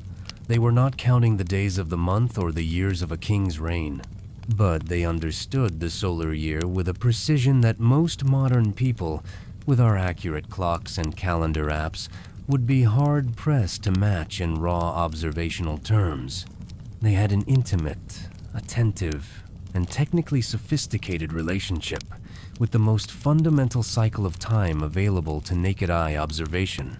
They were not counting the days of the month or the years of a king's reign. But they understood the solar year with a precision that most modern people, with our accurate clocks and calendar apps, would be hard-pressed to match in raw observational terms. They had an intimate, attentive, and technically sophisticated relationship with the most fundamental cycle of time available to naked eye observation.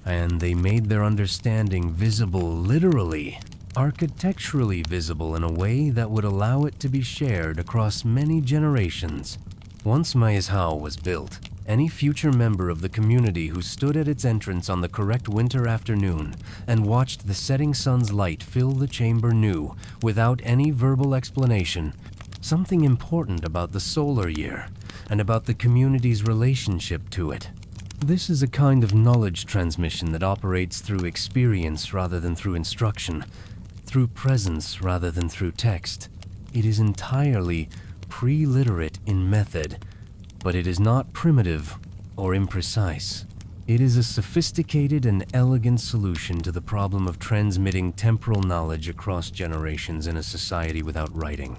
And they made their understanding visible literally, architecturally visible in a way that would allow it to be shared across many generations. Once Maes Howe was built, any future member of the community who stood at its entrance on the correct winter afternoon and watched the setting sun's light fill the chamber knew, without any verbal explanation, something important about the solar year and about the community's relationship to it. This is a kind of knowledge transmission that operates through experience rather than through instruction, through presence rather than through text. It is entirely pre-literate in method, but it is not primitive or imprecise. It is a sophisticated and elegant solution to the problem of transmitting temporal knowledge across generations in a society without writing.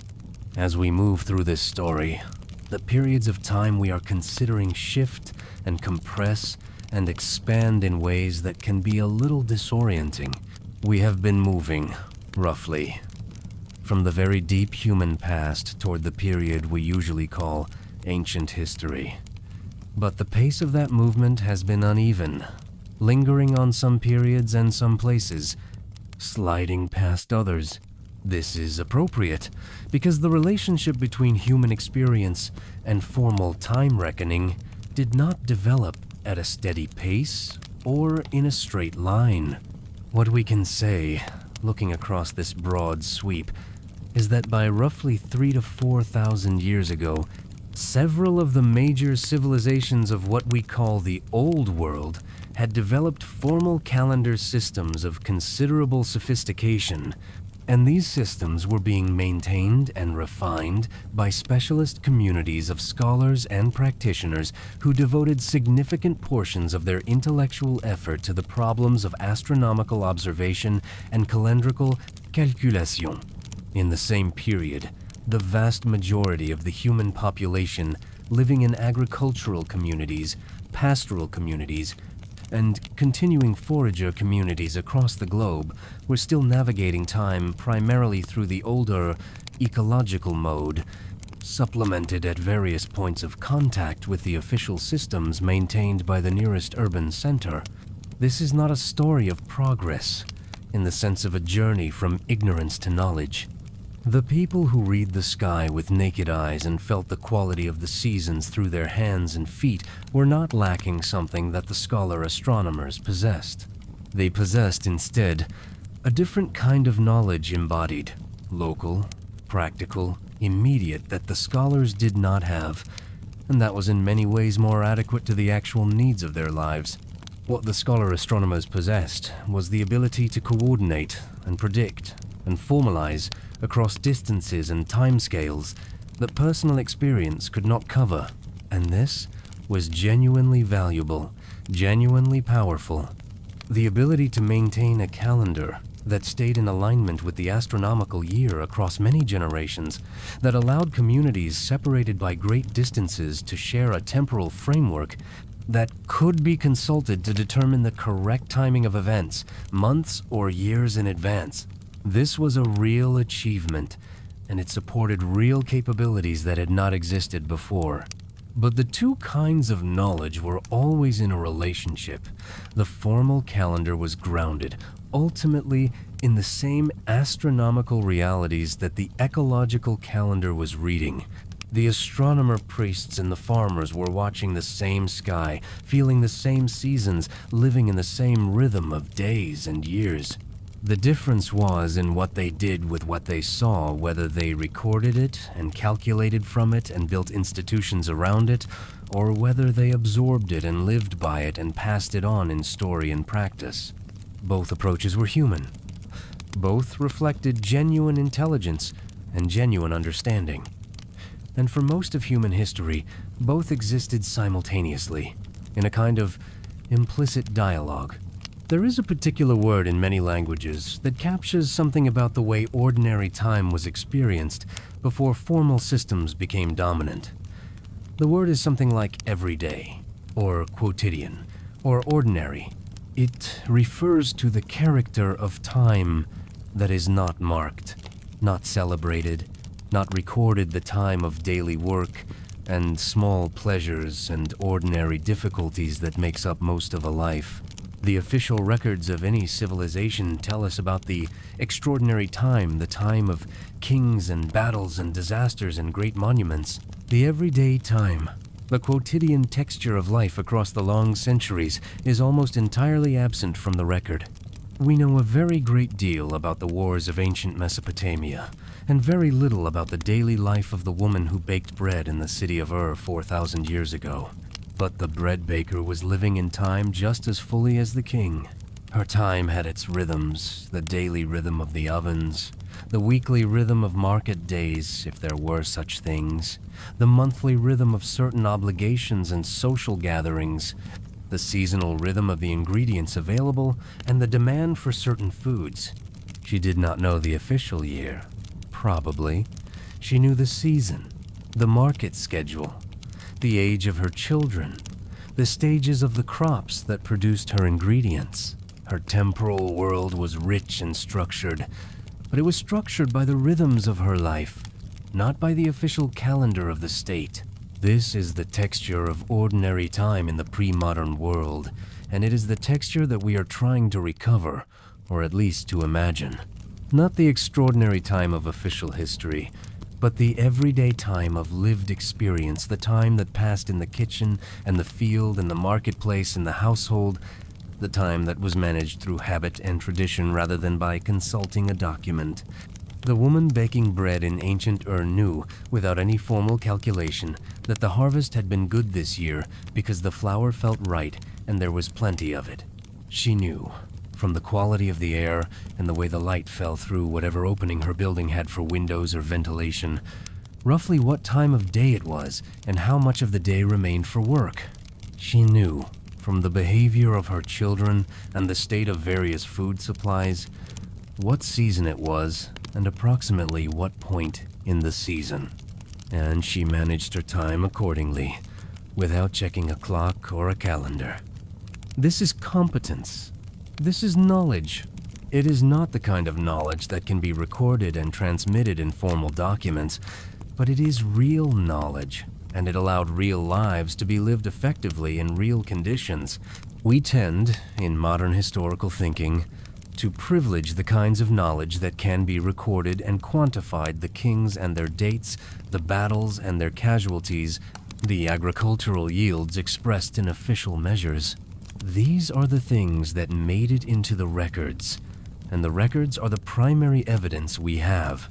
As we move through this story, the periods of time we are considering shift and compress and expand in ways that can be a little disorienting. We have been moving, roughly, from the very deep human past toward the period we usually call ancient history. But the pace of that movement has been uneven, lingering on some periods and some places, sliding past others, This is appropriate, because the relationship between human experience and formal time reckoning did not develop at a steady pace or in a straight line. What we can say, looking across this broad sweep, is that by roughly 3,000 to 4,000 years ago, several of the major civilizations of what we call the Old World had developed formal calendar systems of considerable sophistication, and these systems were being maintained and refined by specialist communities of scholars and practitioners who devoted significant portions of their intellectual effort to the problems of astronomical observation and calendrical calculation. In the same period, the vast majority of the human population living in agricultural communities, pastoral communities, and continuing forager communities across the globe were still navigating time primarily through the older ecological mode, supplemented at various points of contact with the official systems maintained by the nearest urban center. This is not a story of progress, in the sense of a journey from ignorance to knowledge. The people who read the sky with naked eyes and felt the quality of the seasons through their hands and feet were not lacking something that the scholar astronomers possessed. They possessed instead a different kind of knowledge embodied, local, practical, immediate, that the scholars did not have, and that was in many ways more adequate to the actual needs of their lives. What the scholar astronomers possessed was the ability to coordinate and predict and formalize across distances and timescales that personal experience could not cover, and this was genuinely valuable, genuinely powerful. The ability to maintain a calendar that stayed in alignment with the astronomical year across many generations, that allowed communities separated by great distances to share a temporal framework that could be consulted to determine the correct timing of events, months or years in advance. This was a real achievement, and it supported real capabilities that had not existed before. But the two kinds of knowledge were always in a relationship. The formal calendar was grounded, ultimately, in the same astronomical realities that the ecological calendar was reading. The astronomer priests and the farmers were watching the same sky, feeling the same seasons, living in the same rhythm of days and years. The difference was in what they did with what they saw, whether they recorded it and calculated from it and built institutions around it, or whether they absorbed it and lived by it and passed it on in story and practice. Both approaches were human. Both reflected genuine intelligence and genuine understanding. And for most of human history, both existed simultaneously, in a kind of implicit dialogue. There is a particular word in many languages that captures something about the way ordinary time was experienced before formal systems became dominant. The word is something like everyday, or quotidian, or ordinary. It refers to the character of time that is not marked, not celebrated, not recorded, the time of daily work and small pleasures and ordinary difficulties that makes up most of a life. The official records of any civilization tell us about the extraordinary time, the time of kings and battles and disasters and great monuments. The everyday time, the quotidian texture of life across the long centuries, is almost entirely absent from the record. We know a very great deal about the wars of ancient Mesopotamia, and very little about the daily life of the woman who baked bread in the city of Ur 4,000 years ago. But the bread baker was living in time just as fully as the king. Her time had its rhythms, the daily rhythm of the ovens, the weekly rhythm of market days, if there were such things, the monthly rhythm of certain obligations and social gatherings, the seasonal rhythm of the ingredients available, and the demand for certain foods. She did not know the official year, probably. She knew the season, the market schedule, the age of her children, the stages of the crops that produced her ingredients. Her temporal world was rich and structured, but it was structured by the rhythms of her life, not by the official calendar of the state. This is the texture of ordinary time in the pre-modern world, and it is the texture that we are trying to recover, or at least to imagine. Not the extraordinary time of official history, but the everyday time of lived experience, the time that passed in the kitchen and the field and the marketplace and the household, the time that was managed through habit and tradition rather than by consulting a document. The woman baking bread in ancient Ur knew, without any formal calculation, that the harvest had been good this year because the flour felt right and there was plenty of it. She knew, from the quality of the air and the way the light fell through whatever opening her building had for windows or ventilation, roughly what time of day it was and how much of the day remained for work. She knew, from the behavior of her children and the state of various food supplies, what season it was and approximately what point in the season. And she managed her time accordingly, without checking a clock or a calendar. This is competence. This is knowledge. It is not the kind of knowledge that can be recorded and transmitted in formal documents, but it is real knowledge, and it allowed real lives to be lived effectively in real conditions. We tend, in modern historical thinking, to privilege the kinds of knowledge that can be recorded and quantified: the kings and their dates, the battles and their casualties, the agricultural yields expressed in official measures. These are the things that made it into the records, and the records are the primary evidence we have.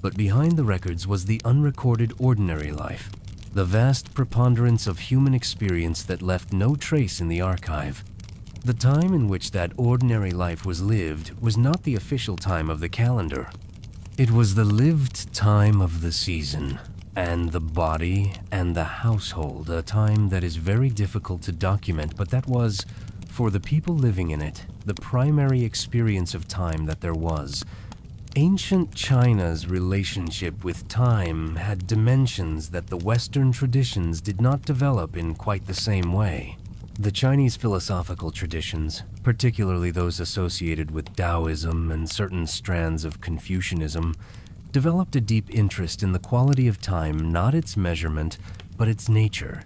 But behind the records was the unrecorded ordinary life, the vast preponderance of human experience that left no trace in the archive. The time in which that ordinary life was lived was not the official time of the calendar. It was the lived time of the season, and the body and the household, a time that is very difficult to document, but that was, for the people living in it, the primary experience of time that there was. Ancient China's relationship with time had dimensions that the Western traditions did not develop in quite the same way. The Chinese philosophical traditions, particularly those associated with Taoism and certain strands of Confucianism, developed a deep interest in the quality of time, not its measurement, but its nature,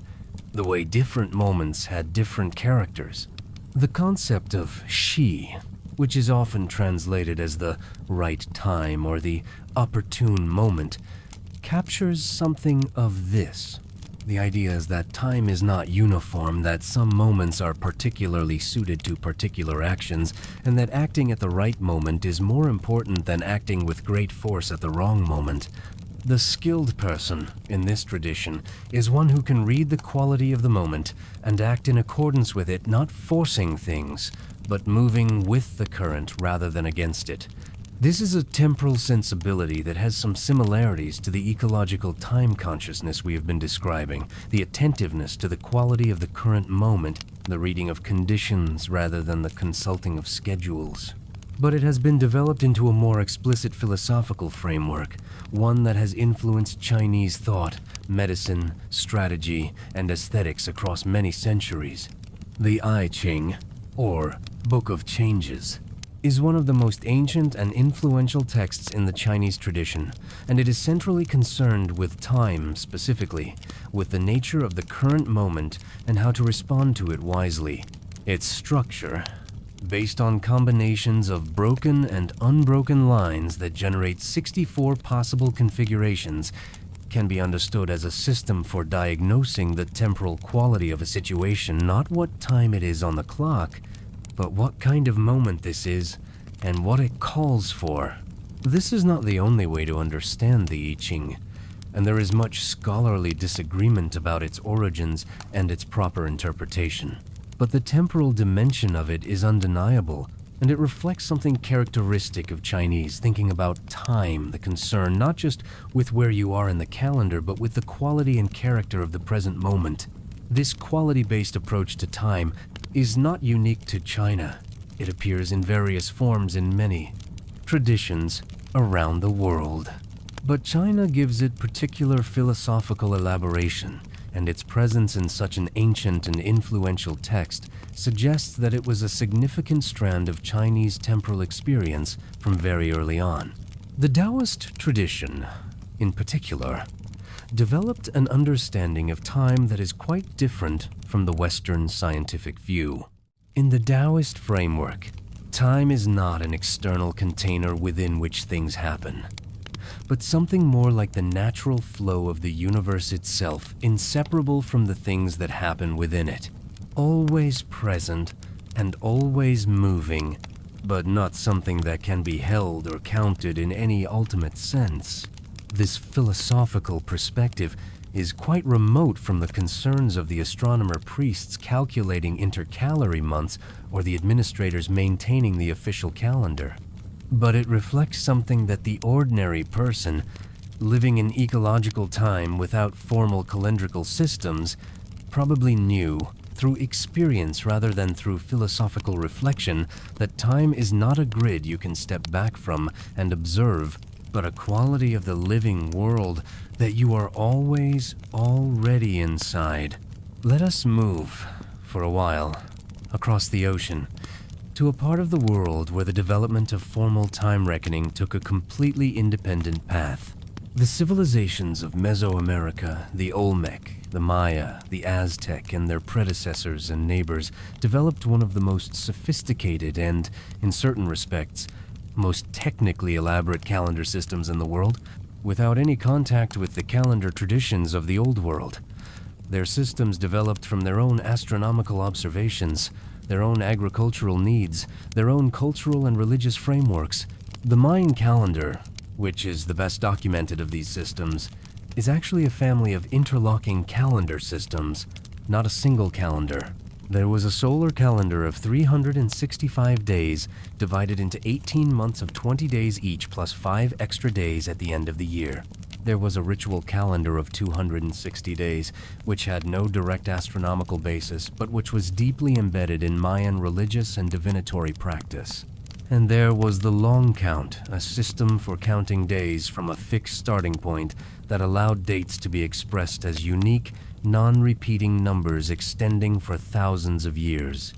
the way different moments had different characters. The concept of shi, which is often translated as the right time or the opportune moment, captures something of this. The idea is that time is not uniform, that some moments are particularly suited to particular actions, and that acting at the right moment is more important than acting with great force at the wrong moment. The skilled person, in this tradition, is one who can read the quality of the moment and act in accordance with it, not forcing things, but moving with the current rather than against it. This is a temporal sensibility that has some similarities to the ecological time consciousness we have been describing, the attentiveness to the quality of the current moment, the reading of conditions rather than the consulting of schedules. But it has been developed into a more explicit philosophical framework, one that has influenced Chinese thought, medicine, strategy, and aesthetics across many centuries. The I Ching, or Book of Changes, is one of the most ancient and influential texts in the Chinese tradition, and it is centrally concerned with time specifically, with the nature of the current moment and how to respond to it wisely. Its structure, based on combinations of broken and unbroken lines that generate 64 possible configurations, can be understood as a system for diagnosing the temporal quality of a situation, not what time it is on the clock, but what kind of moment this is and what it calls for. This is not the only way to understand the I Ching, and there is much scholarly disagreement about its origins and its proper interpretation. But the temporal dimension of it is undeniable, and it reflects something characteristic of Chinese thinking about time, the concern not just with where you are in the calendar, but with the quality and character of the present moment. This quality-based approach to time is not unique to China. It appears in various forms in many traditions around the world. But China gives it particular philosophical elaboration, and its presence in such an ancient and influential text suggests that it was a significant strand of Chinese temporal experience from very early on. The Taoist tradition, in particular, developed an understanding of time that is quite different from the Western scientific view. In the Taoist framework, Time is not an external container within which things happen, but something more like the natural flow of the universe itself, inseparable from the things that happen within it. Always present and always moving, but not something that can be held or counted in any ultimate sense. This philosophical perspective is quite remote from the concerns of the astronomer priests calculating intercalary months or the administrators maintaining the official calendar. But it reflects something that the ordinary person, living in ecological time without formal calendrical systems, probably knew, through experience rather than through philosophical reflection, that time is not a grid you can step back from and observe, but a quality of the living world that you are always already inside. Let us move, for a while, across the ocean, to a part of the world where the development of formal time reckoning took a completely independent path. The civilizations of Mesoamerica, the Olmec, the Maya, the Aztec, and their predecessors and neighbors developed one of the most sophisticated and, in certain respects, most technically elaborate calendar systems in the world, without any contact with the calendar traditions of the Old World. Their systems developed from their own astronomical observations, their own agricultural needs, their own cultural and religious frameworks. The Mayan calendar, which is the best documented of these systems, is actually a family of interlocking calendar systems, not a single calendar. There was a solar calendar of 365 days, divided into 18 months of 20 days each, plus 5 extra days at the end of the year. There was a ritual calendar of 260 days, which had no direct astronomical basis, but which was deeply embedded in Mayan religious and divinatory practice. And there was the long count, a system for counting days from a fixed starting point that allowed dates to be expressed as unique, non-repeating numbers extending for thousands of years.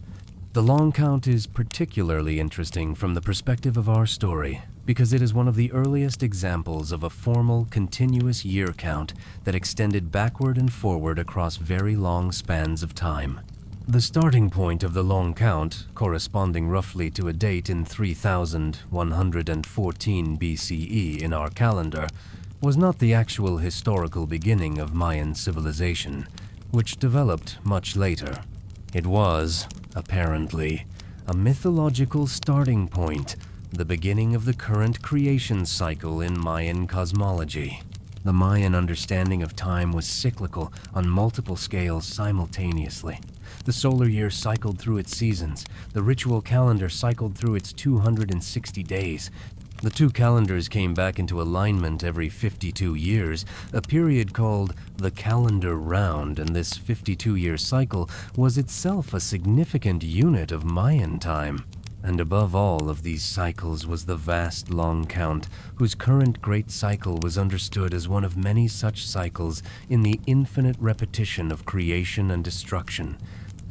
The long count is particularly interesting from the perspective of our story, because it is one of the earliest examples of a formal, continuous year count that extended backward and forward across very long spans of time. The starting point of the long count, corresponding roughly to a date in 3114 BCE in our calendar, was not the actual historical beginning of Mayan civilization, which developed much later. It was, apparently, a mythological starting point, the beginning of the current creation cycle in Mayan cosmology. The Mayan understanding of time was cyclical on multiple scales simultaneously. The solar year cycled through its seasons. The ritual calendar cycled through its 260 days. The two calendars came back into alignment every 52 years, a period called the calendar round, and this 52-year cycle was itself a significant unit of Mayan time. And above all of these cycles was the vast long count, whose current great cycle was understood as one of many such cycles in the infinite repetition of creation and destruction.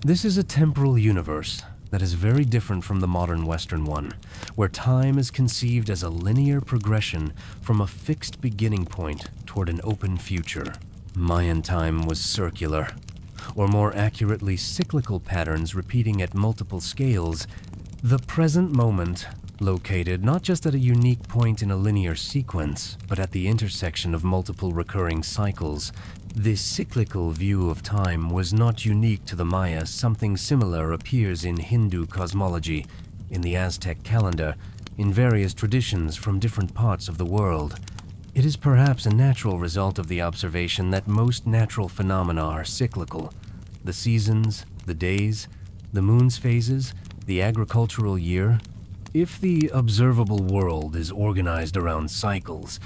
This is a temporal universe that is very different from the modern Western one, where time is conceived as a linear progression from a fixed beginning point toward an open future. Mayan time was circular, or more accurately, cyclical patterns repeating at multiple scales. The present moment, located not just at a unique point in a linear sequence, but at the intersection of multiple recurring cycles. This cyclical view of time was not unique to the Maya. Something similar appears in Hindu cosmology, in the Aztec calendar, in various traditions from different parts of the world. It is perhaps a natural result of the observation that most natural phenomena are cyclical. The seasons, the days, the moon's phases, the agricultural year. If the observable world is organized around cycles,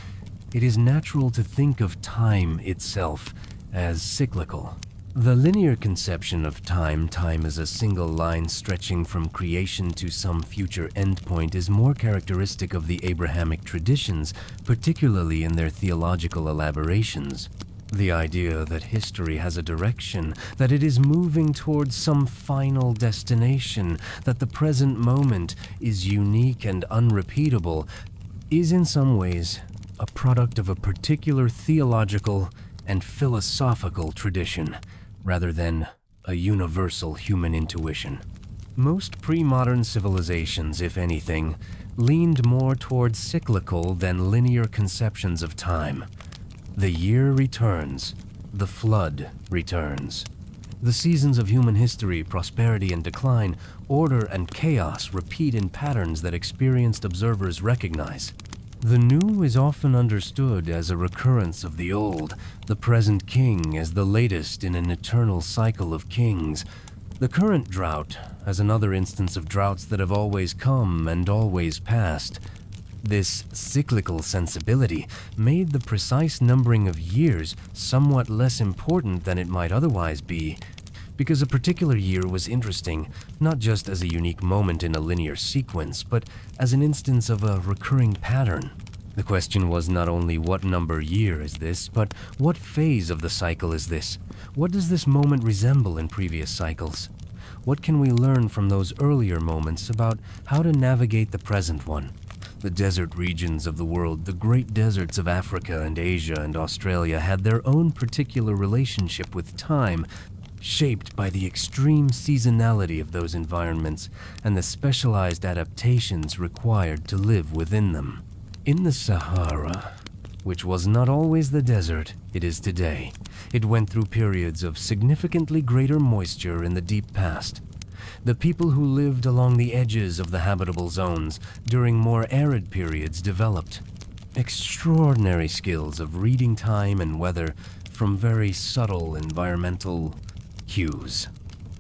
it is natural to think of time itself as cyclical. The linear conception of time as a single line stretching from creation to some future endpoint, is more characteristic of the Abrahamic traditions, particularly in their theological elaborations. The idea that history has a direction, that it is moving towards some final destination, that the present moment is unique and unrepeatable, is in some ways a product of a particular theological and philosophical tradition, rather than a universal human intuition. Most pre-modern civilizations, if anything, leaned more towards cyclical than linear conceptions of time. The year returns, the flood returns. The seasons of human history, prosperity and decline, order and chaos repeat in patterns that experienced observers recognize. The new is often understood as a recurrence of the old, the present king as the latest in an eternal cycle of kings. The current drought as another instance of droughts that have always come and always passed. This cyclical sensibility made the precise numbering of years somewhat less important than it might otherwise be, because a particular year was interesting, not just as a unique moment in a linear sequence, but as an instance of a recurring pattern. The question was not only what number year is this, but what phase of the cycle is this? What does this moment resemble in previous cycles? What can we learn from those earlier moments about how to navigate the present one? The desert regions of the world, the great deserts of Africa and Asia and Australia, had their own particular relationship with time, shaped by the extreme seasonality of those environments and the specialized adaptations required to live within them. In the Sahara, which was not always the desert it is today, it went through periods of significantly greater moisture in the deep past. The people who lived along the edges of the habitable zones during more arid periods developed extraordinary skills of reading time and weather from very subtle environmental cues.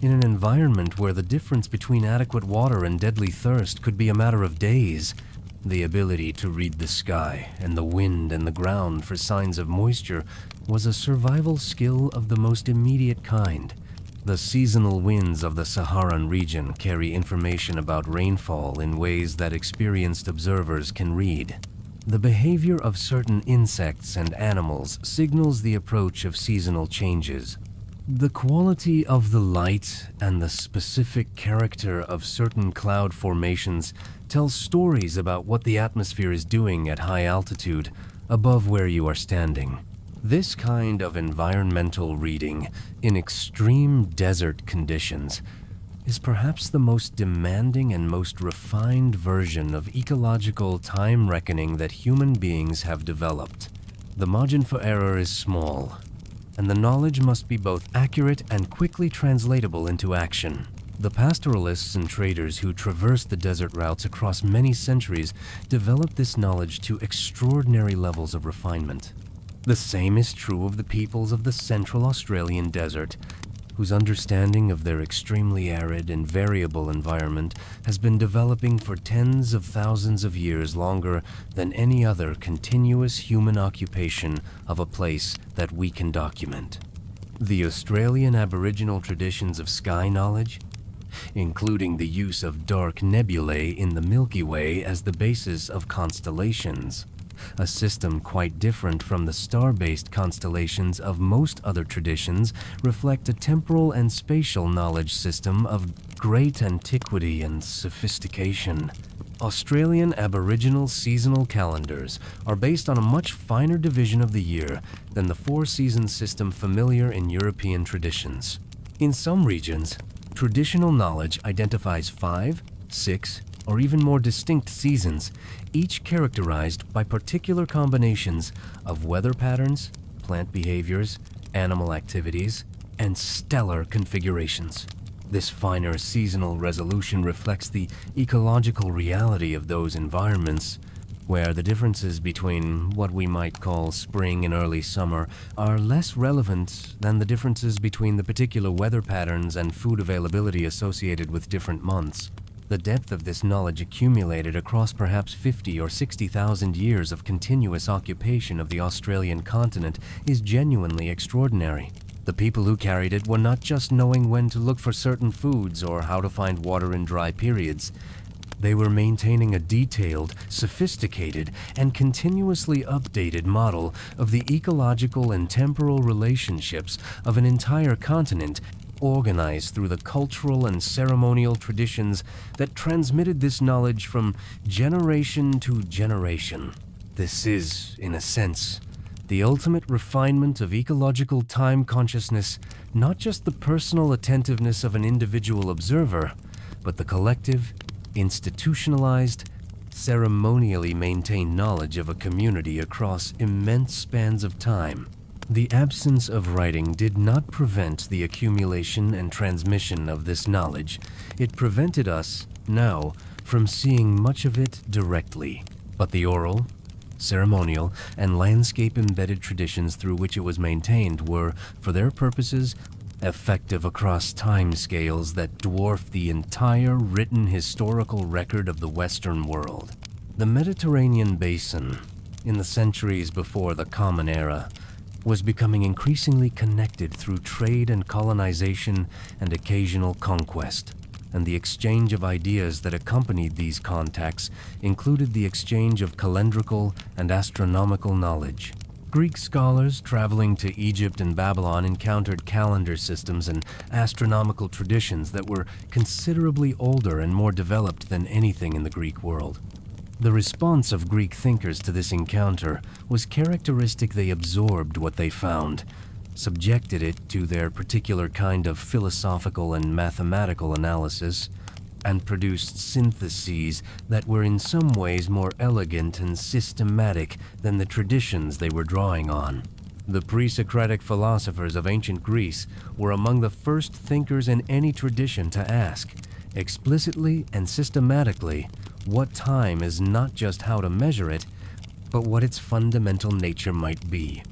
In an environment where the difference between adequate water and deadly thirst could be a matter of days, the ability to read the sky and the wind and the ground for signs of moisture was a survival skill of the most immediate kind. The seasonal winds of the Saharan region carry information about rainfall in ways that experienced observers can read. The behavior of certain insects and animals signals the approach of seasonal changes. The quality of the light and the specific character of certain cloud formations tells stories about what the atmosphere is doing at high altitude, above where you are standing. This kind of environmental reading in extreme desert conditions is perhaps the most demanding and most refined version of ecological time reckoning that human beings have developed. The margin for error is small, and the knowledge must be both accurate and quickly translatable into action. The pastoralists and traders who traversed the desert routes across many centuries developed this knowledge to extraordinary levels of refinement. The same is true of the peoples of the Central Australian desert, whose understanding of their extremely arid and variable environment has been developing for tens of thousands of years longer than any other continuous human occupation of a place that we can document. The Australian Aboriginal traditions of sky knowledge, including the use of dark nebulae in the Milky Way as the basis of constellations, a system quite different from the star-based constellations of most other traditions, reflect a temporal and spatial knowledge system of great antiquity and sophistication. Australian Aboriginal seasonal calendars are based on a much finer division of the year than the four-season system familiar in European traditions. In some regions, traditional knowledge identifies 5, 6, or even more distinct seasons, each characterized by particular combinations of weather patterns, plant behaviors, animal activities, and stellar configurations. This finer seasonal resolution reflects the ecological reality of those environments, where the differences between what we might call spring and early summer are less relevant than the differences between the particular weather patterns and food availability associated with different months. The depth of this knowledge accumulated across perhaps 50 or 60,000 years of continuous occupation of the Australian continent is genuinely extraordinary. The people who carried it were not just knowing when to look for certain foods or how to find water in dry periods. They were maintaining a detailed, sophisticated, and continuously updated model of the ecological and temporal relationships of an entire continent, organized through the cultural and ceremonial traditions that transmitted this knowledge from generation to generation. This is, in a sense, the ultimate refinement of ecological time consciousness, not just the personal attentiveness of an individual observer, but the collective, institutionalized, ceremonially maintained knowledge of a community across immense spans of time. The absence of writing did not prevent the accumulation and transmission of this knowledge. It prevented us, now, from seeing much of it directly. But the oral, ceremonial, and landscape-embedded traditions through which it was maintained were, for their purposes, effective across timescales that dwarf the entire written historical record of the Western world. The Mediterranean basin, in the centuries before the Common Era, was becoming increasingly connected through trade and colonization and occasional conquest, and the exchange of ideas that accompanied these contacts included the exchange of calendrical and astronomical knowledge. Greek scholars traveling to Egypt and Babylon encountered calendar systems and astronomical traditions that were considerably older and more developed than anything in the Greek world. The response of Greek thinkers to this encounter was characteristic. They absorbed what they found, subjected it to their particular kind of philosophical and mathematical analysis, and produced syntheses that were in some ways more elegant and systematic than the traditions they were drawing on. The pre-Socratic philosophers of ancient Greece were among the first thinkers in any tradition to ask, explicitly and systematically, what time is not just how to measure it, but what its fundamental nature might be.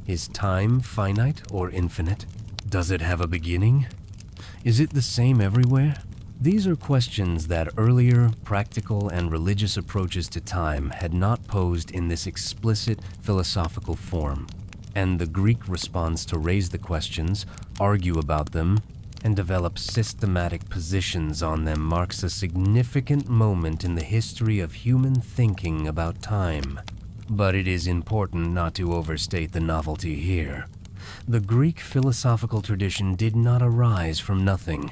Is time finite or infinite? Does it have a beginning? Is it the same everywhere? These are questions that earlier practical and religious approaches to time had not posed in this explicit philosophical form, and the Greek response to raise the questions, argue about them, and develop systematic positions on them marks a significant moment in the history of human thinking about time. But it is important not to overstate the novelty here. The Greek philosophical tradition did not arise from nothing.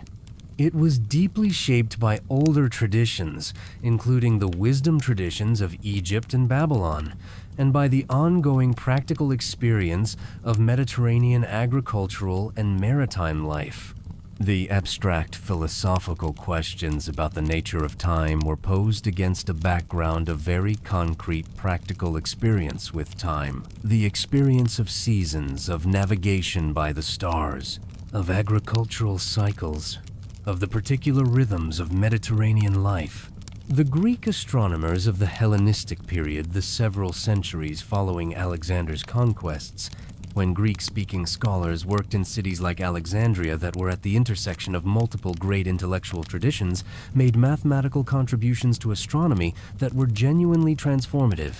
It was deeply shaped by older traditions, including the wisdom traditions of Egypt and Babylon, and by the ongoing practical experience of Mediterranean agricultural and maritime life. The abstract philosophical questions about the nature of time were posed against a background of very concrete practical experience with time. The experience of seasons, of navigation by the stars, of agricultural cycles, of the particular rhythms of Mediterranean life. The Greek astronomers of the Hellenistic period, the several centuries following Alexander's conquests, when Greek-speaking scholars worked in cities like Alexandria that were at the intersection of multiple great intellectual traditions, made mathematical contributions to astronomy that were genuinely transformative.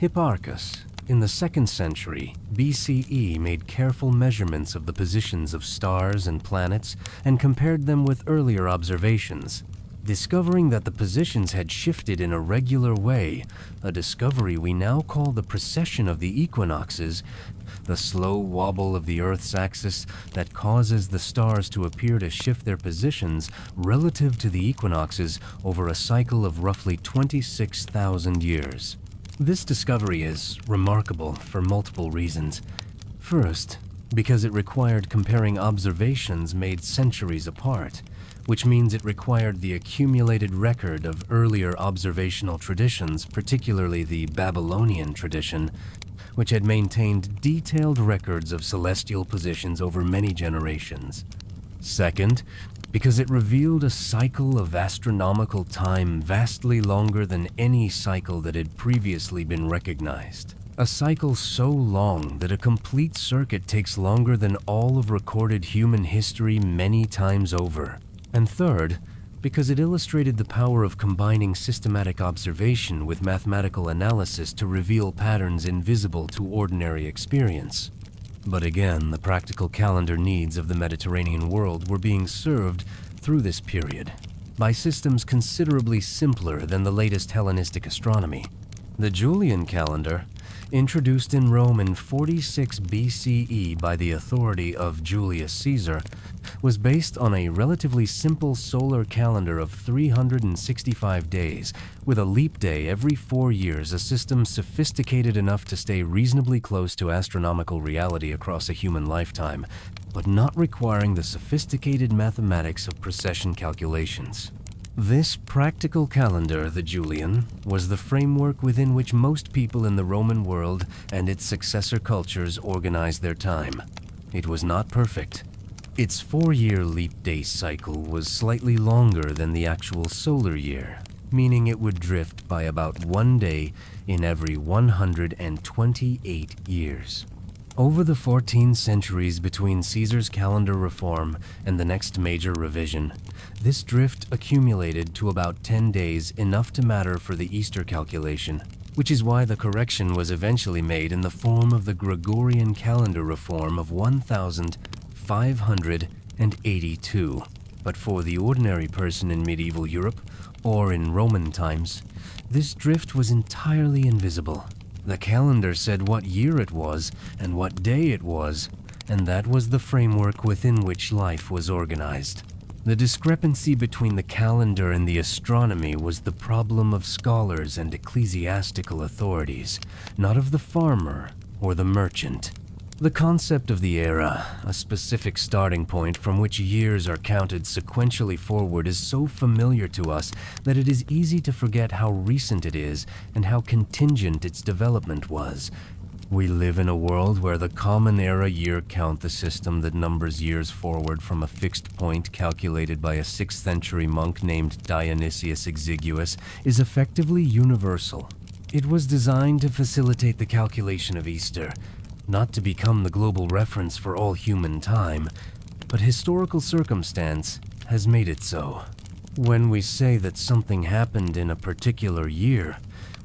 Hipparchus, in the 2nd century BCE, made careful measurements of the positions of stars and planets and compared them with earlier observations. Discovering that the positions had shifted in a regular way, a discovery we now call the precession of the equinoxes, the slow wobble of the Earth's axis that causes the stars to appear to shift their positions relative to the equinoxes over a cycle of roughly 26,000 years. This discovery is remarkable for multiple reasons. First, because it required comparing observations made centuries apart, which means it required the accumulated record of earlier observational traditions, particularly the Babylonian tradition, which had maintained detailed records of celestial positions over many generations. Second, because it revealed a cycle of astronomical time vastly longer than any cycle that had previously been recognized. A cycle so long that a complete circuit takes longer than all of recorded human history many times over. And third, because it illustrated the power of combining systematic observation with mathematical analysis to reveal patterns invisible to ordinary experience. But again, the practical calendar needs of the Mediterranean world were being served through this period by systems considerably simpler than the latest Hellenistic astronomy. The Julian calendar, introduced in Rome in 46 BCE by the authority of Julius Caesar, was based on a relatively simple solar calendar of 365 days, with a leap day every 4 years, a system sophisticated enough to stay reasonably close to astronomical reality across a human lifetime, but not requiring the sophisticated mathematics of precession calculations. This practical calendar, the Julian, was the framework within which most people in the Roman world and its successor cultures organized their time. It was not perfect. Its 4-year leap day cycle was slightly longer than the actual solar year, meaning it would drift by about 1 day in every 128 years. Over the 14 centuries between Caesar's calendar reform and the next major revision, this drift accumulated to about 10 days, enough to matter for the Easter calculation, which is why the correction was eventually made in the form of the Gregorian calendar reform of 1582. But for the ordinary person in medieval Europe, or in Roman times, this drift was entirely invisible. The calendar said what year it was and what day it was, and that was the framework within which life was organized. The discrepancy between the calendar and the astronomy was the problem of scholars and ecclesiastical authorities, not of the farmer or the merchant. The concept of the era, a specific starting point from which years are counted sequentially forward, is so familiar to us that it is easy to forget how recent it is and how contingent its development was. We live in a world where the common era year count, the system that numbers years forward from a fixed point calculated by a 6th century monk named Dionysius Exiguus, is effectively universal. It was designed to facilitate the calculation of Easter, not to become the global reference for all human time, but historical circumstance has made it so. When we say that something happened in a particular year,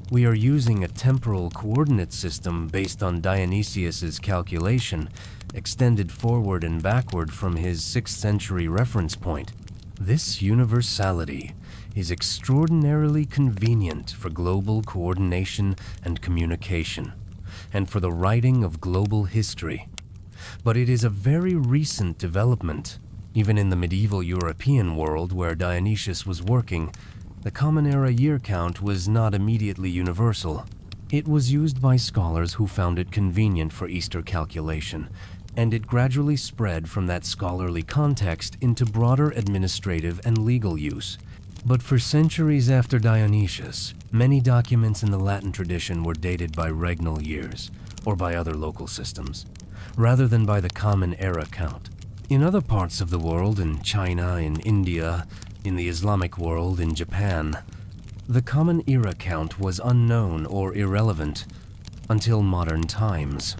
we are using a temporal coordinate system based on Dionysius's calculation, extended forward and backward from his 6th century reference point. This universality is extraordinarily convenient for global coordination and communication, and for the writing of global history. But it is a very recent development. Even in the medieval European world where Dionysius was working, the Common Era year count was not immediately universal. It was used by scholars who found it convenient for Easter calculation, and it gradually spread from that scholarly context into broader administrative and legal use. But for centuries after Dionysius, many documents in the Latin tradition were dated by regnal years, or by other local systems, rather than by the Common Era count. In other parts of the world, in China, in India, in the Islamic world, in Japan, the Common Era count was unknown or irrelevant until modern times.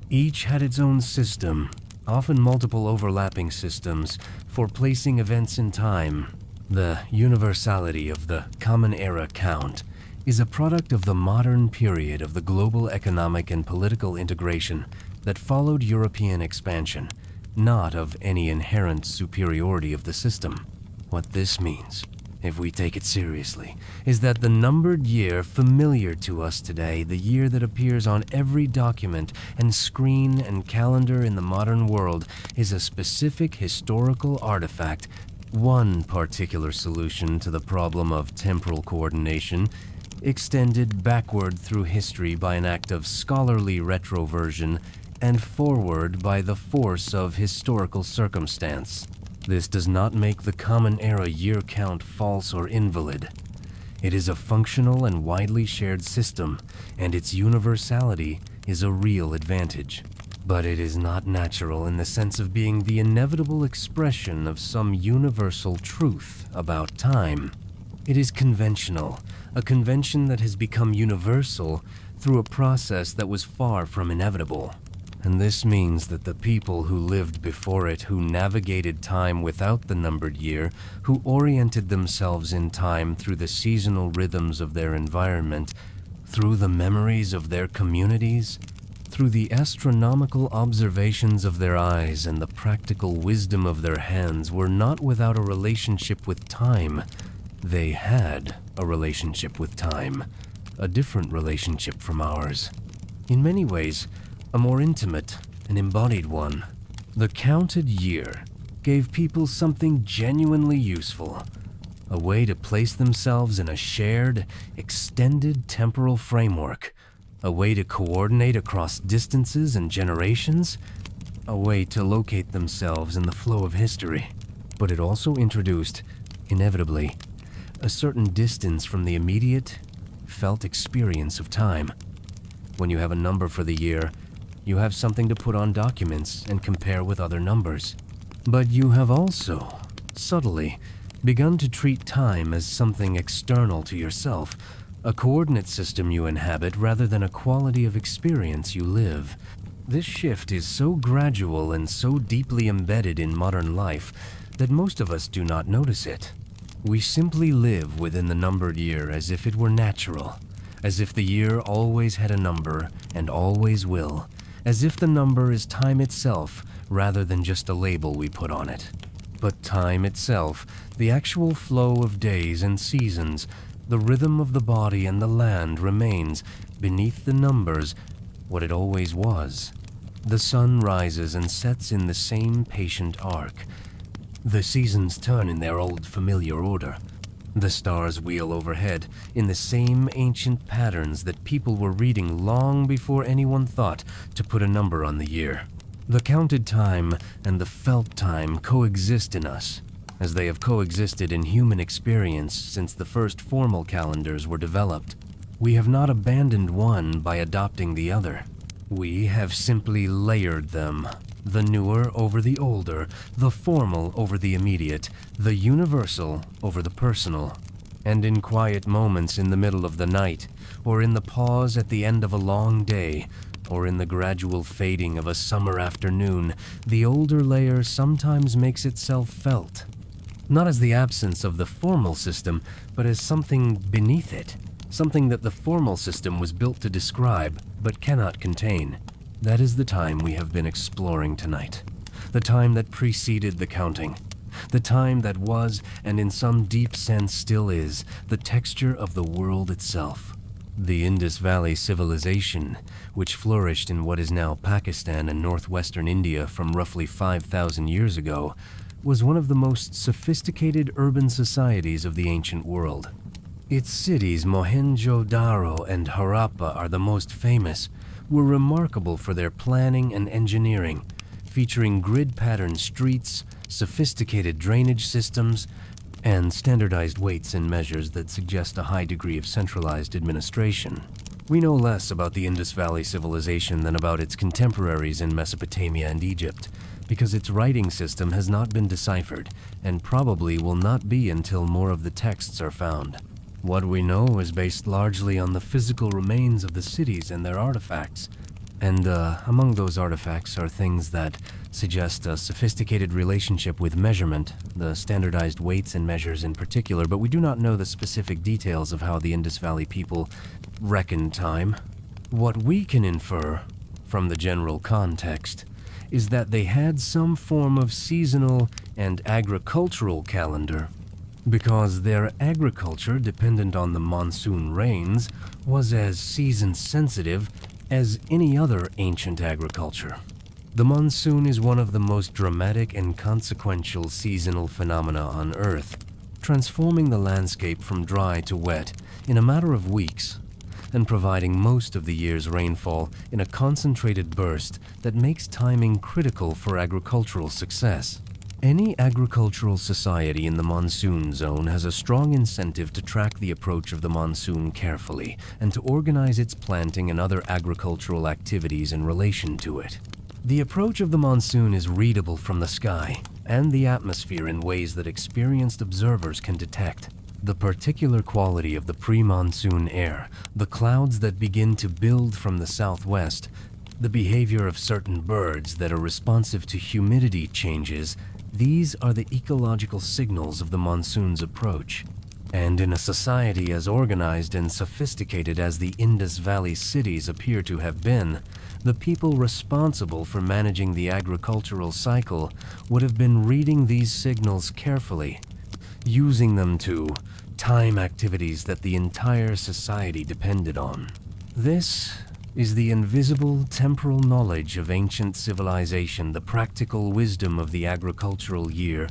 Each had its own system, often multiple overlapping systems, for placing events in time. The universality of the Common Era count is a product of the modern period of the global economic and political integration that followed European expansion, not of any inherent superiority of the system. What this means, if we take it seriously, is that the numbered year familiar to us today, the year that appears on every document and screen and calendar in the modern world, is a specific historical artifact. One particular solution to the problem of temporal coordination, extended backward through history by an act of scholarly retroversion and forward by the force of historical circumstance. This does not make the Common Era year count false or invalid. It is a functional and widely shared system, and its universality is a real advantage. But it is not natural in the sense of being the inevitable expression of some universal truth about time. It is conventional, a convention that has become universal through a process that was far from inevitable. And this means that the people who lived before it, who navigated time without the numbered year, who oriented themselves in time through the seasonal rhythms of their environment, through the memories of their communities, through the astronomical observations of their eyes and the practical wisdom of their hands, were not without a relationship with time. They had a relationship with time, a different relationship from ours. In many ways, a more intimate and embodied one. The counted year gave people something genuinely useful, a way to place themselves in a shared, extended temporal framework, a way to coordinate across distances and generations, a way to locate themselves in the flow of history. But it also introduced, inevitably, a certain distance from the immediate, felt experience of time. When you have a number for the year, you have something to put on documents and compare with other numbers. But you have also, subtly, begun to treat time as something external to yourself, a coordinate system you inhabit rather than a quality of experience you live. This shift is so gradual and so deeply embedded in modern life that most of us do not notice it. We simply live within the numbered year as if it were natural, as if the year always had a number and always will, as if the number is time itself rather than just a label we put on it. But time itself, the actual flow of days and seasons, the rhythm of the body and the land remains, beneath the numbers, what it always was. The sun rises and sets in the same patient arc. The seasons turn in their old familiar order. The stars wheel overhead in the same ancient patterns that people were reading long before anyone thought to put a number on the year. The counted time and the felt time coexist in us, as they have coexisted in human experience since the first formal calendars were developed. We have not abandoned one by adopting the other. We have simply layered them, the newer over the older, the formal over the immediate, the universal over the personal. And in quiet moments in the middle of the night, or in the pause at the end of a long day, or in the gradual fading of a summer afternoon, the older layer sometimes makes itself felt. Not as the absence of the formal system, but as something beneath it, something that the formal system was built to describe, but cannot contain. That is the time we have been exploring tonight. The time that preceded the counting. The time that was, and in some deep sense still is, the texture of the world itself. The Indus Valley Civilization, which flourished in what is now Pakistan and northwestern India from roughly 5,000 years ago, was one of the most sophisticated urban societies of the ancient world. Its cities, Mohenjo-Daro and Harappa, are the most famous, were remarkable for their planning and engineering, featuring grid-patterned streets, sophisticated drainage systems, and standardized weights and measures that suggest a high degree of centralized administration. We know less about the Indus Valley Civilization than about its contemporaries in Mesopotamia and Egypt, because its writing system has not been deciphered, and probably will not be until more of the texts are found. What we know is based largely on the physical remains of the cities and their artifacts, and among those artifacts are things that suggest a sophisticated relationship with measurement, the standardized weights and measures in particular, but we do not know the specific details of how the Indus Valley people reckoned time. What we can infer from the general context is that they had some form of seasonal and agricultural calendar, because their agriculture, dependent on the monsoon rains, was as season-sensitive as any other ancient agriculture. The monsoon is one of the most dramatic and consequential seasonal phenomena on Earth, transforming the landscape from dry to wet in a matter of weeks, and providing most of the year's rainfall in a concentrated burst that makes timing critical for agricultural success. Any agricultural society in the monsoon zone has a strong incentive to track the approach of the monsoon carefully and to organize its planting and other agricultural activities in relation to it. The approach of the monsoon is readable from the sky and the atmosphere in ways that experienced observers can detect. The particular quality of the pre-monsoon air, the clouds that begin to build from the southwest, the behavior of certain birds that are responsive to humidity changes, these are the ecological signals of the monsoon's approach. And in a society as organized and sophisticated as the Indus Valley cities appear to have been, the people responsible for managing the agricultural cycle would have been reading these signals carefully, using them to time activities that the entire society depended on. This is the invisible temporal knowledge of ancient civilization, the practical wisdom of the agricultural year,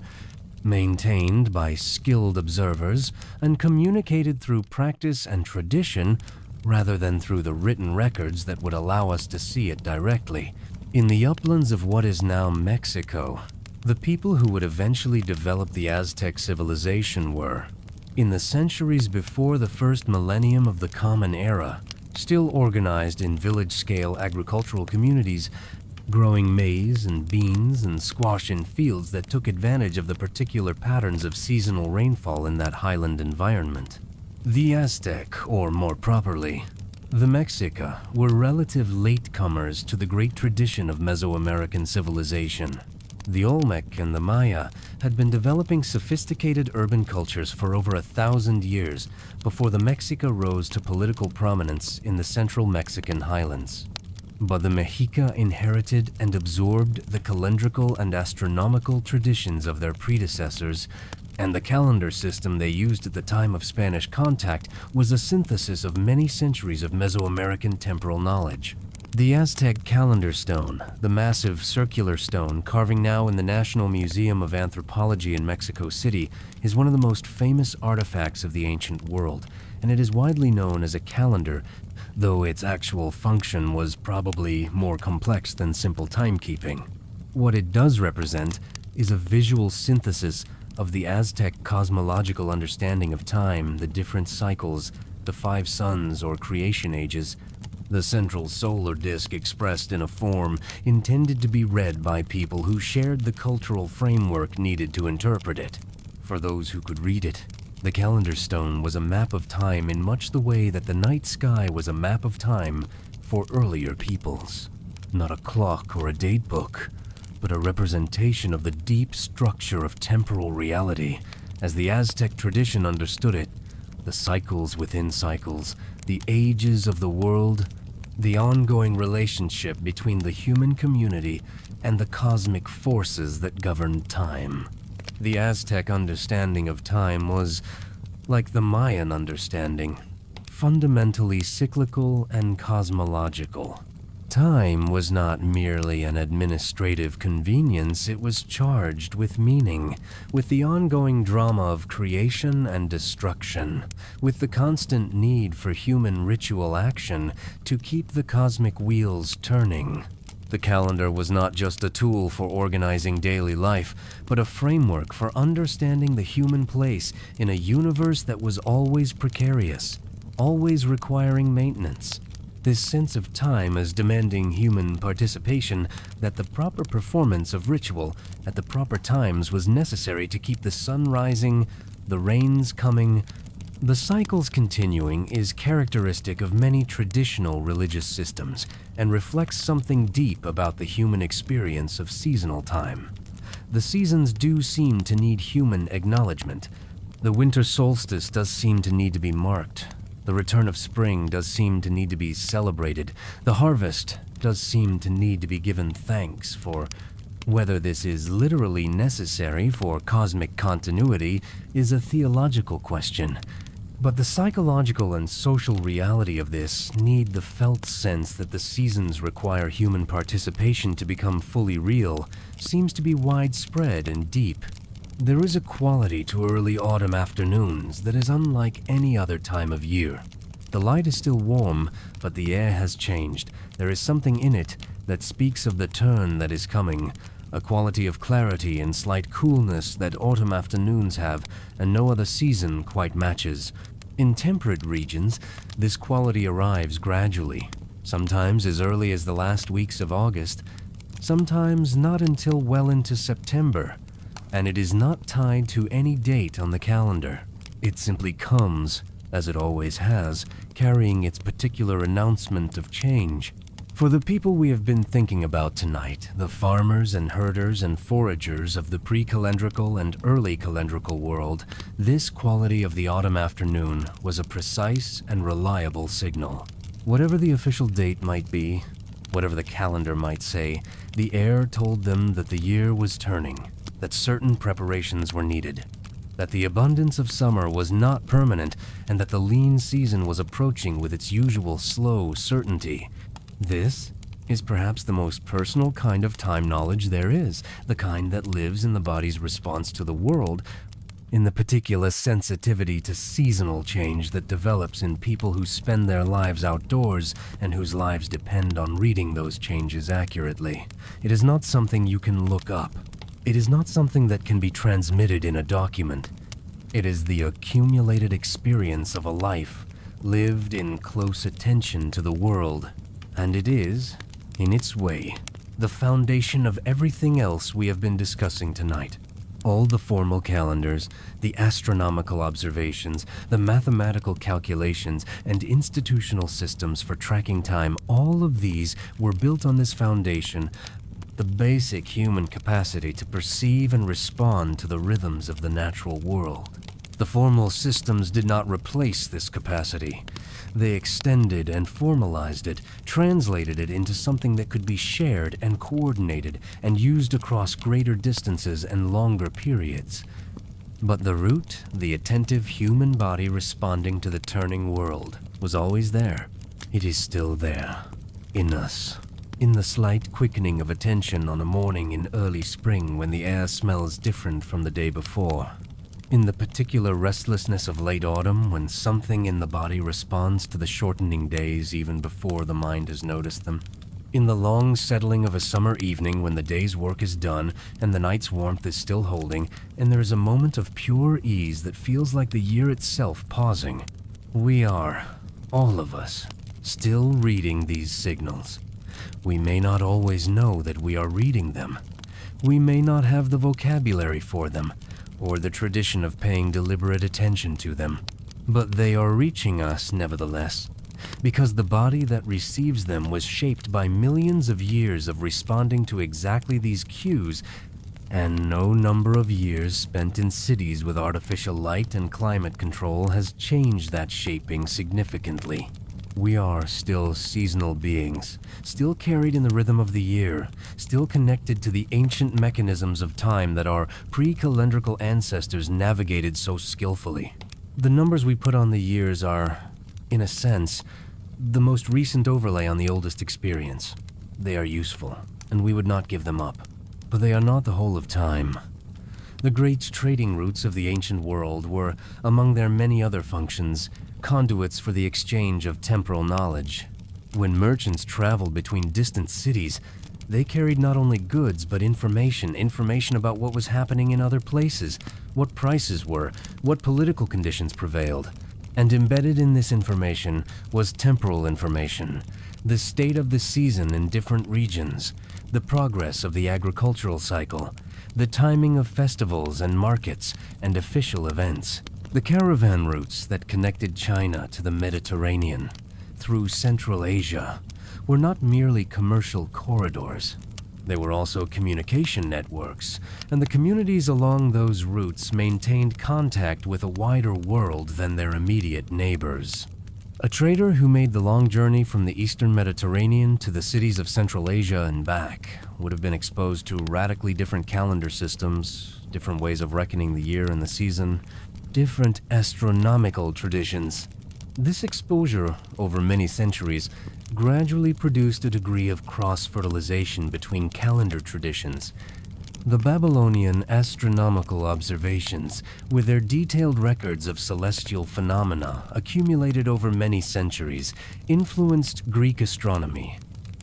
maintained by skilled observers and communicated through practice and tradition rather than through the written records that would allow us to see it directly. In the uplands of what is now Mexico, the people who would eventually develop the Aztec civilization were In the centuries before the first millennium of the Common Era, still organized in village-scale agricultural communities, growing maize and beans and squash in fields that took advantage of the particular patterns of seasonal rainfall in that highland environment. The Aztec, or more properly, the Mexica, were relative latecomers to the great tradition of Mesoamerican civilization. The Olmec and the Maya had been developing sophisticated urban cultures for over 1,000 years before the Mexica rose to political prominence in the central Mexican highlands. But the Mexica inherited and absorbed the calendrical and astronomical traditions of their predecessors, and the calendar system they used at the time of Spanish contact was a synthesis of many centuries of Mesoamerican temporal knowledge. The Aztec calendar stone, the massive circular stone carving now in the National Museum of Anthropology in Mexico City, is one of the most famous artifacts of the ancient world, and it is widely known as a calendar, though its actual function was probably more complex than simple timekeeping. What it does represent is a visual synthesis of the Aztec cosmological understanding of time, the different cycles, the 5 suns or creation ages, the central solar disk expressed in a form intended to be read by people who shared the cultural framework needed to interpret it. For those who could read it, the calendar stone was a map of time in much the way that the night sky was a map of time for earlier peoples. Not a clock or a date book, but a representation of the deep structure of temporal reality, as the Aztec tradition understood it, the cycles within cycles, the ages of the world, the ongoing relationship between the human community and the cosmic forces that govern time. The Aztec understanding of time was, like the Mayan understanding, fundamentally cyclical and cosmological. Time was not merely an administrative convenience, it was charged with meaning, with the ongoing drama of creation and destruction, with the constant need for human ritual action to keep the cosmic wheels turning. The calendar was not just a tool for organizing daily life, but a framework for understanding the human place in a universe that was always precarious, always requiring maintenance. This sense of time as demanding human participation, that the proper performance of ritual at the proper times was necessary to keep the sun rising, the rains coming, the cycles continuing, is characteristic of many traditional religious systems and reflects something deep about the human experience of seasonal time. The seasons do seem to need human acknowledgement. The winter solstice does seem to need to be marked. The return of spring does seem to need to be celebrated. The harvest does seem to need to be given thanks for. Whether this is literally necessary for cosmic continuity is a theological question. But the psychological and social reality of this need the felt sense that the seasons require human participation to become fully real seems to be widespread and deep. There is a quality to early autumn afternoons that is unlike any other time of year. The light is still warm, but the air has changed. There is something in it that speaks of the turn that is coming, a quality of clarity and slight coolness that autumn afternoons have, and no other season quite matches. In temperate regions, this quality arrives gradually, sometimes as early as the last weeks of August, sometimes not until well into September. And it is not tied to any date on the calendar. It simply comes, as it always has, carrying its particular announcement of change. For the people we have been thinking about tonight, the farmers and herders and foragers of the pre-calendrical and early calendrical world, this quality of the autumn afternoon was a precise and reliable signal. Whatever the official date might be, whatever the calendar might say, the air told them that the year was turning, that certain preparations were needed, that the abundance of summer was not permanent, and that the lean season was approaching with its usual slow certainty. This is perhaps the most personal kind of time knowledge there is, the kind that lives in the body's response to the world, in the particular sensitivity to seasonal change that develops in people who spend their lives outdoors and whose lives depend on reading those changes accurately. It is not something you can look up. It is not something that can be transmitted in a document. It is the accumulated experience of a life lived in close attention to the world, and it is, in its way, the foundation of everything else we have been discussing tonight. All the formal calendars, the astronomical observations, the mathematical calculations, and institutional systems for tracking time, all of these were built on this foundation, the basic human capacity to perceive and respond to the rhythms of the natural world. The formal systems did not replace this capacity. They extended and formalized it, translated it into something that could be shared and coordinated and used across greater distances and longer periods. But the root, the attentive human body responding to the turning world, was always there. It is still there, in us. In the slight quickening of attention on a morning in early spring when the air smells different from the day before. In the particular restlessness of late autumn when something in the body responds to the shortening days even before the mind has noticed them. In the long settling of a summer evening when the day's work is done and the night's warmth is still holding, and there is a moment of pure ease that feels like the year itself pausing. We are, all of us, still reading these signals. We may not always know that we are reading them. We may not have the vocabulary for them, or the tradition of paying deliberate attention to them. But they are reaching us nevertheless, because the body that receives them was shaped by millions of years of responding to exactly these cues, and no number of years spent in cities with artificial light and climate control has changed that shaping significantly. We are still seasonal beings, still carried in the rhythm of the year, still connected to the ancient mechanisms of time that our pre-calendrical ancestors navigated so skillfully. The numbers we put on the years are, in a sense, the most recent overlay on the oldest experience. They are useful, and we would not give them up. But they are not the whole of time. The great trading routes of the ancient world were, among their many other functions, conduits for the exchange of temporal knowledge. When merchants traveled between distant cities, they carried not only goods but information about what was happening in other places, what prices were, what political conditions prevailed. And embedded in this information was temporal information, the state of the season in different regions, the progress of the agricultural cycle, the timing of festivals and markets and official events. The caravan routes that connected China to the Mediterranean through Central Asia were not merely commercial corridors. They were also communication networks, and the communities along those routes maintained contact with a wider world than their immediate neighbors. A trader who made the long journey from the eastern Mediterranean to the cities of Central Asia and back would have been exposed to radically different calendar systems, different ways of reckoning the year and the season, different astronomical traditions. This exposure over many centuries gradually produced a degree of cross-fertilization between calendar traditions. The Babylonian astronomical observations, with their detailed records of celestial phenomena accumulated over many centuries, influenced Greek astronomy.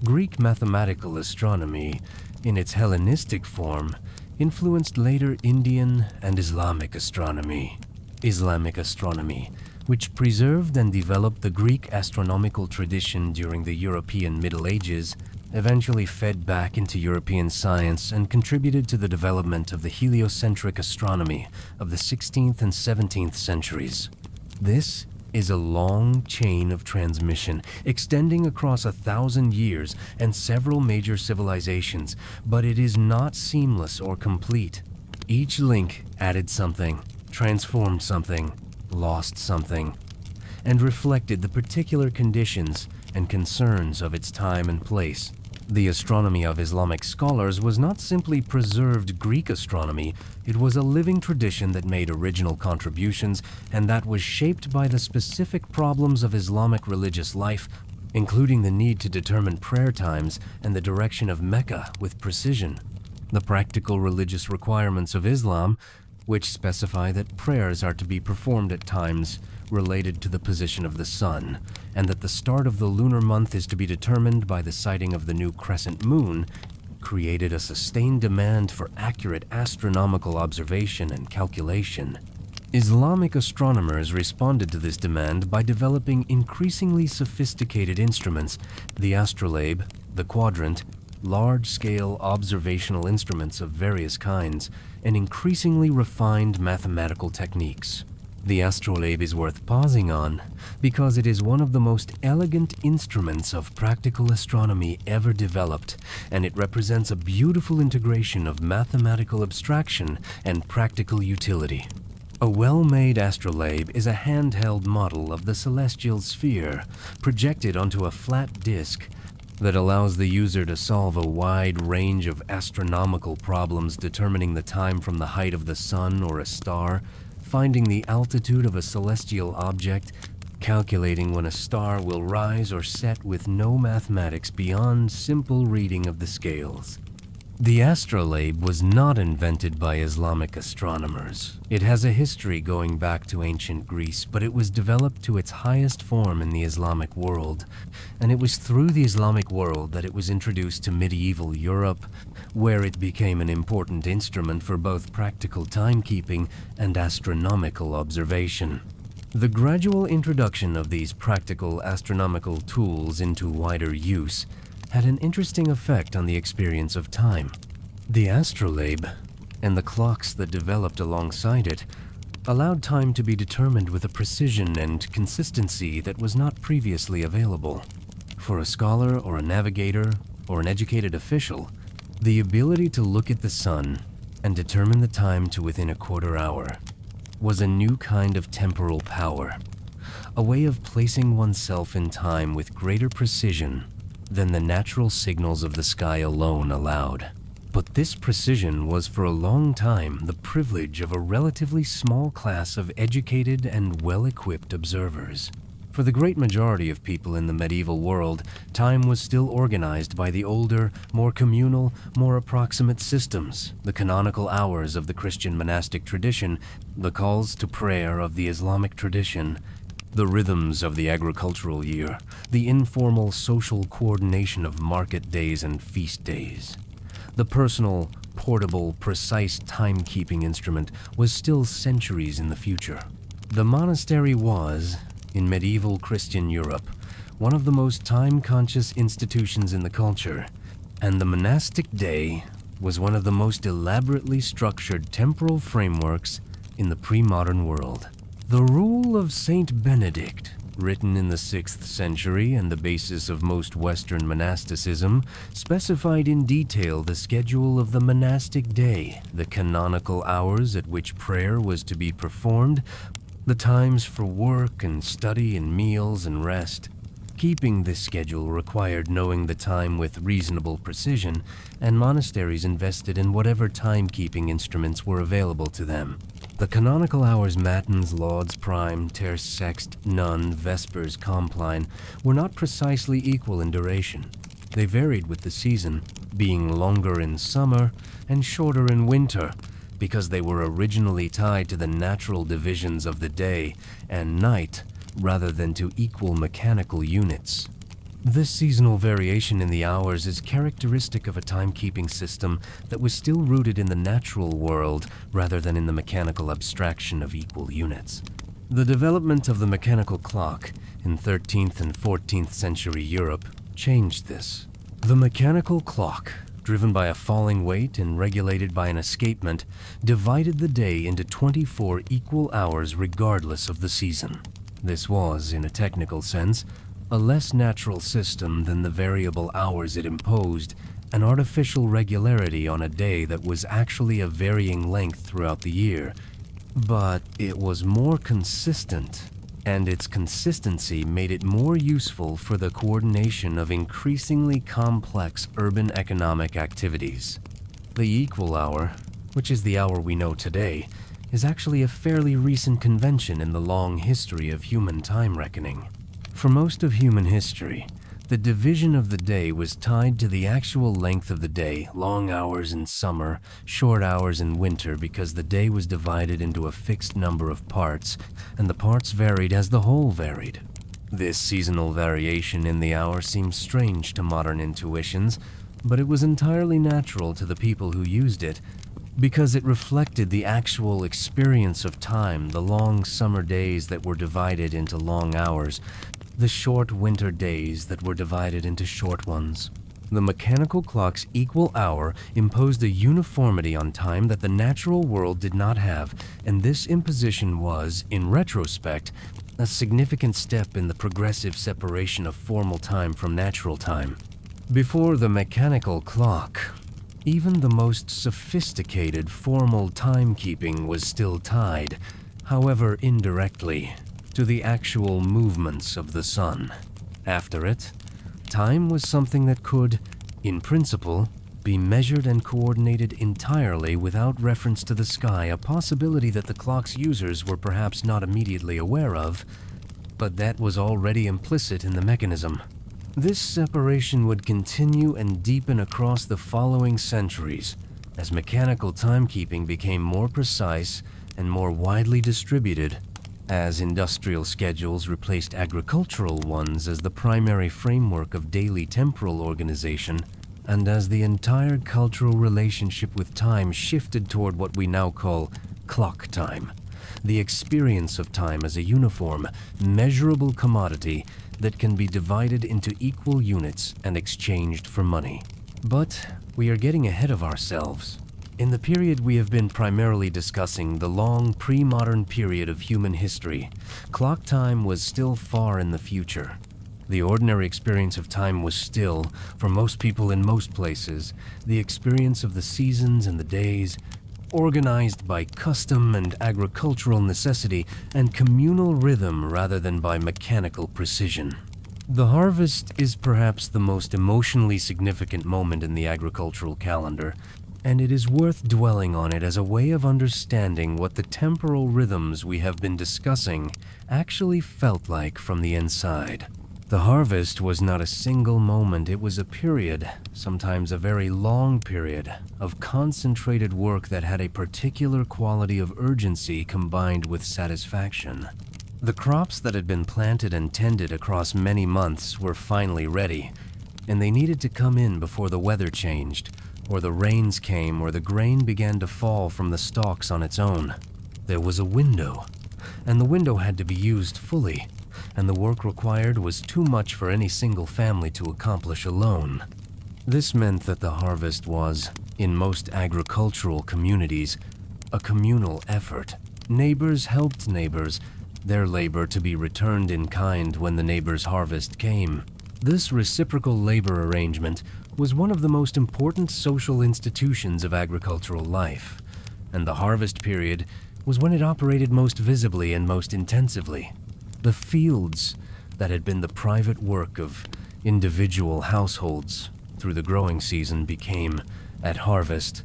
Greek mathematical astronomy, in its Hellenistic form, influenced later Indian and Islamic astronomy. Islamic astronomy, which preserved and developed the Greek astronomical tradition during the European Middle Ages, eventually fed back into European science and contributed to the development of the heliocentric astronomy of the 16th and 17th centuries. This is a long chain of transmission extending across 1,000 years and several major civilizations, but it is not seamless or complete. Each link added something, transformed something, lost something, and reflected the particular conditions and concerns of its time and place. The astronomy of Islamic scholars was not simply preserved Greek astronomy, it was a living tradition that made original contributions and that was shaped by the specific problems of Islamic religious life, including the need to determine prayer times and the direction of Mecca with precision. The practical religious requirements of Islam, which specify that prayers are to be performed at times related to the position of the sun, and that the start of the lunar month is to be determined by the sighting of the new crescent moon, created a sustained demand for accurate astronomical observation and calculation. Islamic astronomers responded to this demand by developing increasingly sophisticated instruments, the astrolabe, the quadrant, large-scale observational instruments of various kinds, and increasingly refined mathematical techniques. The astrolabe is worth pausing on because it is one of the most elegant instruments of practical astronomy ever developed, and it represents a beautiful integration of mathematical abstraction and practical utility. A well-made astrolabe is a handheld model of the celestial sphere projected onto a flat disk that allows the user to solve a wide range of astronomical problems determining the time from the height of the sun or a star, finding the altitude of a celestial object, calculating when a star will rise or set with no mathematics beyond simple reading of the scales. The astrolabe was not invented by Islamic astronomers. It has a history going back to ancient Greece, but it was developed to its highest form in the Islamic world, and it was through the Islamic world that it was introduced to medieval Europe, where it became an important instrument for both practical timekeeping and astronomical observation. The gradual introduction of these practical astronomical tools into wider use had an interesting effect on the experience of time. The astrolabe, and the clocks that developed alongside it, allowed time to be determined with a precision and consistency that was not previously available. For a scholar or a navigator or an educated official, the ability to look at the sun and determine the time to within a quarter hour was a new kind of temporal power, a way of placing oneself in time with greater precision than the natural signals of the sky alone allowed. But this precision was for a long time the privilege of a relatively small class of educated and well-equipped observers. For the great majority of people in the medieval world, time was still organized by the older, more communal, more approximate systems, the canonical hours of the Christian monastic tradition, the calls to prayer of the Islamic tradition, the rhythms of the agricultural year, the informal social coordination of market days and feast days. The personal, portable, precise timekeeping instrument was still centuries in the future. The monastery was, in medieval Christian Europe, one of the most time-conscious institutions in the culture, and the monastic day was one of the most elaborately structured temporal frameworks in the pre-modern world. The Rule of Saint Benedict, written in the 6th century and the basis of most Western monasticism, specified in detail the schedule of the monastic day, the canonical hours at which prayer was to be performed, the times for work and study and meals and rest. Keeping this schedule required knowing the time with reasonable precision, and monasteries invested in whatever timekeeping instruments were available to them. The canonical hours matins, lauds, prime, terce, sext, none, vespers, compline were not precisely equal in duration. They varied with the season, being longer in summer and shorter in winter, because they were originally tied to the natural divisions of the day and night rather than to equal mechanical units. This seasonal variation in the hours is characteristic of a timekeeping system that was still rooted in the natural world rather than in the mechanical abstraction of equal units. The development of the mechanical clock in 13th and 14th century Europe changed this. The mechanical clock, driven by a falling weight and regulated by an escapement, divided the day into 24 equal hours regardless of the season. This was, in a technical sense, a less natural system than the variable hours it imposed, an artificial regularity on a day that was actually of varying length throughout the year. But it was more consistent, and its consistency made it more useful for the coordination of increasingly complex urban economic activities. The equal hour, which is the hour we know today, is actually a fairly recent convention in the long history of human time reckoning. For most of human history, the division of the day was tied to the actual length of the day, long hours in summer, short hours in winter, because the day was divided into a fixed number of parts, and the parts varied as the whole varied. This seasonal variation in the hour seems strange to modern intuitions, but it was entirely natural to the people who used it, because it reflected the actual experience of time, the long summer days that were divided into long hours, the short winter days that were divided into short ones. The mechanical clock's equal hour imposed a uniformity on time that the natural world did not have, and this imposition was, in retrospect, a significant step in the progressive separation of formal time from natural time. Before the mechanical clock, even the most sophisticated formal timekeeping was still tied, however indirectly, to the actual movements of the sun. After it, time was something that could, in principle, be measured and coordinated entirely without reference to the sky, a possibility that the clock's users were perhaps not immediately aware of, but that was already implicit in the mechanism. This separation would continue and deepen across the following centuries, as mechanical timekeeping became more precise and more widely distributed, as industrial schedules replaced agricultural ones as the primary framework of daily temporal organization, and as the entire cultural relationship with time shifted toward what we now call clock time, the experience of time as a uniform, measurable commodity that can be divided into equal units and exchanged for money. But we are getting ahead of ourselves. In the period we have been primarily discussing, the long pre-modern period of human history, clock time was still far in the future. The ordinary experience of time was still, for most people in most places, the experience of the seasons and the days, organized by custom and agricultural necessity and communal rhythm rather than by mechanical precision. The harvest is perhaps the most emotionally significant moment in the agricultural calendar, and it is worth dwelling on it as a way of understanding what the temporal rhythms we have been discussing actually felt like from the inside. The harvest was not a single moment, it was a period, sometimes a very long period, of concentrated work that had a particular quality of urgency combined with satisfaction. The crops that had been planted and tended across many months were finally ready, and they needed to come in before the weather changed, or the rains came, or the grain began to fall from the stalks on its own. There was a window, and the window had to be used fully, and the work required was too much for any single family to accomplish alone. This meant that the harvest was, in most agricultural communities, a communal effort. Neighbors helped neighbors, their labor to be returned in kind when the neighbor's harvest came. This reciprocal labor arrangement was one of the most important social institutions of agricultural life, and the harvest period was when it operated most visibly and most intensively. The fields that had been the private work of individual households through the growing season became, at harvest,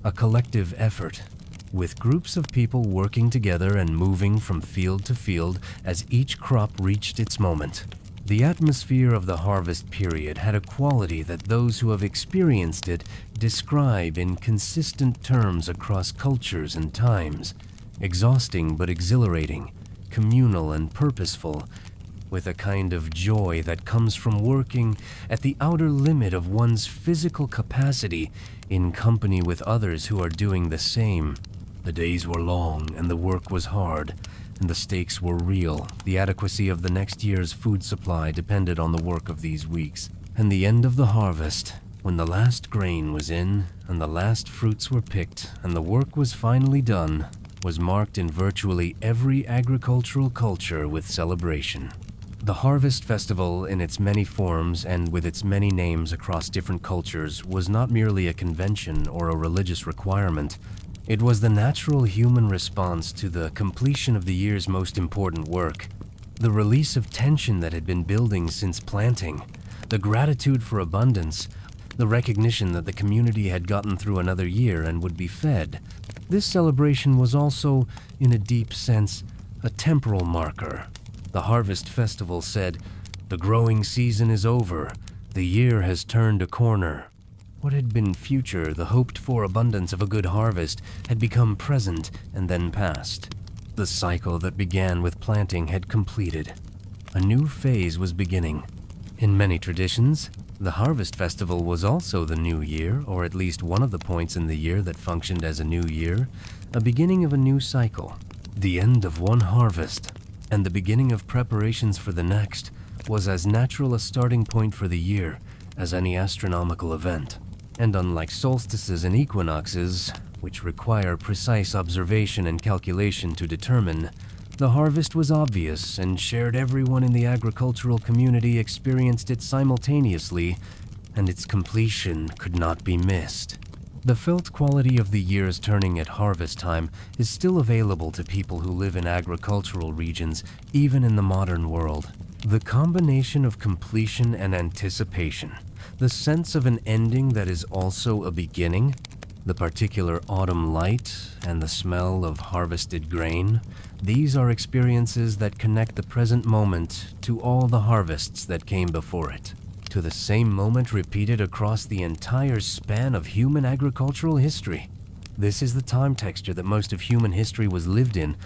a collective effort, with groups of people working together and moving from field to field as each crop reached its moment. The atmosphere of the harvest period had a quality that those who have experienced it describe in consistent terms across cultures and times, exhausting but exhilarating, communal and purposeful, with a kind of joy that comes from working at the outer limit of one's physical capacity in company with others who are doing the same. The days were long and the work was hard, and the stakes were real. The adequacy of the next year's food supply depended on the work of these weeks. And the end of the harvest, when the last grain was in and the last fruits were picked and the work was finally done, was marked in virtually every agricultural culture with celebration. The Harvest Festival, in its many forms and with its many names across different cultures, was not merely a convention or a religious requirement. It was the natural human response to the completion of the year's most important work, the release of tension that had been building since planting, the gratitude for abundance, the recognition that the community had gotten through another year and would be fed. This celebration was also, in a deep sense, a temporal marker. The Harvest Festival said, "The growing season is over. The year has turned a corner." What had been future, the hoped-for abundance of a good harvest, had become present and then past. The cycle that began with planting had completed. A new phase was beginning. In many traditions, the harvest festival was also the new year, or at least one of the points in the year that functioned as a new year, a beginning of a new cycle. The end of one harvest, and the beginning of preparations for the next, was as natural a starting point for the year as any astronomical event. And unlike solstices and equinoxes, which require precise observation and calculation to determine, the harvest was obvious and shared. Everyone in the agricultural community experienced it simultaneously, and its completion could not be missed. The felt quality of the years turning at harvest time is still available to people who live in agricultural regions, even in the modern world. The combination of completion and anticipation, the sense of an ending that is also a beginning, the particular autumn light, and the smell of harvested grain, these are experiences that connect the present moment to all the harvests that came before it, to the same moment repeated across the entire span of human agricultural history. This is the time texture that most of human history was lived in,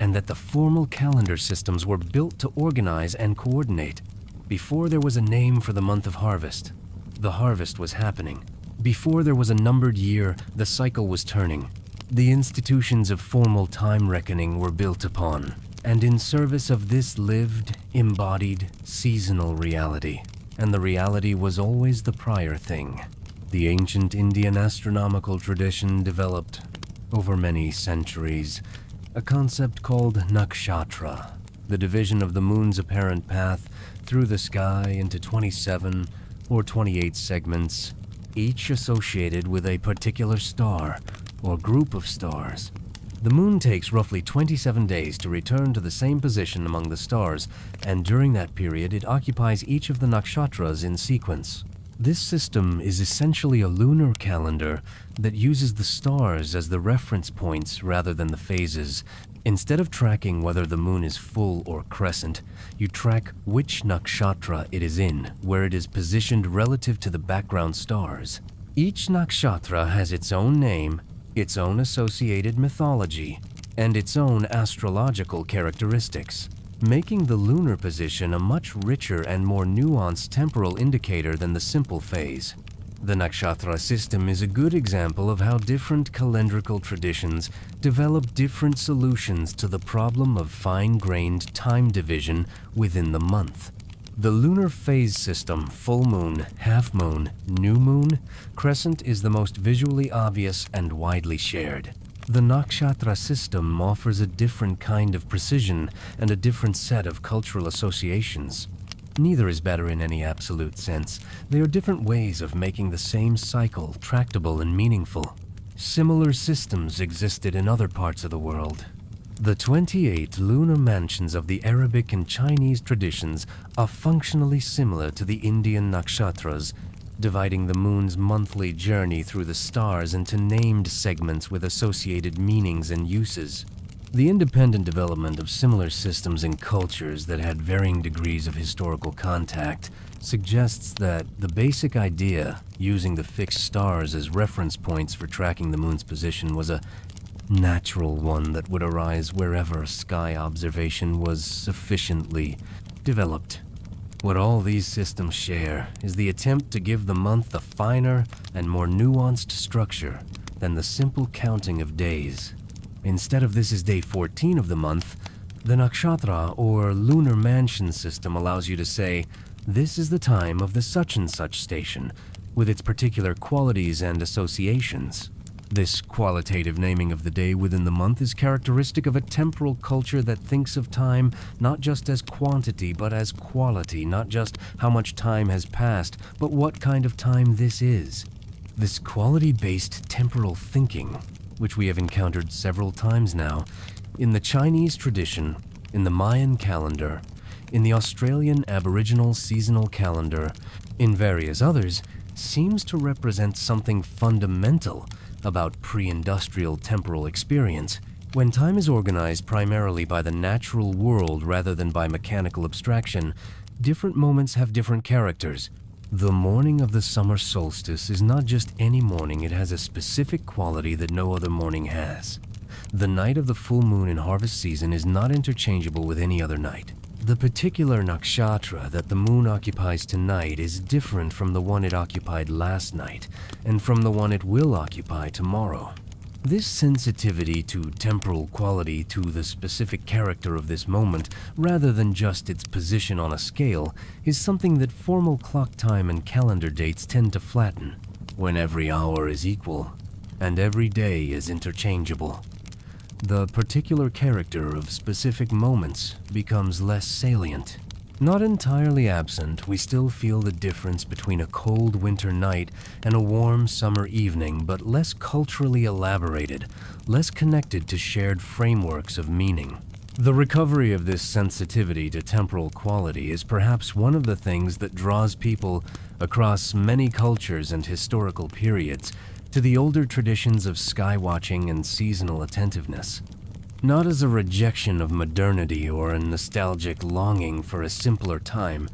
and that the formal calendar systems were built to organize and coordinate. Before there was a name for the month of harvest, the harvest was happening. Before there was a numbered year, the cycle was turning. The institutions of formal time reckoning were built upon, and in service of this lived, embodied, seasonal reality. And the reality was always the prior thing. The ancient Indian astronomical tradition developed, over many centuries, a concept called nakshatra, the division of the moon's apparent path through the sky into 27 or 28 segments, each associated with a particular star or group of stars. The moon takes roughly 27 days to return to the same position among the stars, and during that period it occupies each of the nakshatras in sequence. This system is essentially a lunar calendar that uses the stars as the reference points rather than the phases. Instead of tracking whether the moon is full or crescent, you track which nakshatra it is in, where it is positioned relative to the background stars. Each nakshatra has its own name, its own associated mythology, and its own astrological characteristics, making the lunar position a much richer and more nuanced temporal indicator than the simple phase. The nakshatra system is a good example of how different calendrical traditions develop different solutions to the problem of fine-grained time division within the month. The lunar phase system, full moon, half moon, new moon, crescent, is the most visually obvious and widely shared. The nakshatra system offers a different kind of precision and a different set of cultural associations. Neither is better in any absolute sense. They are different ways of making the same cycle tractable and meaningful. Similar systems existed in other parts of the world. The 28 lunar mansions of the Arabic and Chinese traditions are functionally similar to the Indian nakshatras, dividing the moon's monthly journey through the stars into named segments with associated meanings and uses. The independent development of similar systems in cultures that had varying degrees of historical contact suggests that the basic idea, using the fixed stars as reference points for tracking the moon's position, was a natural one that would arise wherever sky observation was sufficiently developed. What all these systems share is the attempt to give the month a finer and more nuanced structure than the simple counting of days. Instead of this is day 14 of the month, the nakshatra or lunar mansion system allows you to say, this is the time of the such and such station, with its particular qualities and associations. This qualitative naming of the day within the month is characteristic of a temporal culture that thinks of time not just as quantity but as quality, not just how much time has passed, but what kind of time this is. This quality-based temporal thinking, which we have encountered several times now, in the Chinese tradition, in the Mayan calendar, in the Australian Aboriginal seasonal calendar, in various others, seems to represent something fundamental about pre-industrial temporal experience. When time is organized primarily by the natural world rather than by mechanical abstraction, different moments have different characters. The morning of the summer solstice is not just any morning, it has a specific quality that no other morning has. The night of the full moon in harvest season is not interchangeable with any other night. The particular nakshatra that the moon occupies tonight is different from the one it occupied last night, and from the one it will occupy tomorrow. This sensitivity to temporal quality, to the specific character of this moment, rather than just its position on a scale, is something that formal clock time and calendar dates tend to flatten, when every hour is equal, and every day is interchangeable. The particular character of specific moments becomes less salient. Not entirely absent, we still feel the difference between a cold winter night and a warm summer evening, but less culturally elaborated, less connected to shared frameworks of meaning. The recovery of this sensitivity to temporal quality is perhaps one of the things that draws people across many cultures and historical periods to the older traditions of skywatching and seasonal attentiveness. Not as a rejection of modernity or a nostalgic longing for a simpler time,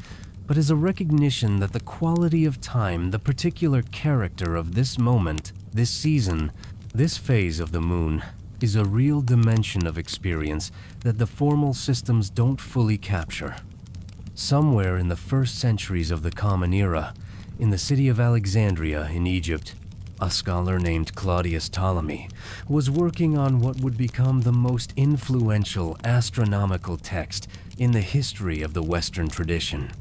but as a recognition that the quality of time, the particular character of this moment, this season, this phase of the moon, is a real dimension of experience that the formal systems don't fully capture. Somewhere in the first centuries of the Common Era, in the city of Alexandria in Egypt, a scholar named Claudius Ptolemy was working on what would become the most influential astronomical text in the history of the Western tradition.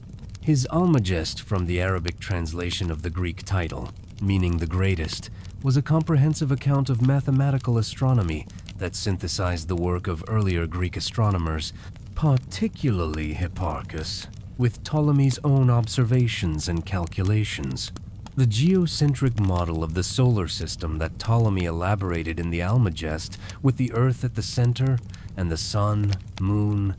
His Almagest, from the Arabic translation of the Greek title, meaning the greatest, was a comprehensive account of mathematical astronomy that synthesized the work of earlier Greek astronomers, particularly Hipparchus, with Ptolemy's own observations and calculations. The geocentric model of the solar system that Ptolemy elaborated in the Almagest, with the Earth at the center and the sun, moon,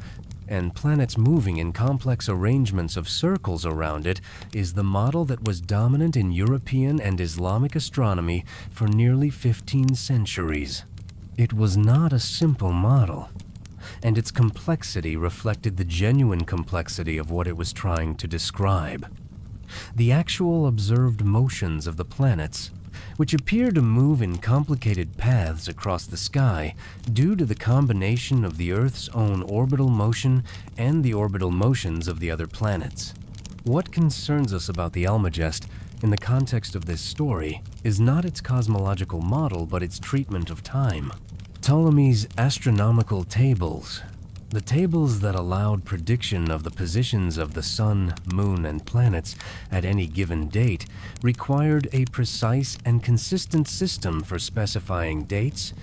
and planets moving in complex arrangements of circles around it, is the model that was dominant in European and Islamic astronomy for nearly 15 centuries. It was not a simple model, and its complexity reflected the genuine complexity of what it was trying to describe. The actual observed motions of the planets, which appear to move in complicated paths across the sky due to the combination of the Earth's own orbital motion and the orbital motions of the other planets. What concerns us about the Almagest in the context of this story is not its cosmological model, but its treatment of time. Ptolemy's astronomical tables, the tables that allowed prediction of the positions of the sun, moon, and planets at any given date, required a precise and consistent system for specifying dates,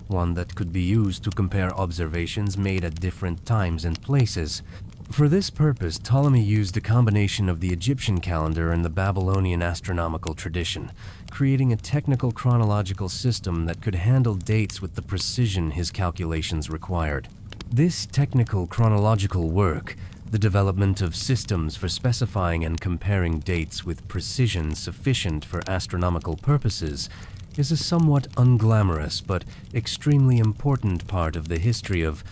one that could be used to compare observations made at different times and places. For this purpose, Ptolemy used a combination of the Egyptian calendar and the Babylonian astronomical tradition, creating a technical chronological system that could handle dates with the precision his calculations required. This technical chronological work, the development of systems for specifying and comparing dates with precision sufficient for astronomical purposes, is a somewhat unglamorous but extremely important part of the history of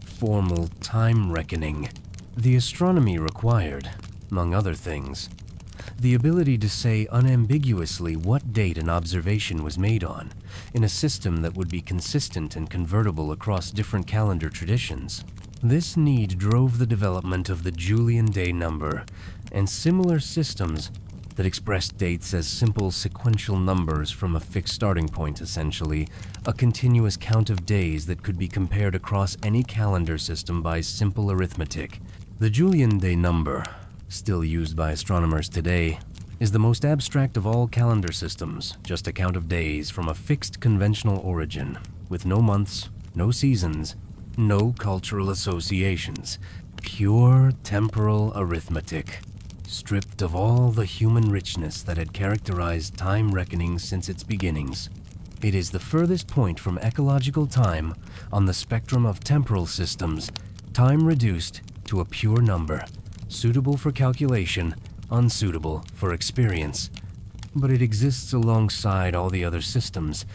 formal time reckoning. The astronomy required, among other things, the ability to say unambiguously what date an observation was made on, in a system that would be consistent and convertible across different calendar traditions. This need drove the development of the Julian day number and similar systems that expressed dates as simple sequential numbers from a fixed starting point, essentially, a continuous count of days that could be compared across any calendar system by simple arithmetic. The Julian day number, still used by astronomers today, is the most abstract of all calendar systems, just a count of days from a fixed conventional origin, with no months, no seasons, no cultural associations, pure temporal arithmetic, stripped of all the human richness that had characterized time reckoning since its beginnings. It is the furthest point from ecological time on the spectrum of temporal systems, time reduced to a pure number, suitable for calculation, unsuitable for experience. But it exists alongside all the other systems,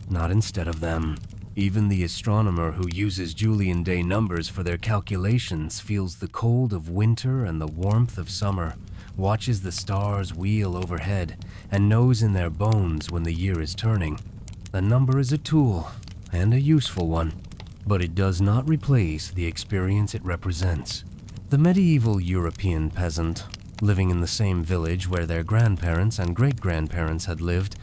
not instead of them. Even the astronomer who uses Julian day numbers for their calculations feels the cold of winter and the warmth of summer, watches the stars wheel overhead, and knows in their bones when the year is turning. The number is a tool, and a useful one, but it does not replace the experience it represents. The medieval European peasant, living in the same village where their grandparents and great-grandparents had lived,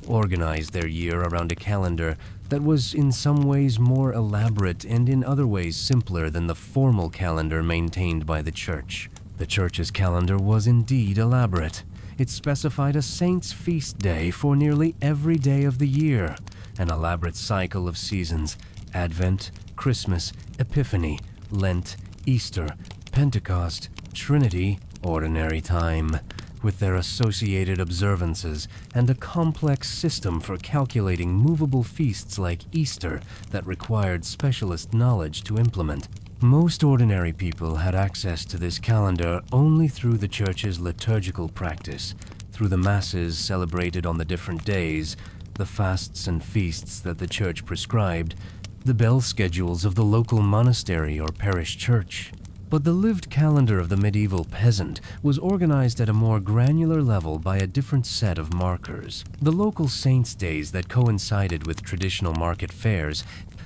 organized their year around a calendar that was in some ways more elaborate and in other ways simpler than the formal calendar maintained by the church. The church's calendar was indeed elaborate. It specified a saint's feast day for nearly every day of the year, an elaborate cycle of seasons: Advent, Christmas, Epiphany, Lent, Easter, Pentecost, Trinity, Ordinary Time, with their associated observances, and a complex system for calculating movable feasts like Easter that required specialist knowledge to implement. Most ordinary people had access to this calendar only through the church's liturgical practice, through the masses celebrated on the different days, the fasts and feasts that the church prescribed, the bell schedules of the local monastery or parish church. But the lived calendar of the medieval peasant was organized at a more granular level by a different set of markers. The local saints' days that coincided with traditional market fairs,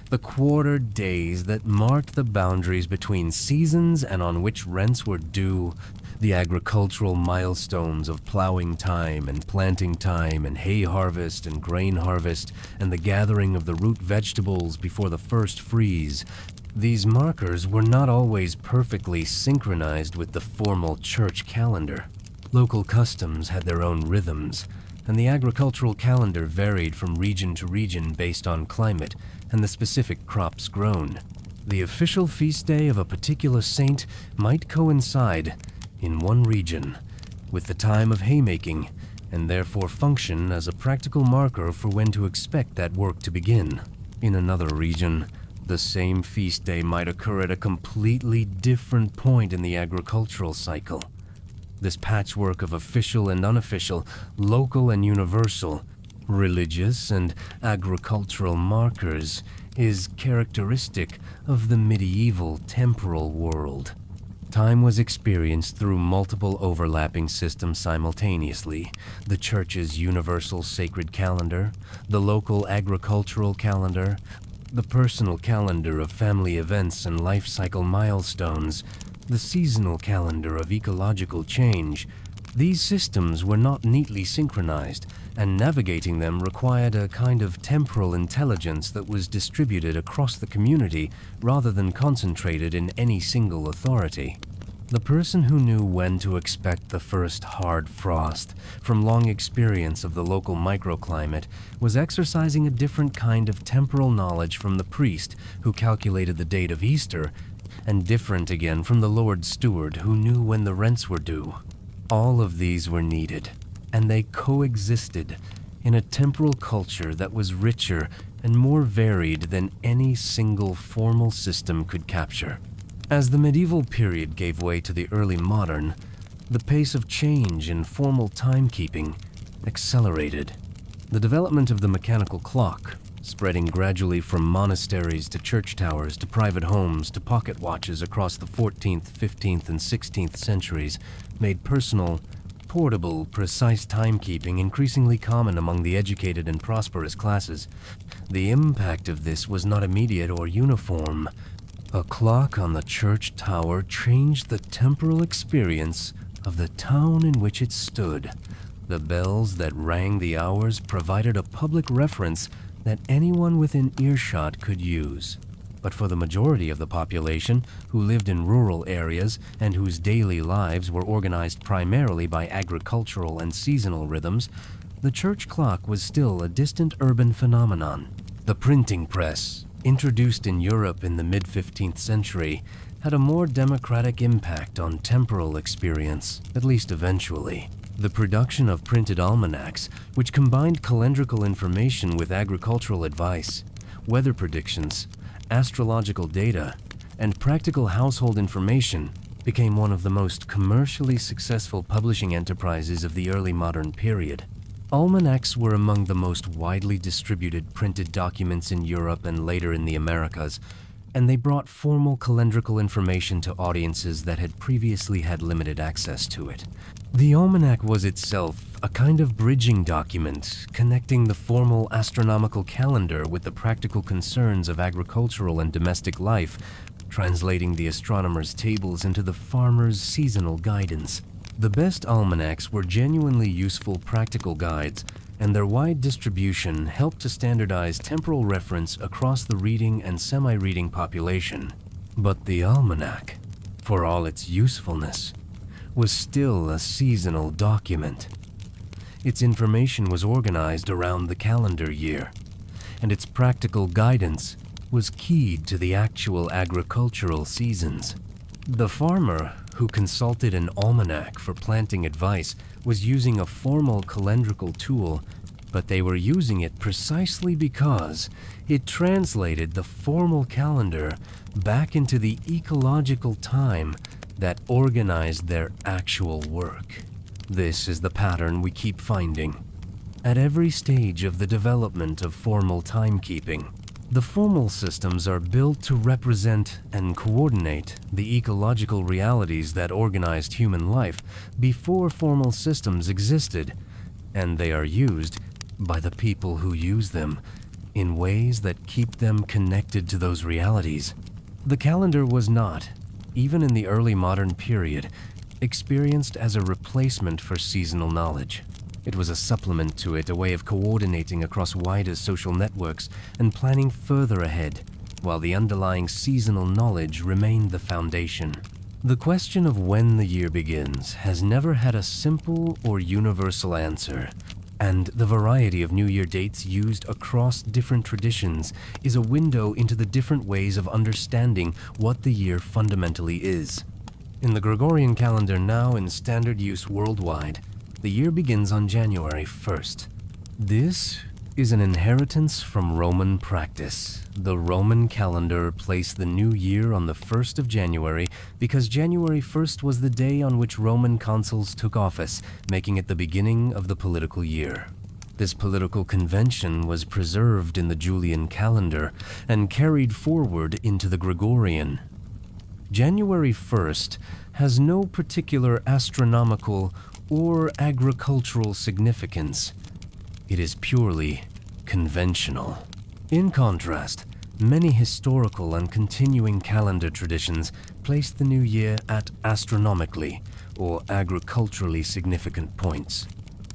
the quartered days that marked the boundaries between seasons and on which rents were due, the agricultural milestones of plowing time and planting time and hay harvest and grain harvest and the gathering of the root vegetables before the first freeze. These markers were not always perfectly synchronized with the formal church calendar. Local customs had their own rhythms, and the agricultural calendar varied from region to region based on climate and the specific crops grown. The official feast day of a particular saint might coincide, in one region, with the time of haymaking, and therefore function as a practical marker for when to expect that work to begin. In another region, the same feast day might occur at a completely different point in the agricultural cycle. This patchwork of official and unofficial, local and universal, religious and agricultural markers is characteristic of the medieval temporal world. Time was experienced through multiple overlapping systems simultaneously: the church's universal sacred calendar, the local agricultural calendar, the personal calendar of family events and life cycle milestones, the seasonal calendar of ecological change. These systems were not neatly synchronized, and navigating them required a kind of temporal intelligence that was distributed across the community rather than concentrated in any single authority. The person who knew when to expect the first hard frost, from long experience of the local microclimate, was exercising a different kind of temporal knowledge from the priest who calculated the date of Easter, and different again from the Lord Steward who knew when the rents were due. All of these were needed, and they coexisted in a temporal culture that was richer and more varied than any single formal system could capture. As the medieval period gave way to the early modern, the pace of change in formal timekeeping accelerated. The development of the mechanical clock, spreading gradually from monasteries to church towers to private homes to pocket watches across the 14th, 15th, and 16th centuries, made personal, portable, precise timekeeping increasingly common among the educated and prosperous classes. The impact of this was not immediate or uniform. A clock on the church tower changed the temporal experience of the town in which it stood. The bells that rang the hours provided a public reference that anyone within earshot could use. But for the majority of the population, who lived in rural areas and whose daily lives were organized primarily by agricultural and seasonal rhythms, the church clock was still a distant urban phenomenon. The printing press, introduced in Europe in the mid-15th century, had a more democratic impact on temporal experience, at least eventually. The production of printed almanacs, which combined calendrical information with agricultural advice, weather predictions, astrological data, and practical household information, became one of the most commercially successful publishing enterprises of the early modern period. Almanacs were among the most widely distributed printed documents in Europe and later in the Americas, and they brought formal calendrical information to audiences that had previously had limited access to it. The almanac was itself a kind of bridging document, connecting the formal astronomical calendar with the practical concerns of agricultural and domestic life, translating the astronomer's tables into the farmer's seasonal guidance. The best almanacs were genuinely useful practical guides, and their wide distribution helped to standardize temporal reference across the reading and semi-reading population. But the almanac, for all its usefulness, was still a seasonal document. Its information was organized around the calendar year, and its practical guidance was keyed to the actual agricultural seasons. The farmer who consulted an almanac for planting advice was using a formal calendrical tool, but they were using it precisely because it translated the formal calendar back into the ecological time that organized their actual work. This is the pattern we keep finding. At every stage of the development of formal timekeeping, the formal systems are built to represent and coordinate the ecological realities that organized human life before formal systems existed, and they are used by the people who use them in ways that keep them connected to those realities. The calendar was not, even in the early modern period, experienced as a replacement for seasonal knowledge. It was a supplement to it, a way of coordinating across wider social networks and planning further ahead, while the underlying seasonal knowledge remained the foundation. The question of when the year begins has never had a simple or universal answer, and the variety of New Year dates used across different traditions is a window into the different ways of understanding what the year fundamentally is. In the Gregorian calendar now in standard use worldwide, the year begins on January 1st. This is an inheritance from Roman practice. The Roman calendar placed the new year on the 1st of January because January 1st was the day on which Roman consuls took office, making it the beginning of the political year. This political convention was preserved in the Julian calendar and carried forward into the Gregorian. January 1st has no particular astronomical or agricultural significance. It is purely conventional. In contrast, many historical and continuing calendar traditions place the new year at astronomically or agriculturally significant points.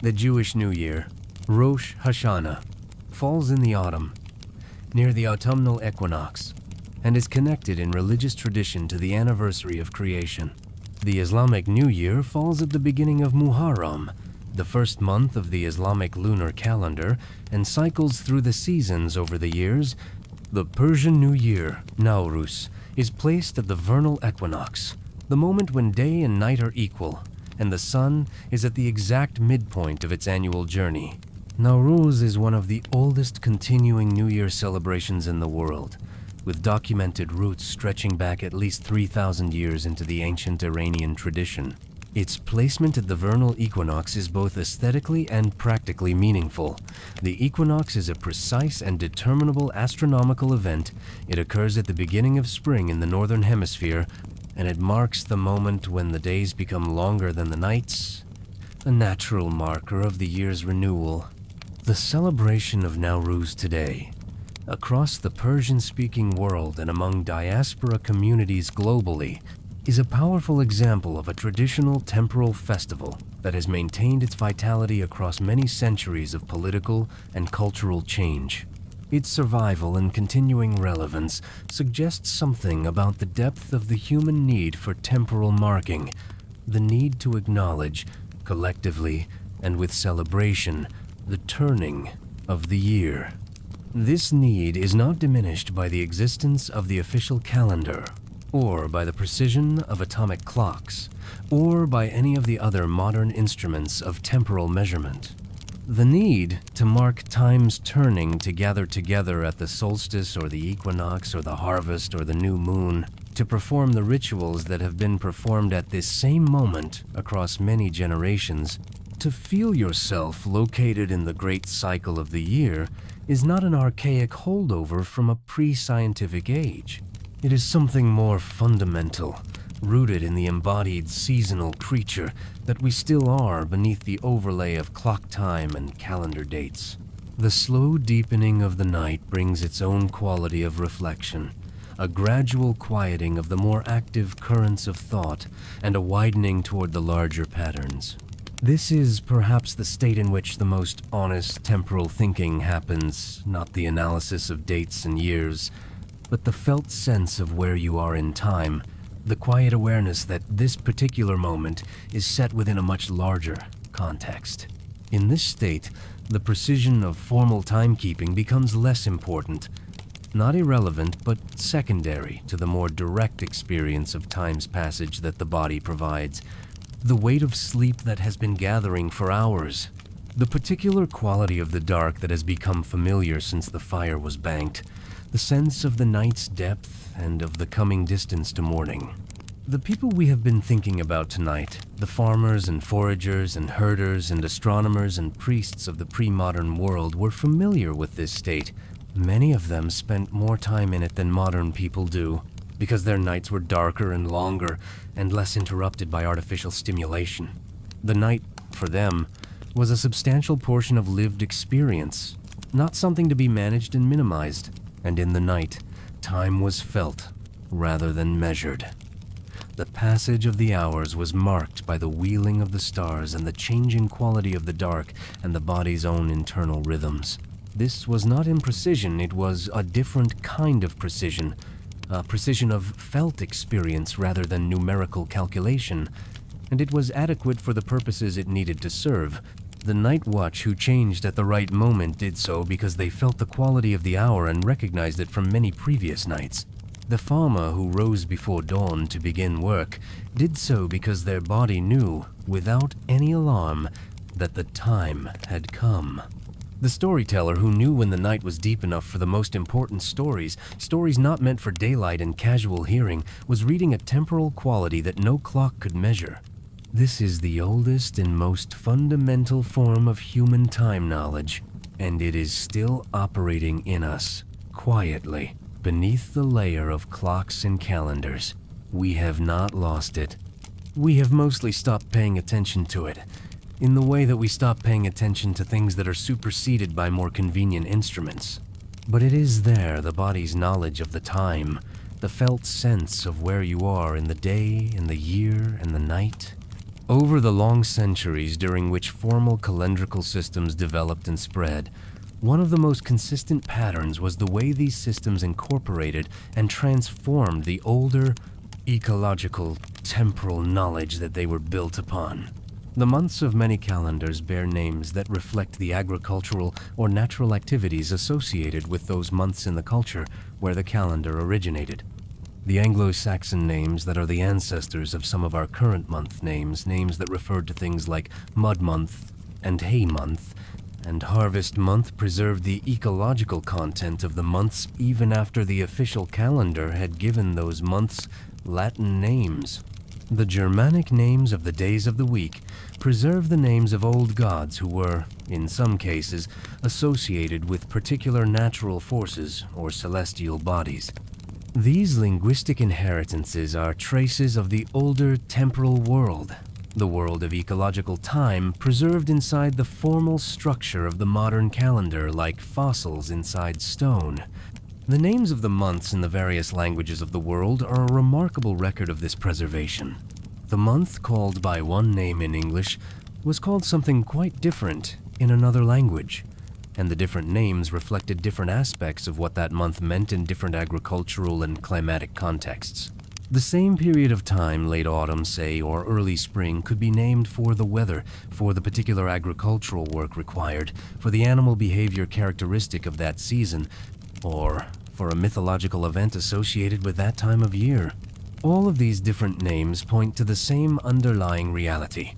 The Jewish New Year, Rosh Hashanah, falls in the autumn, near the autumnal equinox, and is connected in religious tradition to the anniversary of creation. The Islamic New Year falls at the beginning of Muharram, the first month of the Islamic lunar calendar, and cycles through the seasons over the years. The Persian New Year, Nowruz, is placed at the vernal equinox, the moment when day and night are equal, and the sun is at the exact midpoint of its annual journey. Nowruz is one of the oldest continuing New Year celebrations in the world, with documented roots stretching back at least 3,000 years into the ancient Iranian tradition. Its placement at the vernal equinox is both aesthetically and practically meaningful. The equinox is a precise and determinable astronomical event. It occurs at the beginning of spring in the northern hemisphere, and it marks the moment when the days become longer than the nights, a natural marker of the year's renewal. The celebration of Nowruz today, across the Persian-speaking world and among diaspora communities globally, is a powerful example of a traditional temporal festival that has maintained its vitality across many centuries of political and cultural change. Its survival and continuing relevance suggests something about the depth of the human need for temporal marking, the need to acknowledge, collectively and with celebration, the turning of the year. This need is not diminished by the existence of the official calendar, or by the precision of atomic clocks, or by any of the other modern instruments of temporal measurement. The need to mark time's turning to gather together at the solstice or the equinox or the harvest or the new moon, to perform the rituals that have been performed at this same moment across many generations, to feel yourself located in the great cycle of the year, is not an archaic holdover from a pre-scientific age. It is something more fundamental, rooted in the embodied seasonal creature that we still are beneath the overlay of clock time and calendar dates. The slow deepening of the night brings its own quality of reflection, a gradual quieting of the more active currents of thought, and a widening toward the larger patterns. This is perhaps the state in which the most honest temporal thinking happens, not the analysis of dates and years, but the felt sense of where you are in time, the quiet awareness that this particular moment is set within a much larger context. In this state, the precision of formal timekeeping becomes less important, not irrelevant, but secondary to the more direct experience of time's passage that the body provides, the weight of sleep that has been gathering for hours, the particular quality of the dark that has become familiar since the fire was banked, the sense of the night's depth and of the coming distance to morning. The people we have been thinking about tonight, the farmers and foragers and herders and astronomers and priests of the pre-modern world, were familiar with this state. Many of them spent more time in it than modern people do, because their nights were darker and longer and less interrupted by artificial stimulation. The night, for them, was a substantial portion of lived experience, not something to be managed and minimized. And in the night, time was felt rather than measured. The passage of the hours was marked by the wheeling of the stars and the changing quality of the dark and the body's own internal rhythms. This was not imprecision, it was a different kind of precision, a precision of felt experience rather than numerical calculation, and it was adequate for the purposes it needed to serve. The night watch who changed at the right moment did so because they felt the quality of the hour and recognized it from many previous nights. The farmer who rose before dawn to begin work did so because their body knew, without any alarm, that the time had come. The storyteller who knew when the night was deep enough for the most important stories not meant for daylight and casual hearing, was reading a temporal quality that no clock could measure. This is the oldest and most fundamental form of human time knowledge, and it is still operating in us, quietly, beneath the layer of clocks and calendars. We have not lost it. We have mostly stopped paying attention to it, in the way that we stop paying attention to things that are superseded by more convenient instruments. But it is there, the body's knowledge of the time, the felt sense of where you are in the day, in the year, and the night. Over the long centuries during which formal calendrical systems developed and spread, one of the most consistent patterns was the way these systems incorporated and transformed the older, ecological, temporal knowledge that they were built upon. The months of many calendars bear names that reflect the agricultural or natural activities associated with those months in the culture where the calendar originated. The Anglo-Saxon names that are the ancestors of some of our current month names that referred to things like mud month and hay month, and harvest month preserved the ecological content of the months even after the official calendar had given those months Latin names. The Germanic names of the days of the week preserve the names of old gods who were, in some cases, associated with particular natural forces or celestial bodies. These linguistic inheritances are traces of the older temporal world, the world of ecological time preserved inside the formal structure of the modern calendar like fossils inside stone. The names of the months in the various languages of the world are a remarkable record of this preservation. The month called by one name in English was called something quite different in another language, and the different names reflected different aspects of what that month meant in different agricultural and climatic contexts. The same period of time, late autumn, say, or early spring, could be named for the weather, for the particular agricultural work required, for the animal behavior characteristic of that season, or for a mythological event associated with that time of year. All of these different names point to the same underlying reality.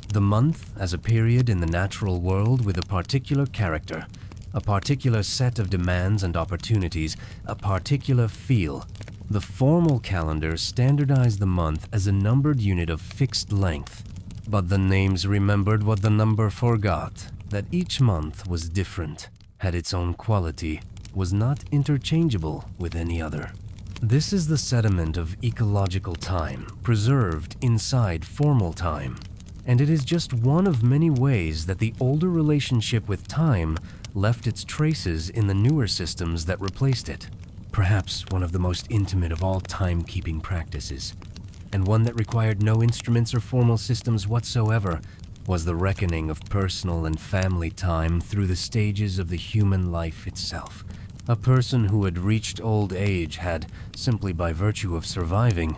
The month as a period in the natural world with a particular character, a particular set of demands and opportunities, a particular feel. The formal calendar standardized the month as a numbered unit of fixed length, but the names remembered what the number forgot, that each month was different, had its own quality, was not interchangeable with any other. This is the sediment of ecological time, preserved inside formal time, and it is just one of many ways that the older relationship with time left its traces in the newer systems that replaced it. perhaps one of the most intimate of all timekeeping practices, and one that required no instruments or formal systems whatsoever, was the reckoning of personal and family time through the stages of the human life itself. A person who had reached old age had, simply by virtue of surviving,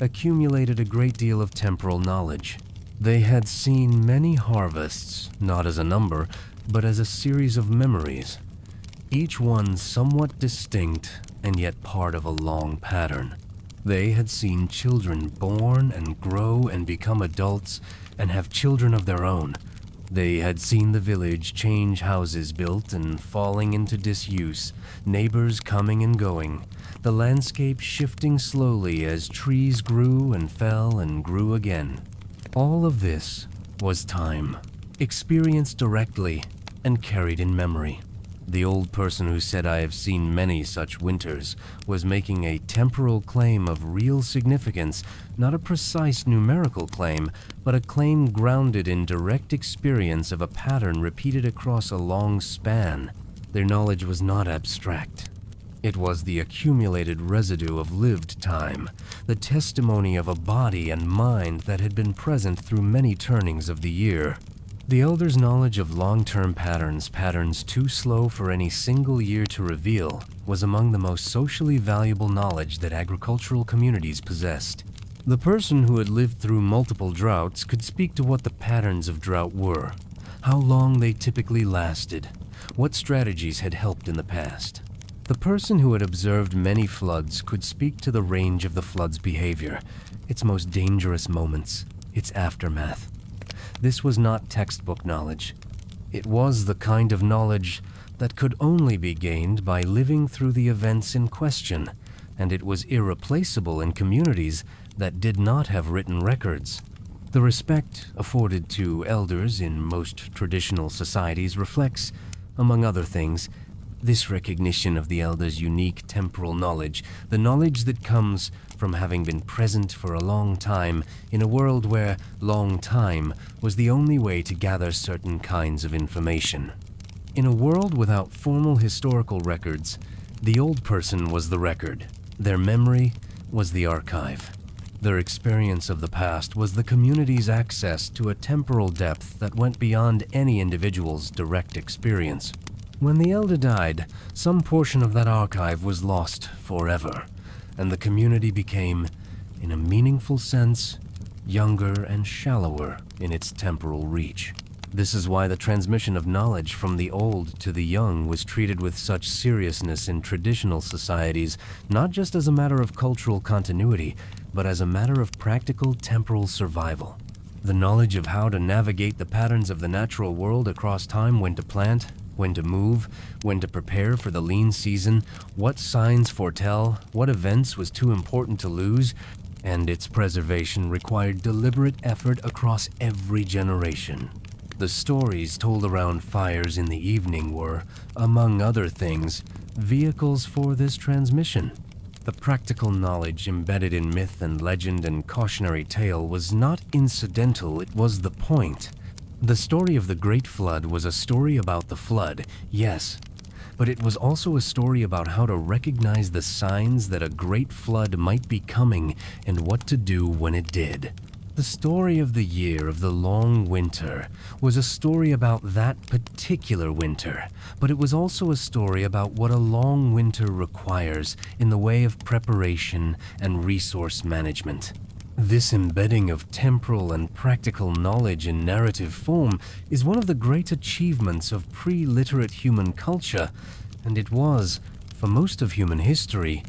accumulated a great deal of temporal knowledge. They had seen many harvests, not as a number, but as a series of memories, each one somewhat distinct and yet part of a long pattern. They had seen children born and grow and become adults and have children of their own. They had seen the village change, houses built and falling into disuse, neighbors coming and going, the landscape shifting slowly as trees grew and fell and grew again. All of this was time, experienced directly and carried in memory. The old person who said, "I have seen many such winters," was making a temporal claim of real significance, not a precise numerical claim, but a claim grounded in direct experience of a pattern repeated across a long span. Their knowledge was not abstract. It was the accumulated residue of lived time, the testimony of a body and mind that had been present through many turnings of the year. The elders' knowledge of long-term patterns too slow for any single year to reveal, was among the most socially valuable knowledge that agricultural communities possessed. The person who had lived through multiple droughts could speak to what the patterns of drought were, how long they typically lasted, what strategies had helped in the past. The person who had observed many floods could speak to the range of the flood's behavior, its most dangerous moments, its aftermath. This was not textbook knowledge. It was the kind of knowledge that could only be gained by living through the events in question, and it was irreplaceable in communities that did not have written records. The respect afforded to elders in most traditional societies reflects, among other things, this recognition of the elders' unique temporal knowledge, the knowledge that comes from having been present for a long time in a world where long time was the only way to gather certain kinds of information. In a world without formal historical records, the old person was the record. Their memory was the archive. Their experience of the past was the community's access to a temporal depth that went beyond any individual's direct experience. When the elder died, some portion of that archive was lost forever, and the community became, in a meaningful sense, younger and shallower in its temporal reach. This is why the transmission of knowledge from the old to the young was treated with such seriousness in traditional societies, not just as a matter of cultural continuity, but as a matter of practical temporal survival. The knowledge of how to navigate the patterns of the natural world across time, when to plant, when to move, when to prepare for the lean season, what signs foretell, what events was too important to lose, and its preservation required deliberate effort across every generation. The stories told around fires in the evening were, among other things, vehicles for this transmission. The practical knowledge embedded in myth and legend and cautionary tale was not incidental, it was the point. The story of the Great Flood was a story about the flood, yes, but it was also a story about how to recognize the signs that a great flood might be coming and what to do when it did. The story of the year of the long winter was a story about that particular winter, but it was also a story about what a long winter requires in the way of preparation and resource management. This embedding of temporal and practical knowledge in narrative form is one of the great achievements of pre-literate human culture, and it was, for most of human history,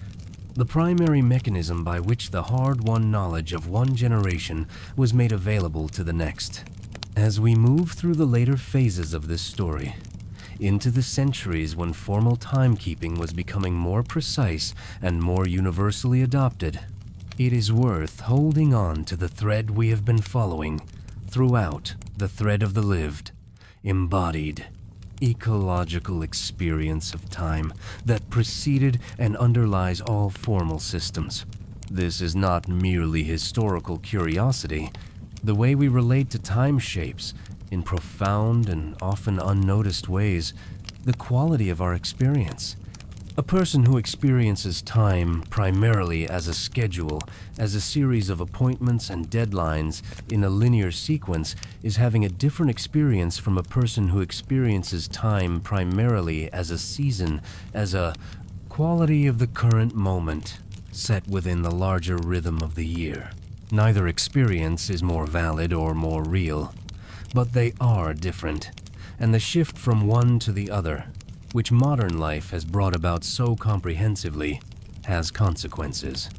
the primary mechanism by which the hard-won knowledge of one generation was made available to the next. As we move through the later phases of this story, into the centuries when formal timekeeping was becoming more precise and more universally adopted, it is worth holding on to the thread we have been following throughout, the thread of the lived, embodied, ecological experience of time that preceded and underlies all formal systems. This is not merely historical curiosity. The way we relate to time shapes, in profound and often unnoticed ways, the quality of our experience. A person who experiences time primarily as a schedule, as a series of appointments and deadlines in a linear sequence, is having a different experience from a person who experiences time primarily as a season, as a quality of the current moment, set within the larger rhythm of the year. Neither experience is more valid or more real, but they are different, and the shift from one to the other, which modern life has brought about so comprehensively, has consequences.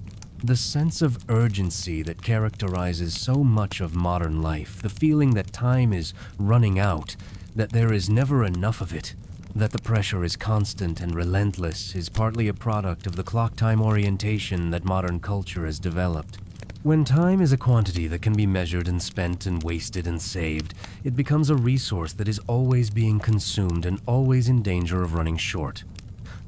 The sense of urgency that characterizes so much of modern life, the feeling that time is running out, that there is never enough of it, that the pressure is constant and relentless, is partly a product of the clock time orientation that modern culture has developed. When time is a quantity that can be measured and spent and wasted and saved, it becomes a resource that is always being consumed and always in danger of running short.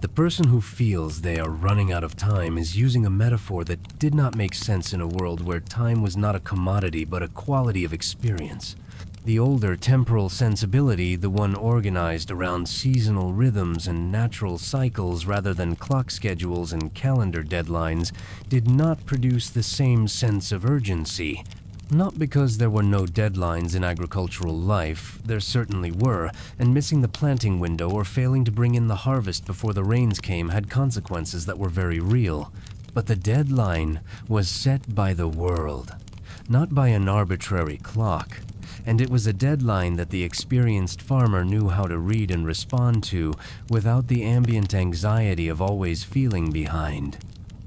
The person who feels they are running out of time is using a metaphor that did not make sense in a world where time was not a commodity but a quality of experience. The older temporal sensibility, the one organized around seasonal rhythms and natural cycles rather than clock schedules and calendar deadlines, did not produce the same sense of urgency. Not because there were no deadlines in agricultural life, there certainly were, and missing the planting window or failing to bring in the harvest before the rains came had consequences that were very real. But the deadline was set by the world, not by an arbitrary clock. And it was a deadline that the experienced farmer knew how to read and respond to without the ambient anxiety of always feeling behind.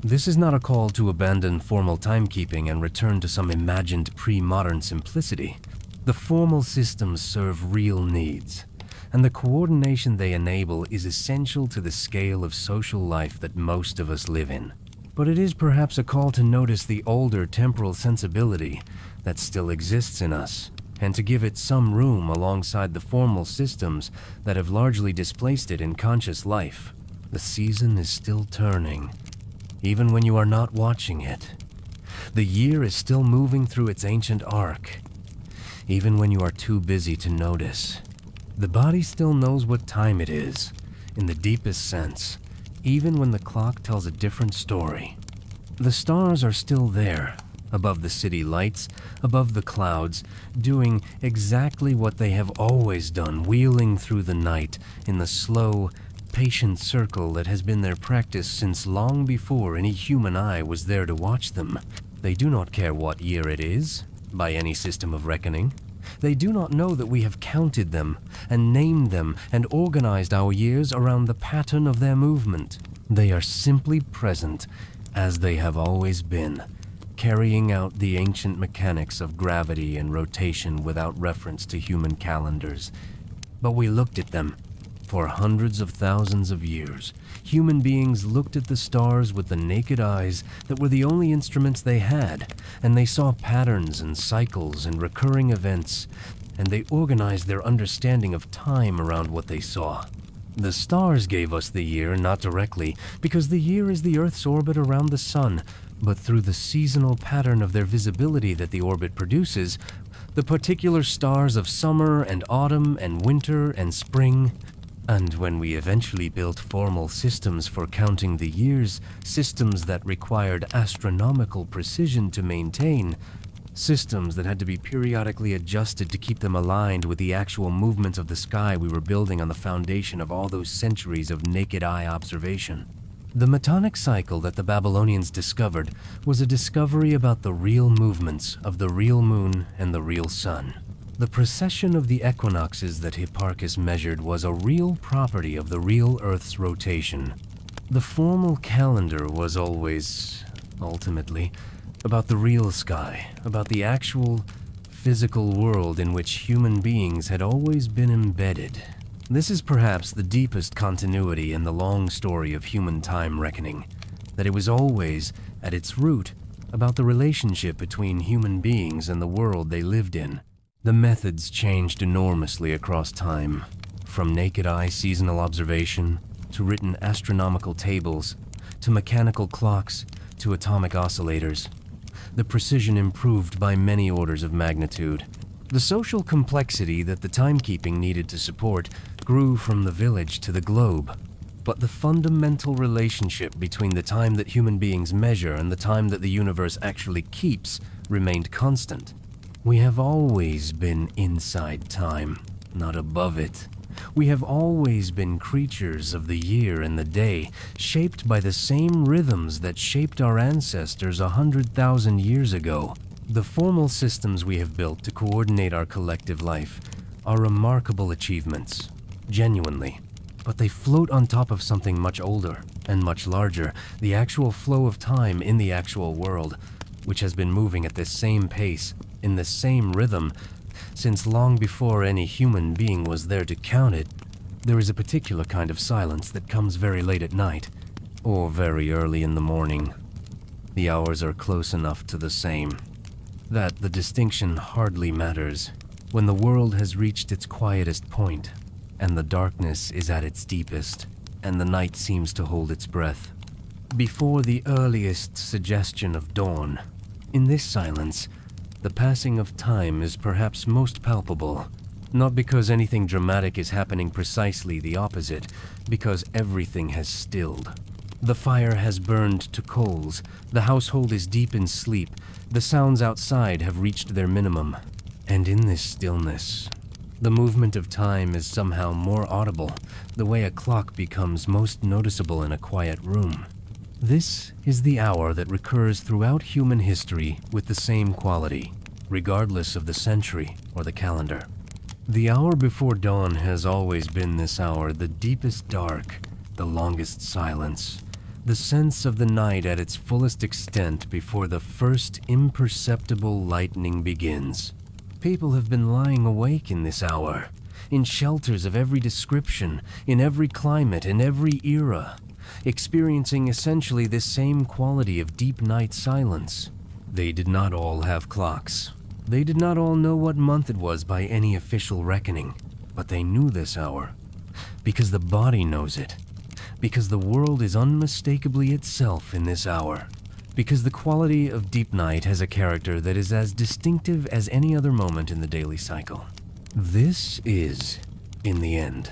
This is not a call to abandon formal timekeeping and return to some imagined pre-modern simplicity. The formal systems serve real needs, and the coordination they enable is essential to the scale of social life that most of us live in. But it is perhaps a call to notice the older temporal sensibility that still exists in us, and to give it some room alongside the formal systems that have largely displaced it in conscious life. The season is still turning, even when you are not watching it. The year is still moving through its ancient arc, even when you are too busy to notice. The body still knows what time it is, in the deepest sense, even when the clock tells a different story. The stars are still there, above the city lights, above the clouds, doing exactly what they have always done, wheeling through the night in the slow, patient circle that has been their practice since long before any human eye was there to watch them. They do not care what year it is, by any system of reckoning. They do not know that we have counted them, and named them, and organized our years around the pattern of their movement. They are simply present, as they have always been, carrying out the ancient mechanics of gravity and rotation without reference to human calendars. But we looked at them. For hundreds of thousands of years, human beings looked at the stars with the naked eyes that were the only instruments they had, and they saw patterns and cycles and recurring events, and they organized their understanding of time around what they saw. The stars gave us the year not directly, because the year is the Earth's orbit around the sun, but through the seasonal pattern of their visibility that the orbit produces, the particular stars of summer and autumn and winter and spring. And when we eventually built formal systems for counting the years, systems that required astronomical precision to maintain, systems that had to be periodically adjusted to keep them aligned with the actual movements of the sky we were building on the foundation of all those centuries of naked eye observation. The metonic cycle that the Babylonians discovered was a discovery about the real movements of the real moon and the real sun. The precession of the equinoxes that Hipparchus measured was a real property of the real Earth's rotation. The formal calendar was always, ultimately, about the real sky, about the actual, physical world in which human beings had always been embedded. This is perhaps the deepest continuity in the long story of human time reckoning, that it was always, at its root, about the relationship between human beings and the world they lived in. The methods changed enormously across time, from naked eye seasonal observation, to written astronomical tables, to mechanical clocks, to atomic oscillators. The precision improved by many orders of magnitude. The social complexity that the timekeeping needed to support grew from the village to the globe. But the fundamental relationship between the time that human beings measure and the time that the universe actually keeps remained constant. We have always been inside time, not above it. We have always been creatures of the year and the day, shaped by the same rhythms that shaped our ancestors 100,000 years ago. The formal systems we have built to coordinate our collective life are remarkable achievements, genuinely. But they float on top of something much older and much larger, the actual flow of time in the actual world, which has been moving at this same pace, in the same rhythm, since long before any human being was there to count it. There is a particular kind of silence that comes very late at night, or very early in the morning. The hours are close enough to the same, that the distinction hardly matters, when the world has reached its quietest point, and the darkness is at its deepest, and the night seems to hold its breath. Before the earliest suggestion of dawn, in this silence, the passing of time is perhaps most palpable, not because anything dramatic is happening, precisely the opposite, because everything has stilled. The fire has burned to coals, the household is deep in sleep, the sounds outside have reached their minimum, and in this stillness, the movement of time is somehow more audible, the way a clock becomes most noticeable in a quiet room. This is the hour that recurs throughout human history with the same quality, regardless of the century or the calendar. The hour before dawn has always been this hour, the deepest dark, the longest silence, the sense of the night at its fullest extent before the first imperceptible lightning begins. People have been lying awake in this hour, in shelters of every description, in every climate, in every era, experiencing essentially this same quality of deep night silence. They did not all have clocks. They did not all know what month it was by any official reckoning, but they knew this hour, because the body knows it, because the world is unmistakably itself in this hour, because the quality of deep night has a character that is as distinctive as any other moment in the daily cycle. This is, in the end,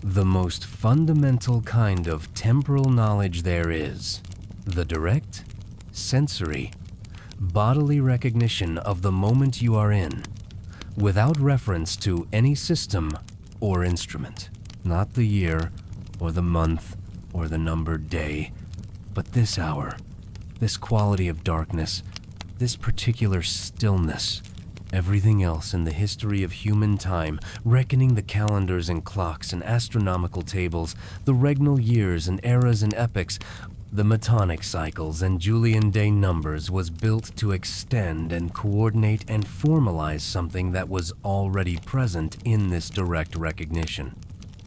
the most fundamental kind of temporal knowledge there is, the direct, sensory, bodily recognition of the moment you are in, without reference to any system or instrument, not the year or the month or the numbered day, but this hour, this quality of darkness, this particular stillness. Everything else in the history of human time, reckoning the calendars and clocks and astronomical tables, the regnal years and eras and epochs, the Metonic cycles and Julian day numbers, was built to extend and coordinate and formalize something that was already present in this direct recognition.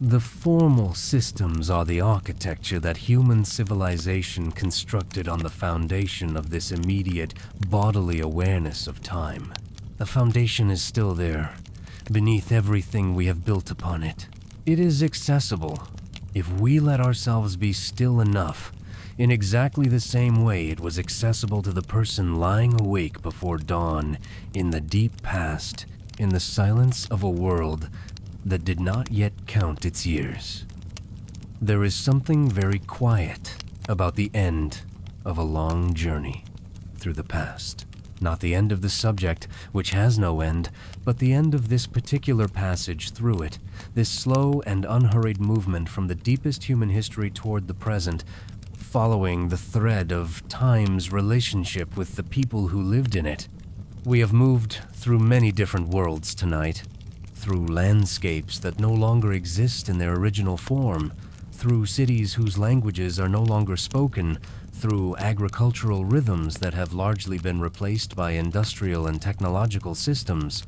The formal systems are the architecture that human civilization constructed on the foundation of this immediate bodily awareness of time. The foundation is still there, beneath everything we have built upon it. It is accessible, if we let ourselves be still enough, in exactly the same way it was accessible to the person lying awake before dawn, in the deep past, in the silence of a world that did not yet count its years. There is something very quiet about the end of a long journey through the past. Not the end of the subject, which has no end, but the end of this particular passage through it, this slow and unhurried movement from the deepest human history toward the present, following the thread of time's relationship with the people who lived in it. We have moved through many different worlds tonight, through landscapes that no longer exist in their original form, through cities whose languages are no longer spoken, through agricultural rhythms that have largely been replaced by industrial and technological systems.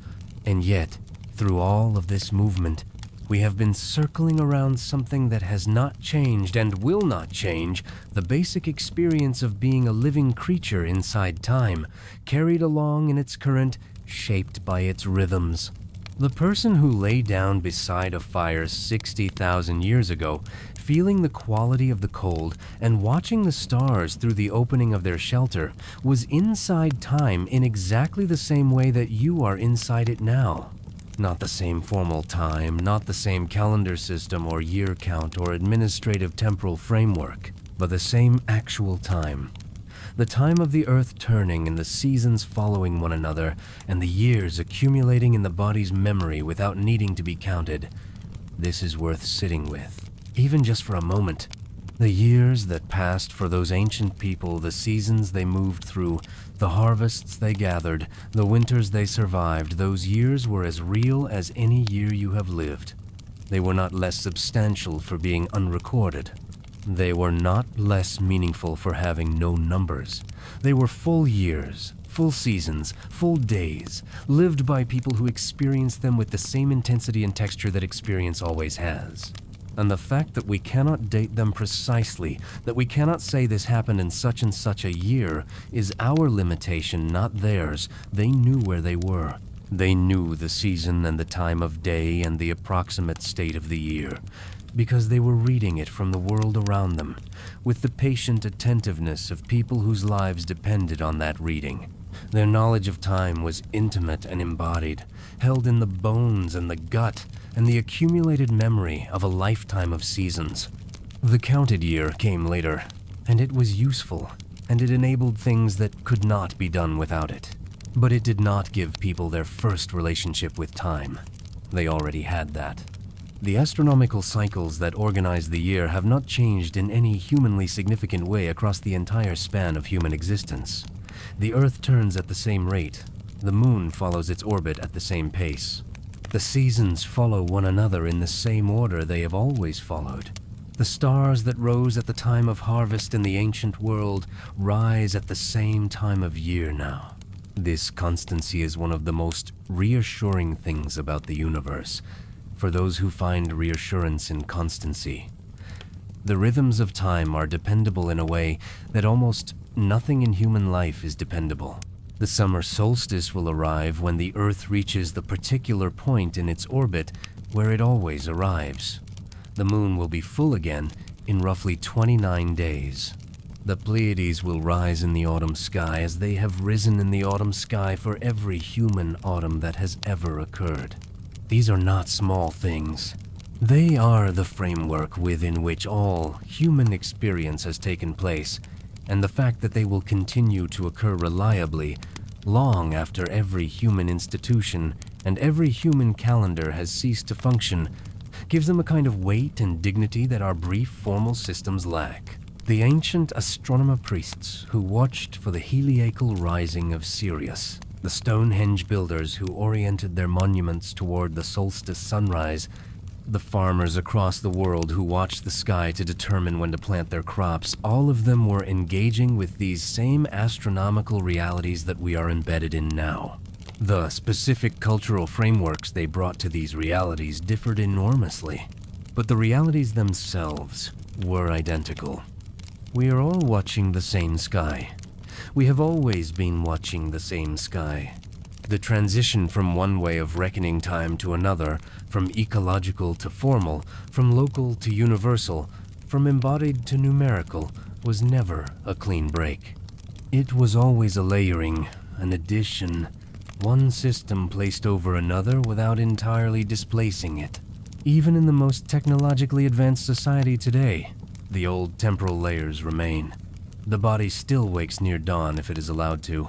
And yet, through all of this movement, we have been circling around something that has not changed and will not change, the basic experience of being a living creature inside time, carried along in its current, shaped by its rhythms. The person who lay down beside a fire 60,000 years ago, feeling the quality of the cold and watching the stars through the opening of their shelter, was inside time in exactly the same way that you are inside it now. Not the same formal time, not the same calendar system or year count or administrative temporal framework, but the same actual time. The time of the earth turning and the seasons following one another, and the years accumulating in the body's memory without needing to be counted. This is worth sitting with, even just for a moment. The years that passed for those ancient people, the seasons they moved through, the harvests they gathered, the winters they survived, those years were as real as any year you have lived. They were not less substantial for being unrecorded. They were not less meaningful for having no numbers. They were full years, full seasons, full days, lived by people who experienced them with the same intensity and texture that experience always has. And the fact that we cannot date them precisely, that we cannot say this happened in such and such a year, is our limitation, not theirs. They knew where they were. They knew the season and the time of day and the approximate state of the year, because they were reading it from the world around them, with the patient attentiveness of people whose lives depended on that reading. Their knowledge of time was intimate and embodied, held in the bones and the gut, and the accumulated memory of a lifetime of seasons. The counted year came later, and it was useful, and it enabled things that could not be done without it. But it did not give people their first relationship with time. They already had that. The astronomical cycles that organize the year have not changed in any humanly significant way across the entire span of human existence. The Earth turns at the same rate. The Moon follows its orbit at the same pace. The seasons follow one another in the same order they have always followed. The stars that rose at the time of harvest in the ancient world rise at the same time of year now. This constancy is one of the most reassuring things about the universe, for those who find reassurance in constancy. The rhythms of time are dependable in a way that almost nothing in human life is dependable. The summer solstice will arrive when the Earth reaches the particular point in its orbit where it always arrives. The moon will be full again in roughly 29 days. The Pleiades will rise in the autumn sky as they have risen in the autumn sky for every human autumn that has ever occurred. These are not small things. They are the framework within which all human experience has taken place, and the fact that they will continue to occur reliably long after every human institution and every human calendar has ceased to function gives them a kind of weight and dignity that our brief formal systems lack. The ancient astronomer priests who watched for the heliacal rising of Sirius, the Stonehenge builders who oriented their monuments toward the solstice sunrise, the farmers across the world who watched the sky to determine when to plant their crops, all of them were engaging with these same astronomical realities that we are embedded in now. The specific cultural frameworks they brought to these realities differed enormously, but the realities themselves were identical. We are all watching the same sky. We have always been watching the same sky. The transition from one way of reckoning time to another, from ecological to formal, from local to universal, from embodied to numerical, was never a clean break. It was always a layering, an addition, one system placed over another without entirely displacing it. Even in the most technologically advanced society today, the old temporal layers remain. The body still wakes near dawn if it is allowed to.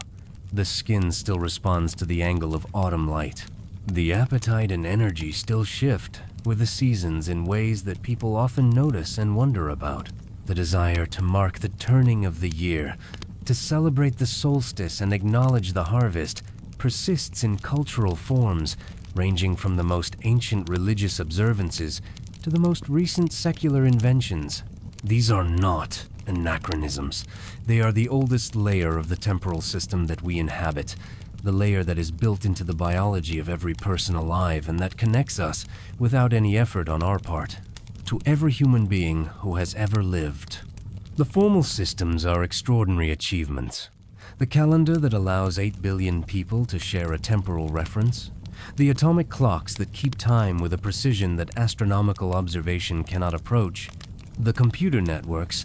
The skin still responds to the angle of autumn light. The appetite and energy still shift with the seasons in ways that people often notice and wonder about. The desire to mark the turning of the year, to celebrate the solstice and acknowledge the harvest, persists in cultural forms ranging from the most ancient religious observances to the most recent secular inventions. These are not anachronisms. They are the oldest layer of the temporal system that we inhabit, the layer that is built into the biology of every person alive and that connects us, without any effort on our part, to every human being who has ever lived. The formal systems are extraordinary achievements. The calendar that allows 8 billion people to share a temporal reference, the atomic clocks that keep time with a precision that astronomical observation cannot approach, the computer networks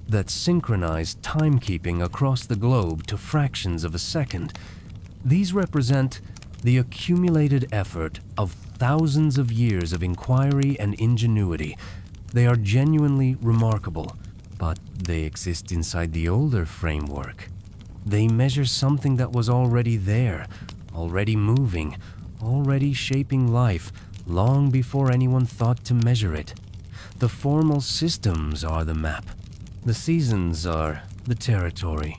that synchronize timekeeping across the globe to fractions of a second. These represent The accumulated effort of thousands of years of inquiry and ingenuity. They are genuinely remarkable, but they exist inside the older framework. They measure something that was already there, already moving, already shaping life, long before anyone thought to measure it. The formal systems are the map. The seasons are the territory.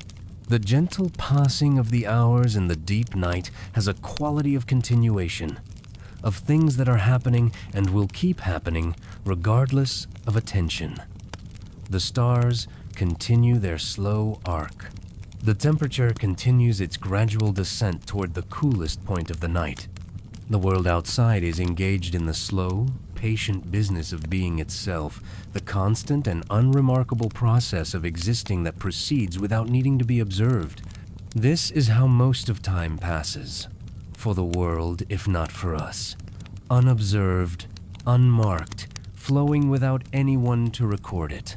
The gentle passing of the hours in the deep night has a quality of continuation, of things that are happening and will keep happening regardless of attention. The stars continue their slow arc. The temperature continues its gradual descent toward the coolest point of the night. The world outside is engaged in the slow, patient business of being itself, the constant and unremarkable process of existing that proceeds without needing to be observed. This is how most of time passes, for the world, if not for us. Unobserved, unmarked, flowing without anyone to record it.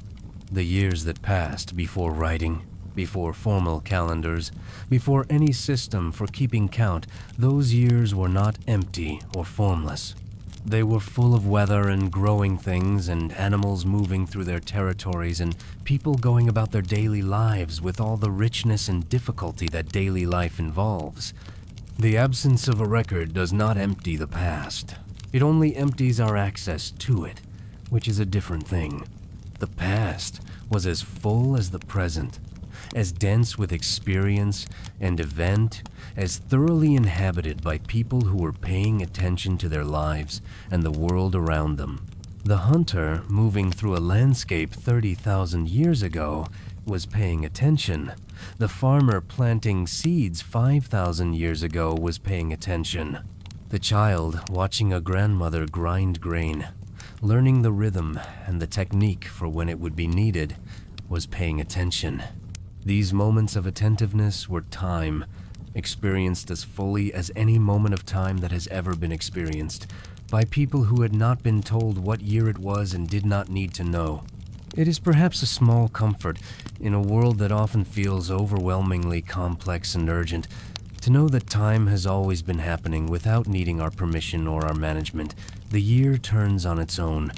The years that passed before writing, before formal calendars, before any system for keeping count, those years were not empty or formless. They were full of weather and growing things and animals moving through their territories and people going about their daily lives with all the richness and difficulty that daily life involves. The absence of a record does not empty the past. It only empties our access to it, which is a different thing. The past was as full as the present, as dense with experience and event, as thoroughly inhabited by people who were paying attention to their lives and the world around them. The hunter moving through a landscape 30,000 years ago was paying attention. The farmer planting seeds 5,000 years ago was paying attention. The child watching a grandmother grind grain, learning the rhythm and the technique for when it would be needed, was paying attention. These moments of attentiveness were time, experienced as fully as any moment of time that has ever been experienced, by people who had not been told what year it was and did not need to know. It is perhaps a small comfort, in a world that often feels overwhelmingly complex and urgent, to know that time has always been happening without needing our permission or our management. The year turns on its own.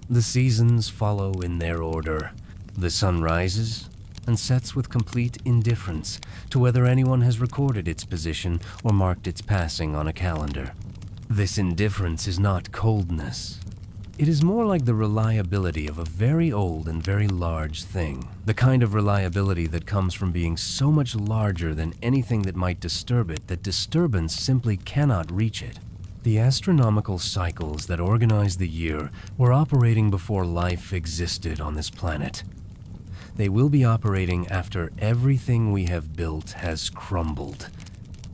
The seasons follow in their order. The sun rises and sets with complete indifference to whether anyone has recorded its position or marked its passing on a calendar. This indifference is not coldness. It is more like the reliability of a very old and very large thing, the kind of reliability that comes from being so much larger than anything that might disturb it that disturbance simply cannot reach it. The astronomical cycles that organize the year were operating before life existed on this planet. They will be operating after everything we have built has crumbled.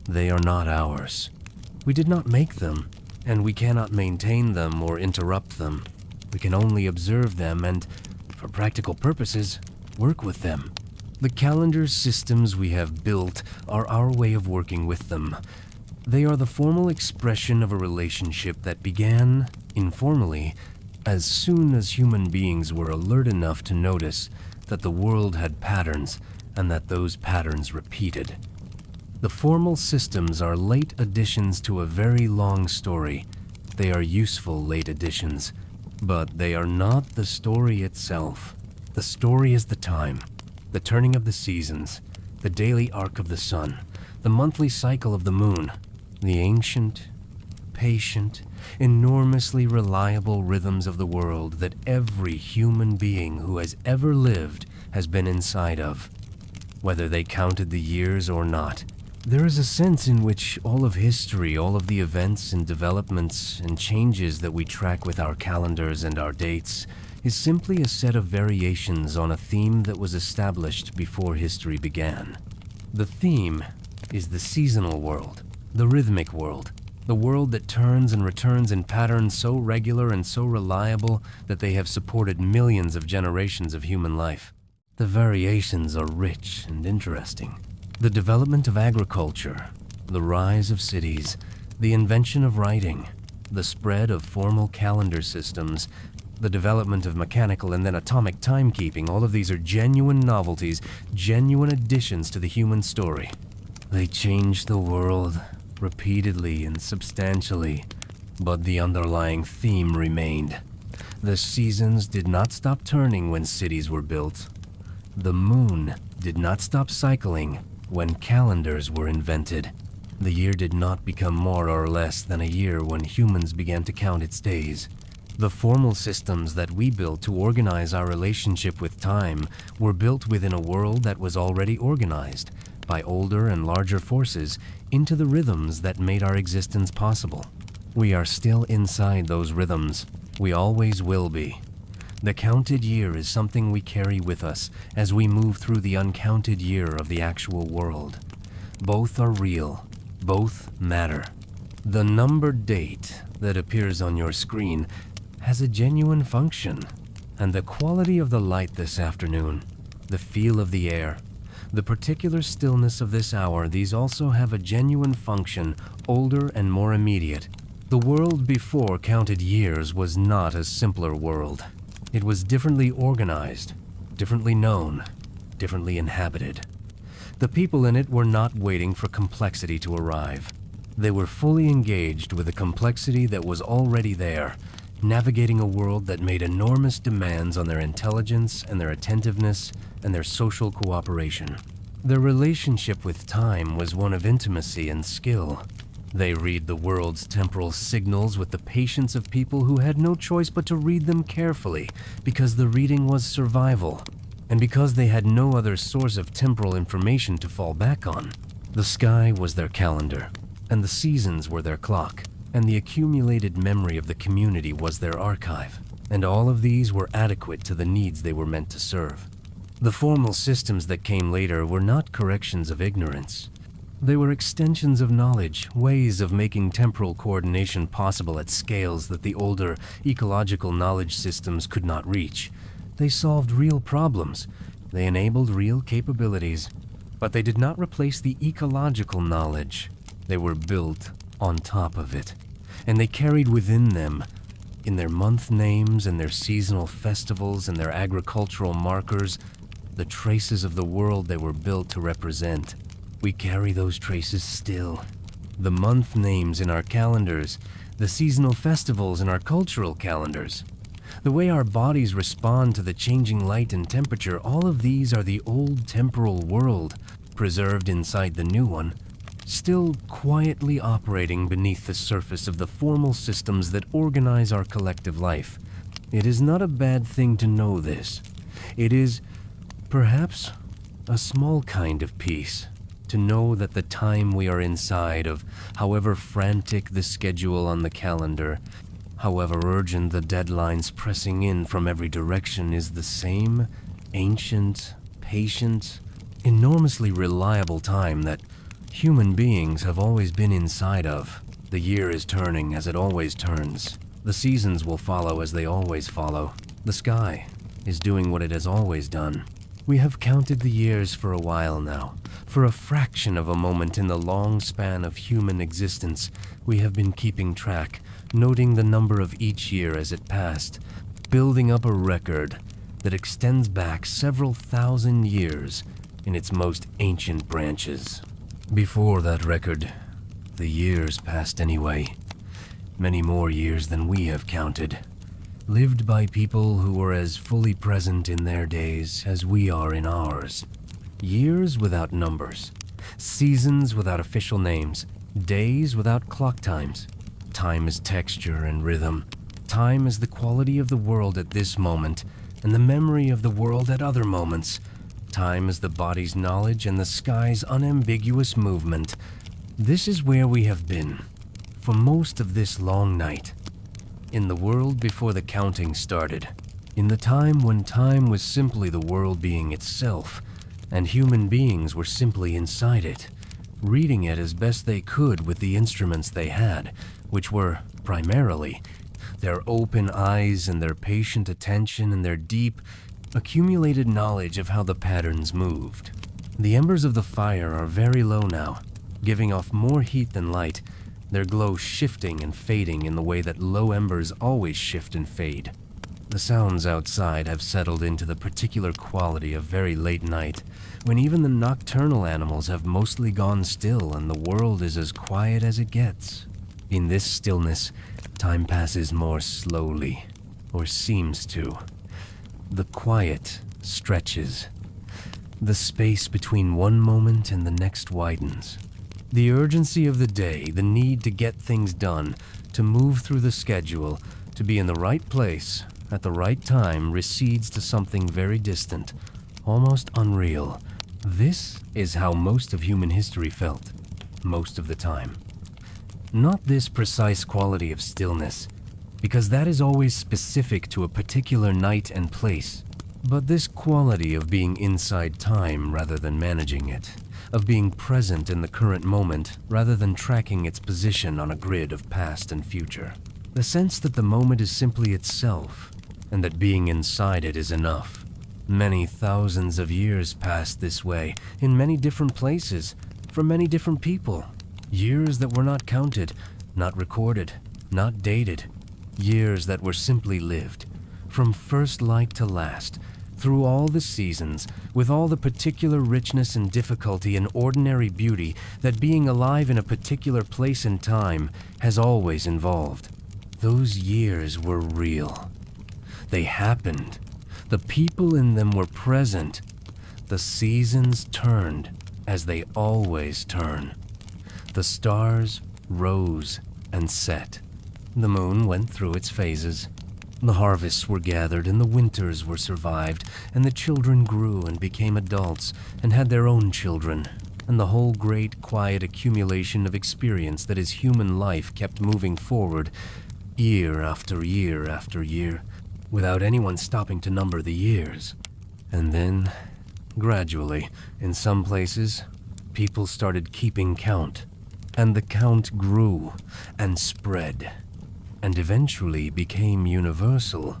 They are not ours. We did not make them, and we cannot maintain them or interrupt them. We can only observe them and, for practical purposes, work with them. The calendar systems we have built are our way of working with them. They are the formal expression of a relationship that began, informally, as soon as human beings were alert enough to notice that the world had patterns and that those patterns repeated. The formal systems are late additions to a very long story. They are useful late additions, but they are not the story itself. The story is the time, the turning of the seasons, the daily arc of the sun, the monthly cycle of the moon, the ancient, patient, enormously reliable rhythms of the world that every human being who has ever lived has been inside of, whether they counted the years or not. There is a sense in which all of history, all of the events and developments and changes that we track with our calendars and our dates, is simply a set of variations on a theme that was established before history began. The theme is the seasonal world, the rhythmic world, the world that turns and returns in patterns so regular and so reliable that they have supported millions of generations of human life. The variations are rich and interesting. The development of agriculture, the rise of cities, the invention of writing, the spread of formal calendar systems, the development of mechanical and then atomic timekeeping, all of these are genuine novelties, genuine additions to the human story. They changed the world, repeatedly and substantially, but the underlying theme remained. The seasons did not stop turning when cities were built. The moon did not stop cycling when calendars were invented. The year did not become more or less than a year when humans began to count its days. The formal systems that we built to organize our relationship with time were built within a world that was already organized by older and larger forces into the rhythms that made our existence possible. We are still inside those rhythms. We always will be. The counted year is something we carry with us as we move through the uncounted year of the actual world. Both are real. Both matter. The numbered date that appears on your screen has a genuine function, and the quality of the light this afternoon, the feel of the air, the particular stillness of this hour, these also have a genuine function, older and more immediate. The world before counted years was not a simpler world. It was differently organized, differently known, differently inhabited. The people in it were not waiting for complexity to arrive. They were fully engaged with the complexity that was already there, navigating a world that made enormous demands on their intelligence and their attentiveness and their social cooperation. Their relationship with time was one of intimacy and skill. They read the world's temporal signals with the patience of people who had no choice but to read them carefully because the reading was survival, and because they had no other source of temporal information to fall back on. The sky was their calendar, and the seasons were their clock, and the accumulated memory of the community was their archive, and all of these were adequate to the needs they were meant to serve. The formal systems that came later were not corrections of ignorance. They were extensions of knowledge, ways of making temporal coordination possible at scales that the older ecological knowledge systems could not reach. They solved real problems. They enabled real capabilities. But they did not replace the ecological knowledge. They were built on top of it. And they carried within them, in their month names and their seasonal festivals and their agricultural markers, the traces of the world they were built to represent. We carry those traces still. The month names in our calendars, the seasonal festivals in our cultural calendars, the way our bodies respond to the changing light and temperature, all of these are the old temporal world, preserved inside the new one, still quietly operating beneath the surface of the formal systems that organize our collective life. It is not a bad thing to know this. It is, perhaps, a small kind of peace. To know that the time we are inside of, however frantic the schedule on the calendar, however urgent the deadlines pressing in from every direction, is the same ancient, patient, enormously reliable time that human beings have always been inside of. The year is turning as it always turns. The seasons will follow as they always follow. The sky is doing what it has always done. We have counted the years for a while now. For a fraction of a moment in the long span of human existence, we have been keeping track, noting the number of each year as it passed, building up a record that extends back several thousand years in its most ancient branches. Before that record, the years passed anyway. Many more years than we have counted. Lived by people who were as fully present in their days as we are in ours. Years without numbers, seasons without official names, days without clock times. Time is texture and rhythm. Time is the quality of the world at this moment, and the memory of the world at other moments. Time is the body's knowledge and the sky's unambiguous movement. This is where we have been, for most of this long night. In the world before the counting started. In the time when time was simply the world being itself, and human beings were simply inside it, reading it as best they could with the instruments they had, which were, primarily, their open eyes and their patient attention and their deep, accumulated knowledge of how the patterns moved. The embers of the fire are very low now, giving off more heat than light, their glow shifting and fading in the way that low embers always shift and fade. The sounds outside have settled into the particular quality of very late night, when even the nocturnal animals have mostly gone still and the world is as quiet as it gets. In this stillness, time passes more slowly, or seems to. The quiet stretches. The space between one moment and the next widens. The urgency of the day, the need to get things done, to move through the schedule, to be in the right place at the right time recedes to something very distant, almost unreal. This is how most of human history felt, most of the time. Not this precise quality of stillness, because that is always specific to a particular night and place, but this quality of being inside time rather than managing it, of being present in the current moment rather than tracking its position on a grid of past and future. The sense that the moment is simply itself, and that being inside it is enough. Many thousands of years passed this way, in many different places, for many different people. Years that were not counted, not recorded, not dated. Years that were simply lived, from first light to last, through all the seasons, with all the particular richness and difficulty and ordinary beauty that being alive in a particular place and time has always involved. Those years were real. They happened. The people in them were present. The seasons turned, as they always turn. The stars rose and set. The moon went through its phases. The harvests were gathered and the winters were survived, and the children grew and became adults and had their own children, and the whole great quiet accumulation of experience that is human life kept moving forward, year after year after year, without anyone stopping to number the years. And then, gradually, in some places, people started keeping count, and the count grew and spread, and eventually became universal,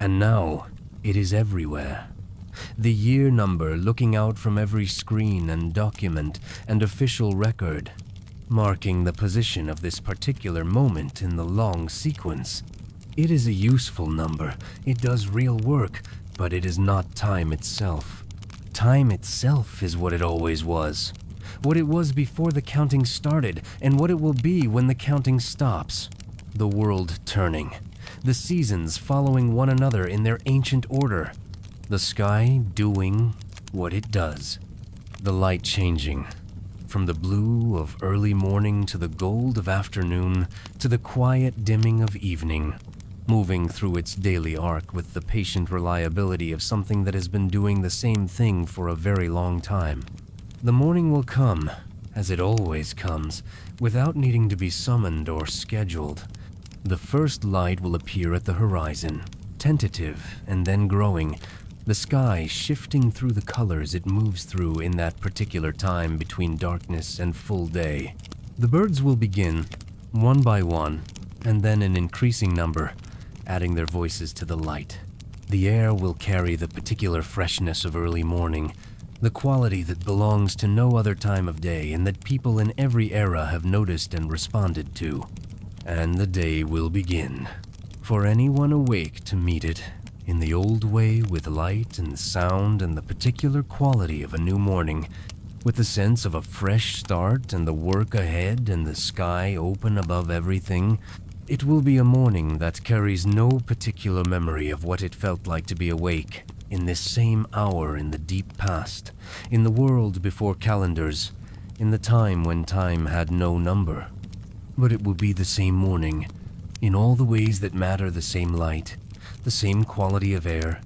and now it is everywhere. The year number looking out from every screen and document and official record, marking the position of this particular moment in the long sequence. It is a useful number, it does real work, but it is not time itself. Time itself is what it always was, what it was before the counting started, and what it will be when the counting stops. The world turning, the seasons following one another in their ancient order, the sky doing what it does, the light changing, from the blue of early morning to the gold of afternoon to the quiet dimming of evening, moving through its daily arc with the patient reliability of something that has been doing the same thing for a very long time. The morning will come, as it always comes, without needing to be summoned or scheduled. The first light will appear at the horizon, tentative and then growing, the sky shifting through the colors it moves through in that particular time between darkness and full day. The birds will begin, one by one, and then in increasing number, adding their voices to the light. The air will carry the particular freshness of early morning, the quality that belongs to no other time of day and that people in every era have noticed and responded to. And the day will begin, for anyone awake to meet it, in the old way with light and sound and the particular quality of a new morning, with the sense of a fresh start and the work ahead and the sky open above everything. It will be a morning that carries no particular memory of what it felt like to be awake in this same hour in the deep past, in the world before calendars, in the time when time had no number. But it will be the same morning, in all the ways that matter, the same light, the same quality of air,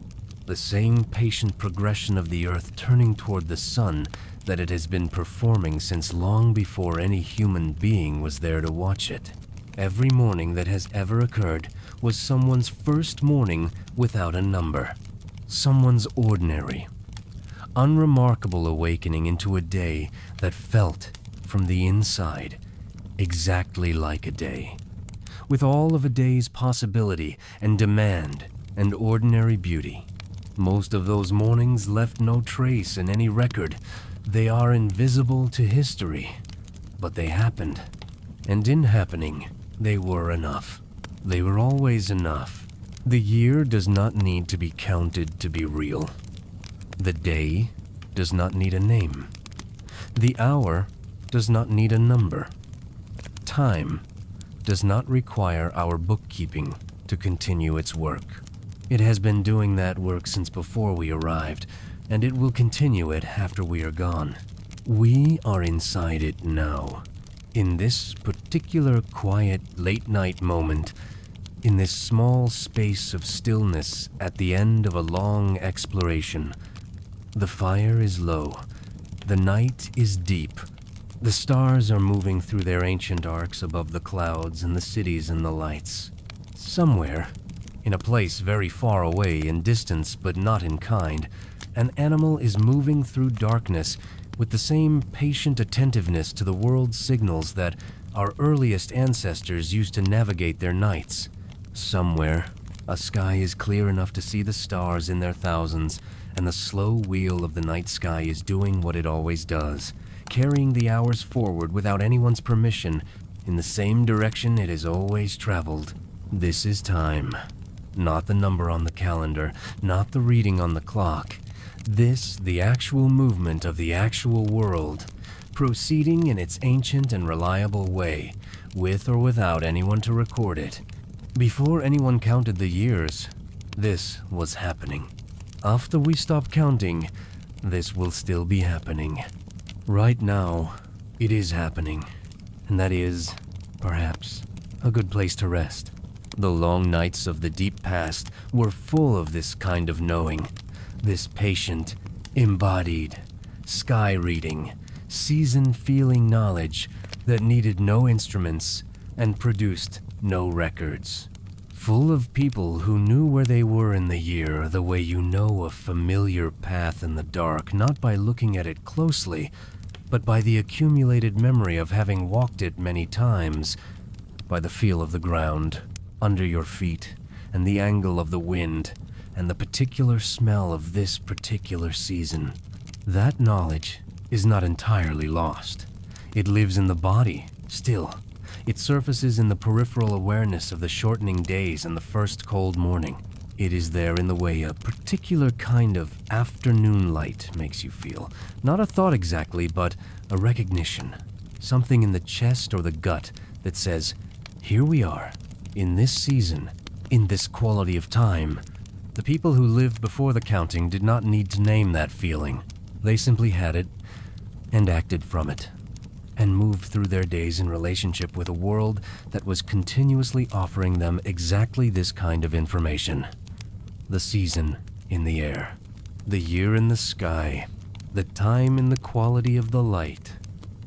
the same patient progression of the earth turning toward the sun that it has been performing since long before any human being was there to watch it. Every morning that has ever occurred was someone's first morning without a number, someone's ordinary, unremarkable awakening into a day that felt, from the inside, exactly like a day, with all of a day's possibility and demand and ordinary beauty. Most of those mornings left no trace in any record. They are invisible to history, but they happened, and in happening, they were enough. They were always enough, The year does not need to be counted to be real. The day does not need a name. The hour does not need a number. Time does not require our bookkeeping to continue its work. It has been doing that work since before we arrived, and it will continue it after we are gone. We are inside it now. In this particular quiet late-night moment, in this small space of stillness at the end of a long exploration, the fire is low, the night is deep, the stars are moving through their ancient arcs above the clouds and the cities and the lights. Somewhere, in a place very far away in distance but not in kind, an animal is moving through darkness with the same patient attentiveness to the world's signals that our earliest ancestors used to navigate their nights. Somewhere, a sky is clear enough to see the stars in their thousands, and the slow wheel of the night sky is doing what it always does, carrying the hours forward without anyone's permission in the same direction it has always traveled. This is time. Not the number on the calendar, not the reading on the clock. This, the actual movement of the actual world, proceeding in its ancient and reliable way, with or without anyone to record it. Before anyone counted the years, this was happening. After we stop counting, this will still be happening. Right now, it is happening, and that is, perhaps, a good place to rest. The long nights of the deep past were full of this kind of knowing, this patient, embodied, sky-reading, season-feeling knowledge that needed no instruments and produced no records. Full of people who knew where they were in the year the way you know a familiar path in the dark, not by looking at it closely, but by the accumulated memory of having walked it many times, by the feel of the ground under your feet, and the angle of the wind, and the particular smell of this particular season. That knowledge is not entirely lost. It lives in the body, still. It surfaces in the peripheral awareness of the shortening days and the first cold morning. It is there in the way a particular kind of afternoon light makes you feel. Not a thought exactly, but a recognition. Something in the chest or the gut that says, here we are, in this season, in this quality of time. The people who lived before the counting did not need to name that feeling. They simply had it and acted from it, and moved through their days in relationship with a world that was continuously offering them exactly this kind of information. The season in the air, the year in the sky, the time in the quality of the light.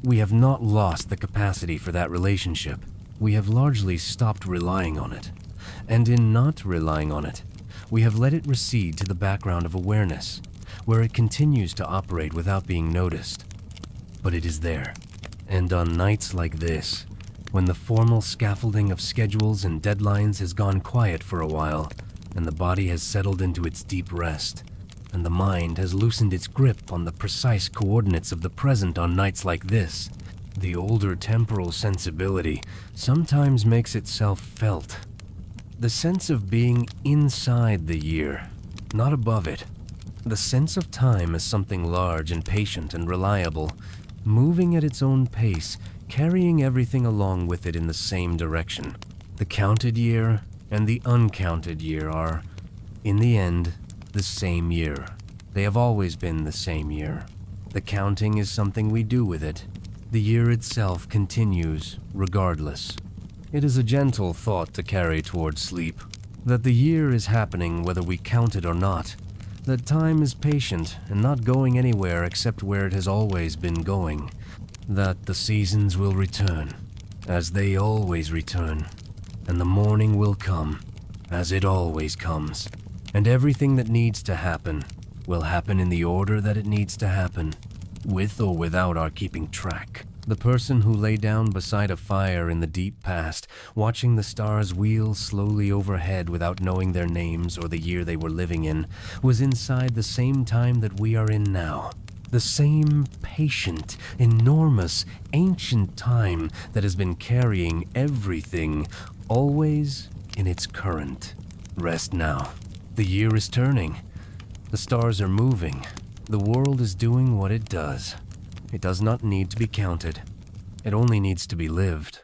We have not lost the capacity for that relationship. We have largely stopped relying on it. And in not relying on it, we have let it recede to the background of awareness, where it continues to operate without being noticed. But it is there. And on nights like this, when the formal scaffolding of schedules and deadlines has gone quiet for a while, and the body has settled into its deep rest, and the mind has loosened its grip on the precise coordinates of the present on nights like this, the older temporal sensibility sometimes makes itself felt. The sense of being inside the year, not above it. The sense of time as something large and patient and reliable, moving at its own pace, carrying everything along with it in the same direction. The counted year and the uncounted year are, in the end, the same year. They have always been the same year. The counting is something we do with it. The year itself continues regardless. It is a gentle thought to carry towards sleep, that the year is happening whether we count it or not, that time is patient and not going anywhere except where it has always been going, that the seasons will return, as they always return, and the morning will come, as it always comes, and everything that needs to happen will happen in the order that it needs to happen, with or without our keeping track. The person who lay down beside a fire in the deep past, watching the stars wheel slowly overhead without knowing their names or the year they were living in, was inside the same time that we are in now. The same patient, enormous, ancient time that has been carrying everything, always in its current. Rest now. The year is turning. The stars are moving. The world is doing what it does. It does not need to be counted. It only needs to be lived.